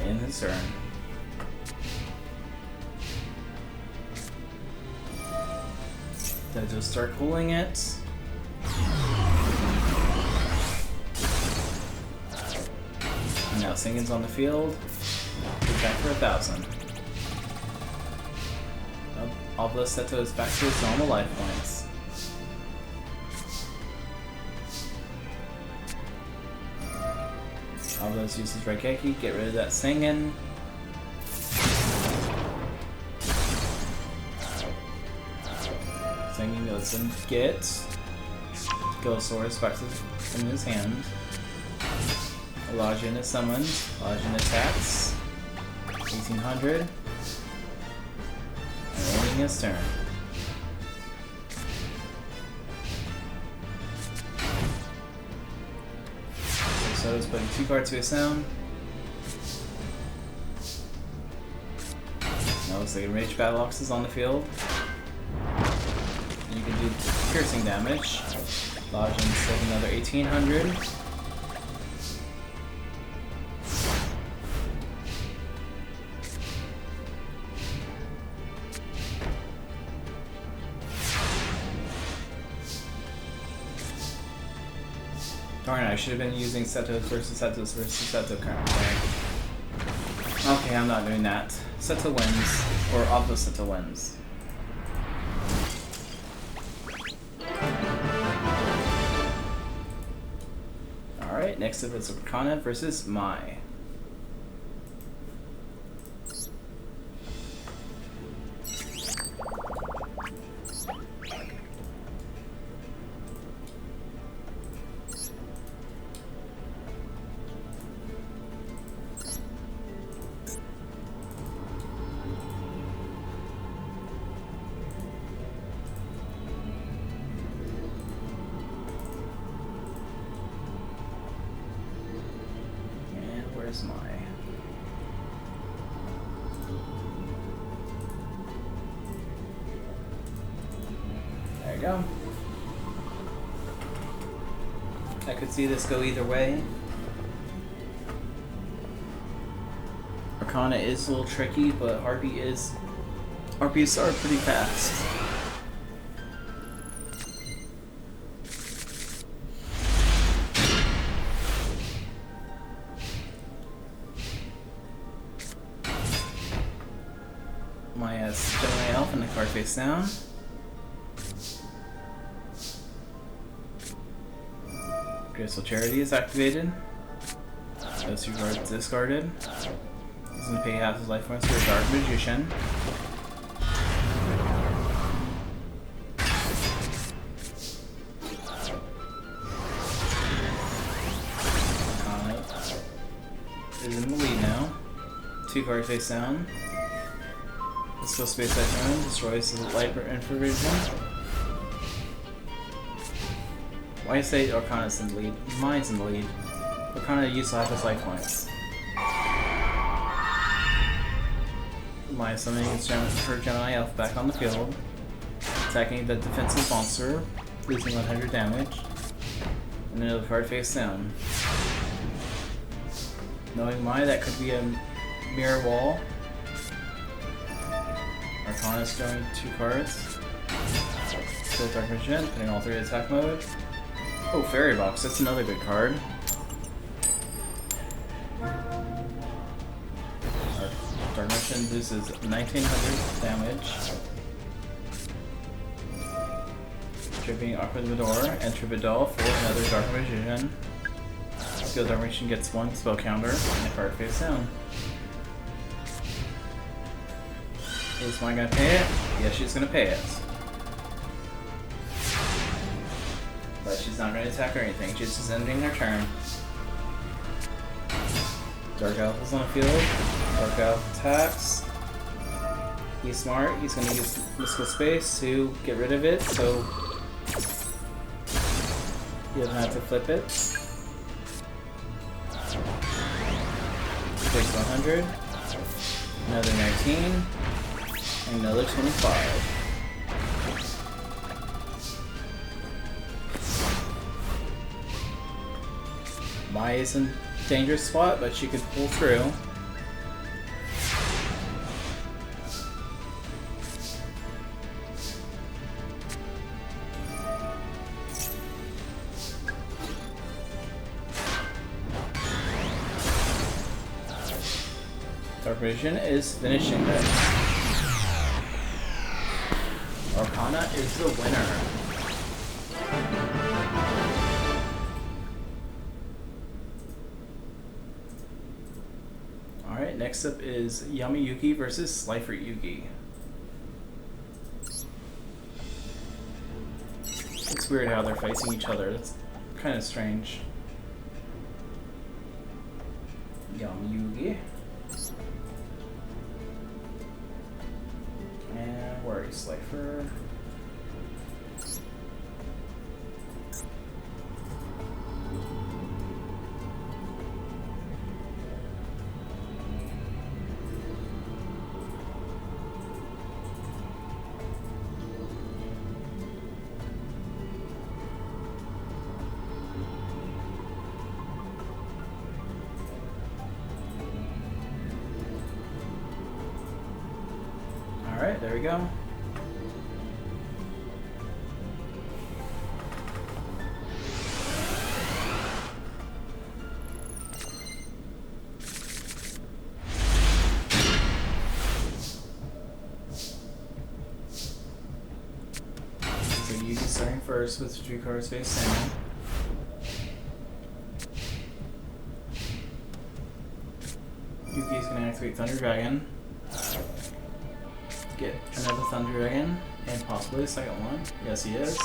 And end his turn. Then just start cooling it. And now Singen's on the field. Attack for 1,000. Obelisk Seto is back to his normal life points. Obelisk uses Raigeki, get rid of that Singen. Singen goes and get Ghosaurus back in his hand. Elijah is summoned. Elijah attacks. 1800. And ending his turn. So he's putting 2 cards to his sound. Now looks like Enraged Battle Ox is on the field. You can do piercing damage. Lodge instead another 1800. Darn it, I should have been using Setos versus Seto currently. Okay, I'm not doing that. Seto wins, or Oppo Seto wins. Alright, next up is Arcana versus Mai. Where's my... There you go. I could see this go either way. Arcana is a little tricky, but RPs are pretty fast. My Gemini Elf and the card face down. Graceful Charity is activated. Those two cards discarded. He's going to pay half his life points for a Dark Magician. Is in the lead now. Two cards face down. Skill space Typhoon destroys the light infravision. Why say Arcana's in the lead? Mine's in the lead. Arcana used half his life points. My summoning her Gemini Elf back on the field. Attacking the defensive monster, losing 100 damage. And another card face down. Knowing that could be a mirror wall. Arcana's going 2 cards. Still Dark Magician, putting all 3 in attack mode. Oh, Fairy Box, that's another good card. Dark Magician loses 1900 damage. Tripping Aqua Vidor and Troubadour for another Dark Magician. Skill Dark Magician gets 1 spell counter and a card face down. Is mine gonna pay it? Yes, she's gonna pay it. But she's not gonna attack or anything, she's just ending her turn. Dark Elf is on the field. Dark Elf attacks. He's smart, he's gonna use Mystical Space to get rid of it, so he doesn't have to flip it. Takes 100. Another 19. Another 25. Mai is in a dangerous spot, but she could pull through. Dark Vision is finishing this. Arcana is the winner. Alright, next up is Yami Yuki versus Slifer Yugi. It's weird how they're facing each other. That's kind of strange. Yami Yugi. And where is Slifer? Alright, there we go. So Yugi starting first with 3 cards face down. Yuki's gonna activate Thunder Dragon. Get another Thunder Dragon, and possibly a second one. Yes, he is.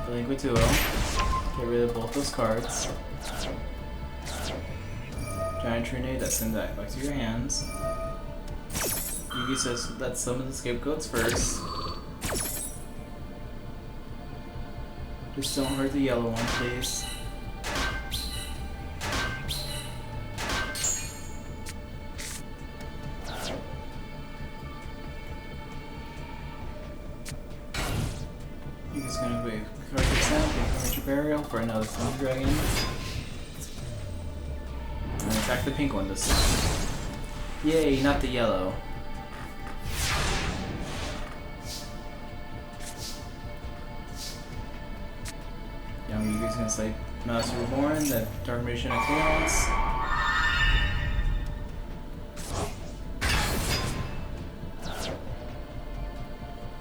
Delinquent Duel. Get rid of both those cards. Giant Trinade, that sends that back to your hands. Yugi says, let's summon the scapegoats first. Just don't hurt the yellow one, please. Yugi's gonna be card example, Courage Burial for another Thunder Dragon. And attack the pink one this time. Yay, not the yellow. Yugi's gonna say Master Reborn, the Dark Magician of Chaos.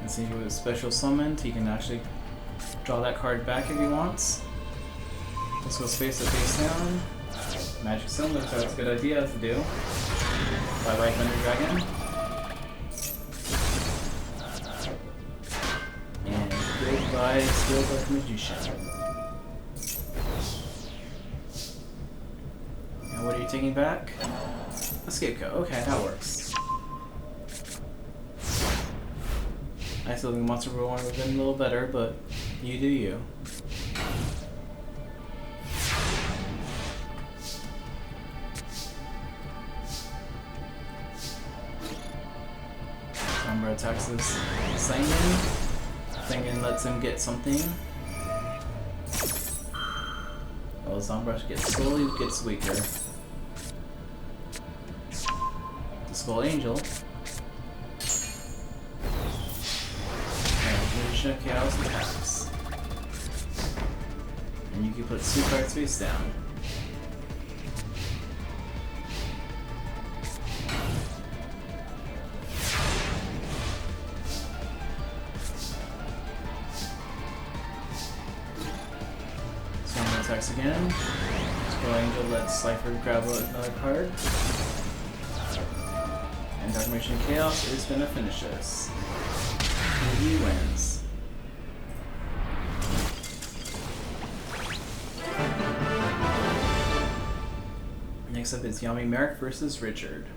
And see with a special summoned, he can actually draw that card back if he wants. Let's go space it face down. Magic Cylinder, so that's a good idea to do. Bye bye Thunder Dragon. And goodbye Steel Dark Magician. And what are you taking back? A scapegoat. Okay, that works. I still think Monster Reborn would have been a little better, but you do you. Sombra attacks this Sangan. Sangan lets him get something. Well, Sombra slowly gets weaker. The Skull Angel. And Chaos attacks. And you can put 2 cards face down. Someone attacks again. Skull Angel lets Cypher grab another card. And Dark Magician Chaos is gonna finish this. And he wins. Next up is Yami Merrick versus Richard.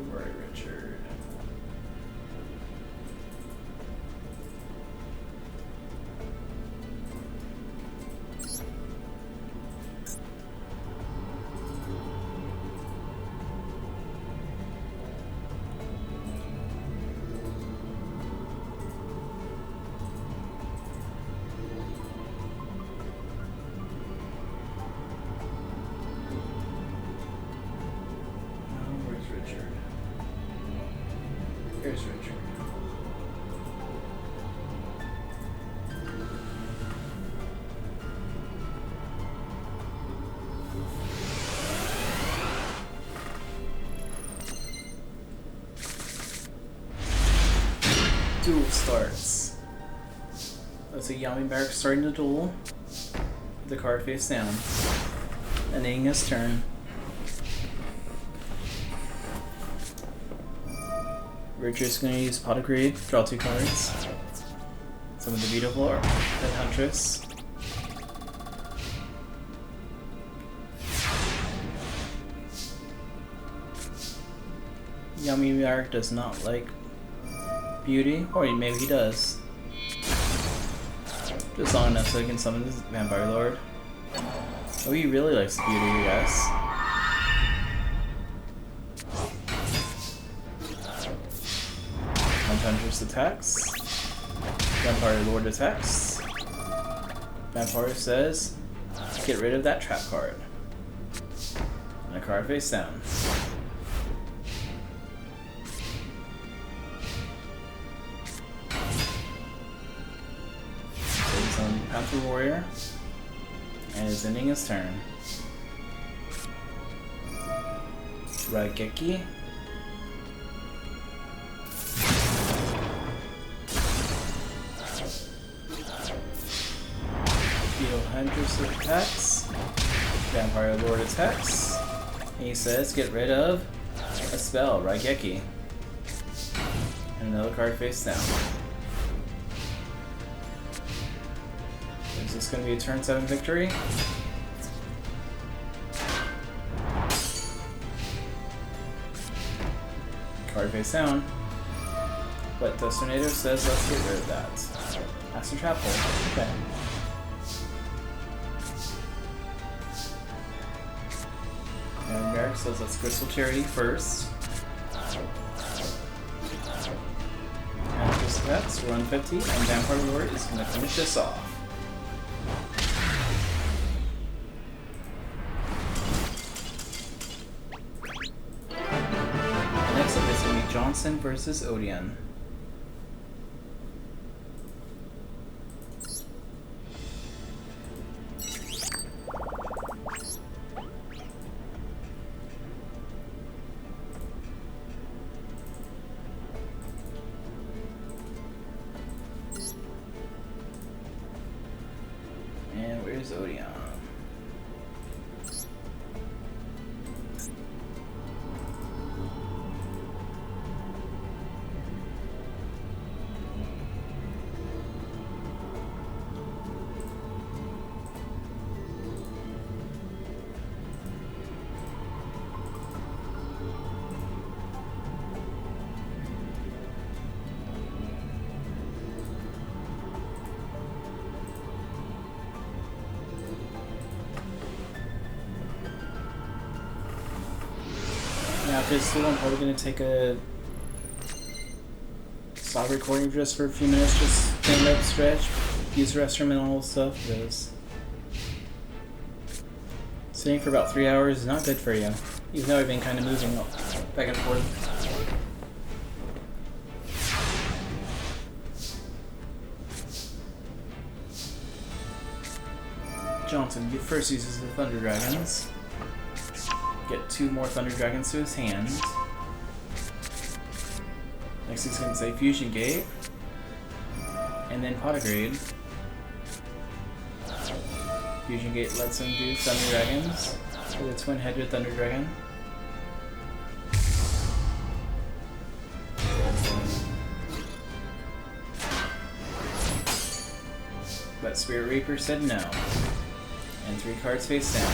Alright, Richard. Here's Richard. Duel starts. Let's see Yami Merrick starting the duel. The card face down. Ending his turn. Richard's going to use Pot of Greed, draw 2 cards. Summon the Beautiful or Head Huntress. Yami Merrick does not like beauty, or maybe he does. Just long enough so he can summon this Vampire Lord. Oh, he really likes beauty, you guys. Wizard's attacks. Vampire Lord attacks. Vampire says, get rid of that trap card. And a card face down. So he's on Panther Warrior. And is ending his turn. Raigeki. Beetle Huntress attacks. Vampire Lord attacks. And he says, get rid of a spell, Raigeki. And another card face down. Is this going to be a turn 7 victory? Card face down. But the Tornado says, let's get rid of that. Master Trap Hole. Okay. And Merrick says, let's Crystal Charity first. And just that's run 50, and Vampire Lord is going to finish this off. Next up is going to be Johnson versus Odeon. And where's Odeon? After this video, I'm probably going to take a stop recording just for a few minutes, just stand up, stretch, use the restroom and all this stuff, because sitting for about 3 hours is not good for you, even though I've been kind of moving back and forth. Johnson first uses the Thunder Dragons. Get 2 more Thunder Dragons to his hand. Next he's going to say Fusion Gate. And then Potigrade. Fusion Gate lets him do Thunder Dragons. With a twin-headed Thunder Dragon. But Spirit Reaper said no. And 3 cards face down.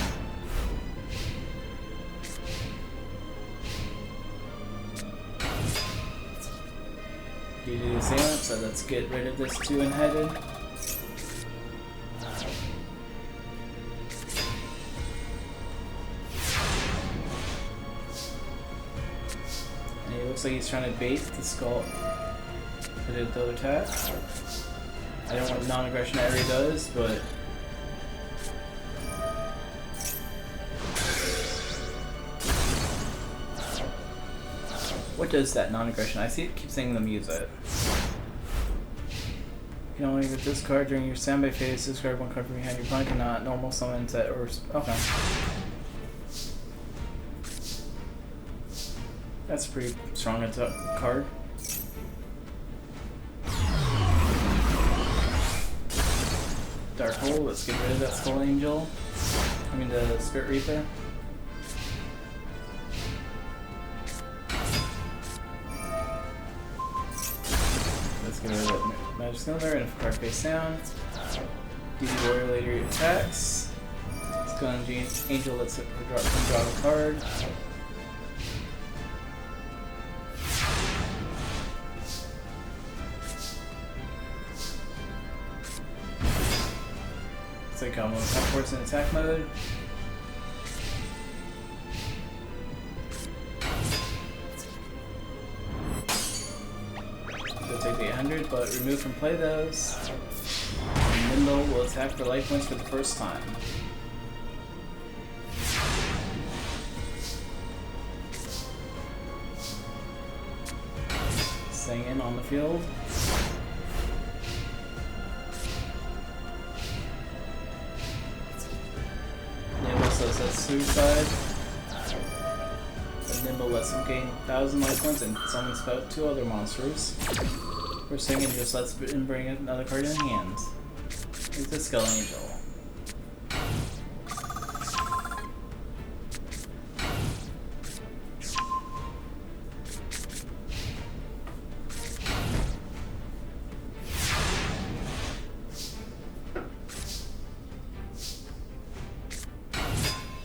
You do the Assailant, so let's get rid of this 2-headed. And he looks like he's trying to bait the skull. Put it the attack. I don't want non-aggression that already does, but what does that non-aggression? I see it keep saying them use it. You can only get this card during your standby phase. Discard 1 card from behind your opponent. Cannot normal summon set or okay. That's a pretty strong card. Dark Hole. Let's get rid of that Skull Angel. I mean the Spirit Reaper. Get rid of that Magic Cylinder, and if card face down, DD Warrior later attacks. Let's go on Angel, let's draw a card. It's like I'm going to come force in attack mode. 100, but remove from play those. And Nimble will attack for life points for the first time. Singing on the field. Nimble says that's suicide. But Nimble lets him gain 1,000 life points and summons about 2 other monsters. Where Singing just lets him bring another card in hand. It's a Skull Angel.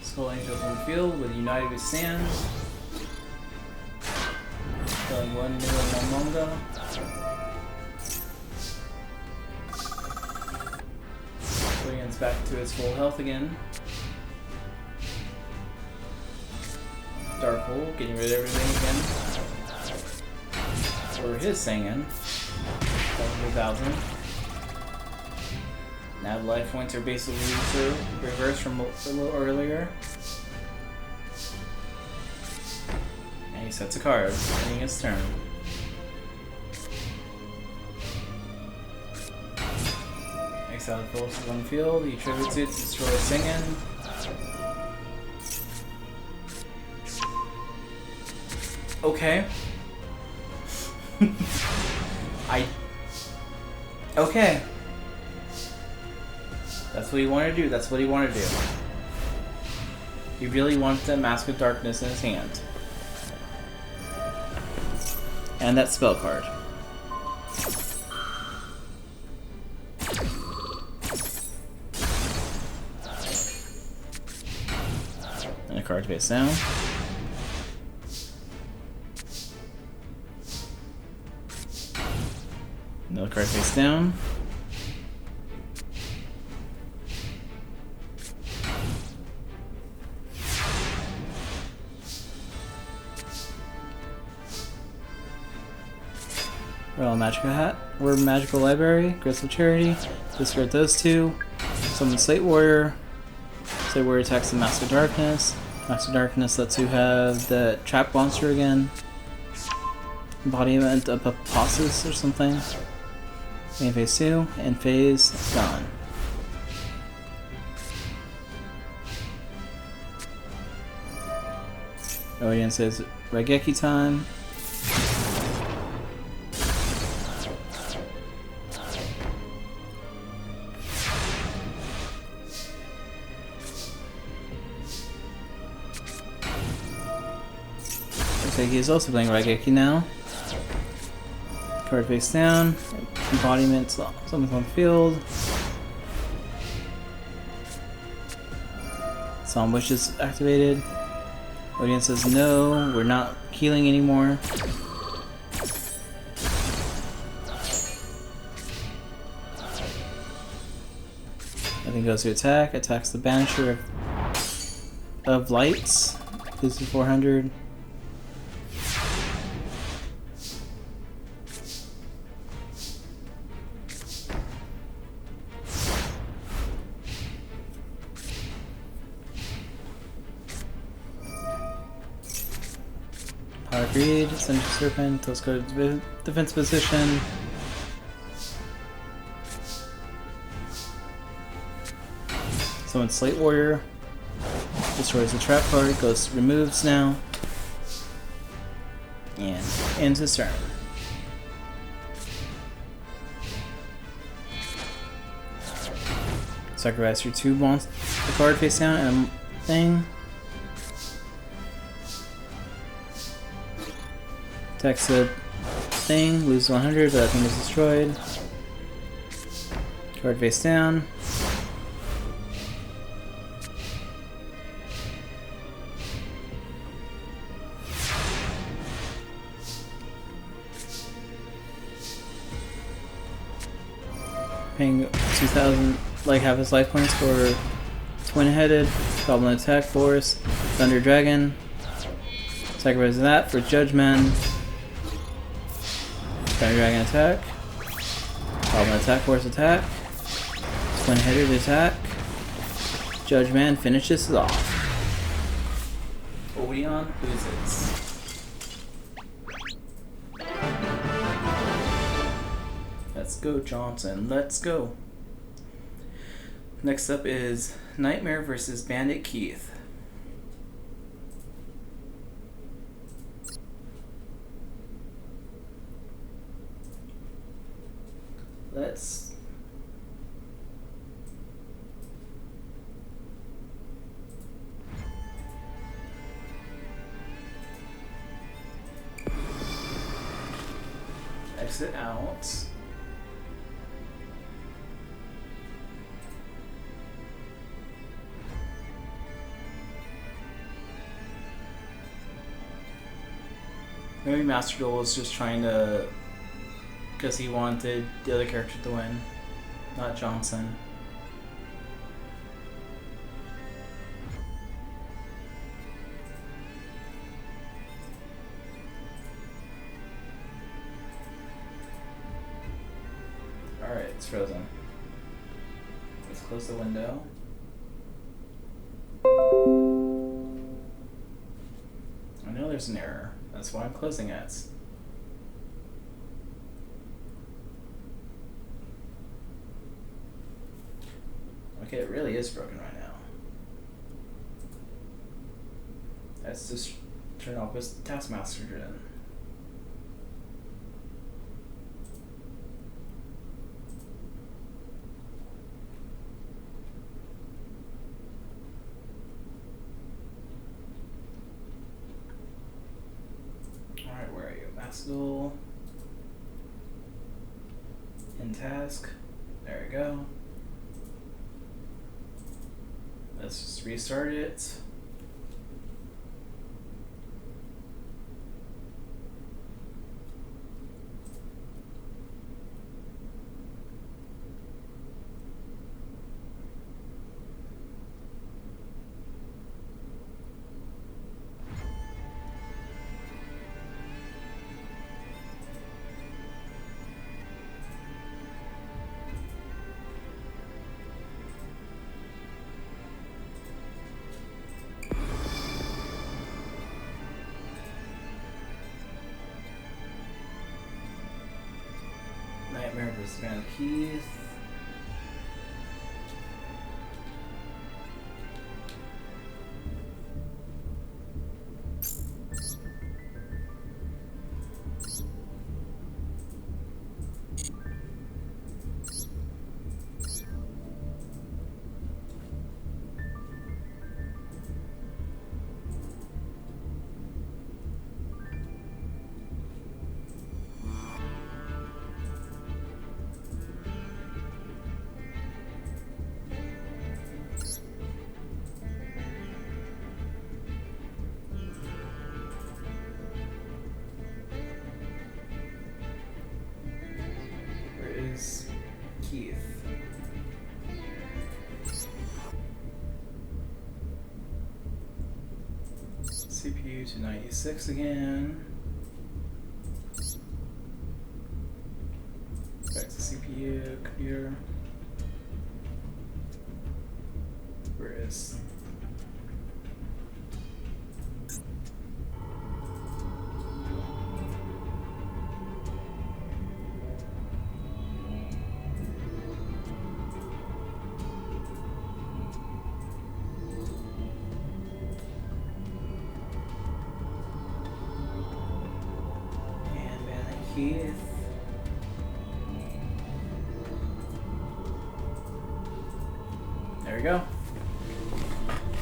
Skull Angels on the field with United We Stand. Killing 1 new Momonga. Williams back to his full health again. Darkpool getting rid of everything again. For his Singing. 100,000. Now life points are basically reversed from a little earlier. And he sets a card, ending his turn. Exile Phillips on the field, he tributes it to destroy Singing. Okay. Okay. That's what he wanted to do. That's what he wanted to do. He really wanted that Mask of Darkness in his hand. And that spell card. And a card face down. Another card face down. Royal Magical Hat, Word Magical Library, Crystal Charity, discard those 2, summon Slate Warrior, Slate Warrior attacks the Mask of Darkness, Mask of Darkness lets you have the Trap Monster again, Embodiment of Apostles or something, main phase 2, and phase gone. Odin says Raigeki time. He's also playing Raigeki now. Card face down. Embodiment, someone's on the field. Psalm Wish is activated. Odin says no, we're not healing anymore. Nothing goes to attack. Attacks the Banisher of Lights. Loses 400. Greed, Send Serpent, let's go to defense position. Summon Slate Warrior, destroys the trap card, goes removes now, and ends his turn. Sacrifice your 2 monsters, the card face down, and a thing. Attacks the thing, lose 100, but that thing is destroyed. Card face down. Paying 2,000, like half his life points for Twin-Headed, Goblin Attack Force, Thunder Dragon. Sacrifice that for Judgment. Thunder Dragon attack. Problem attack, force attack. Twin header to attack. Judge Man finishes it off. Odeon loses. Let's go, Johnson. Let's go. Next up is Nightmare versus Bandit Keith. Let's exit out. Maybe Master Duel was just trying to, because he wanted the other character to win, not Johnson. Alright, it's frozen. Let's close the window. I know there's an error. That's why I'm closing it. Okay, it really is broken right now. Let's just turn off this Taskmaster then. Alright, where are you? Maskell. In task. There we go. Let's just restart it. Nightmare vs. Van Keith. Keith. CPU to 96 again. Back to CPU, computer. Where is... Keith. There we go.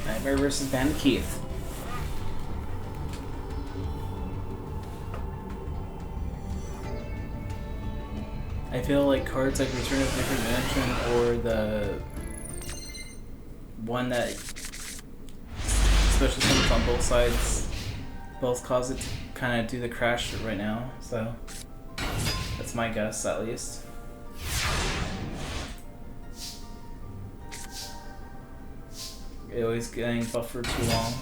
Nightmare versus Bandit Keith. I feel like cards like Return of a Different Dimension or the one that especially comes on both sides both cause it to kind of do the crash right now, so that's my guess at least. It always getting buffered too long.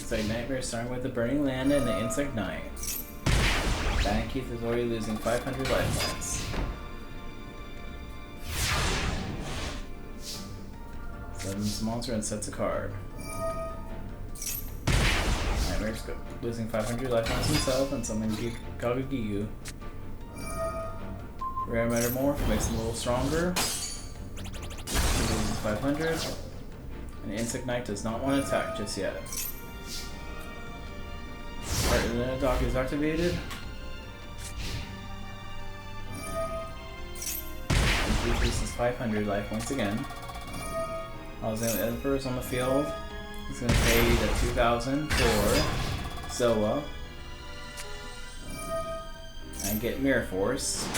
Insect Nightmare starting with the Burning Land and the Insect Knight. Bank Keith is already losing 500 life points. Summons a monster and sets a card. Nightmare's losing 500 life points himself and summoning Kagagigu. Rare Metamorph makes him a little stronger. He loses 500. And Insect Knight does not want to attack just yet. Alright, and then the dock is activated. Increases 500 life points again. Alexander Emperor is on the field. He's going to pay the 2,000 for Zoa. And get Mirror Force.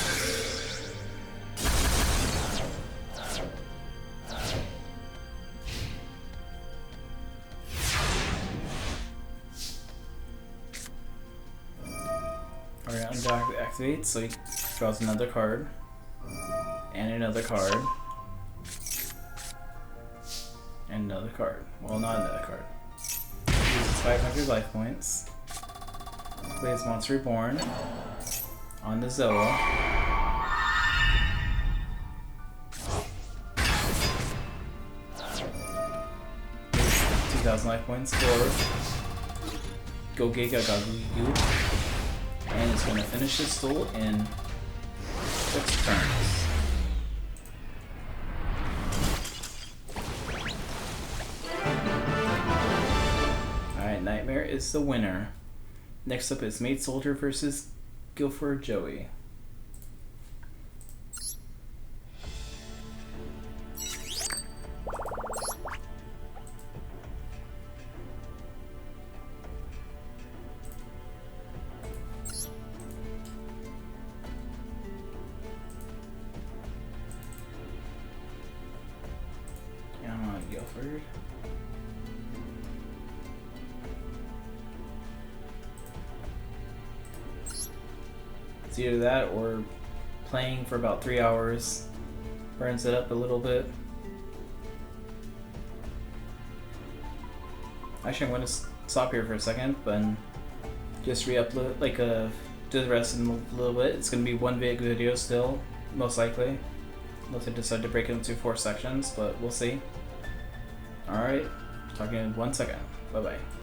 Alright, undock activates, so he draws another card. And another card. And another card. Well, not another card. Uses 500 life points. Plays Monster Reborn on the Zoa. Plays 2,000 life points for Gogega Gagugu. And it's going to finish his duel in 6 turns. Nightmare is the winner. Next up is Maid Soldier versus Guilford Joey. Come on, Guilford. Either that or playing for about 3 hours burns it up a little bit. Actually, I'm going to stop here for a second, but just re-upload, like, do the rest in a little bit. It's going to be one big video still, most likely, unless I decide to break it into 4 sections, but we'll see. Alright, talking in 1 second. Bye bye.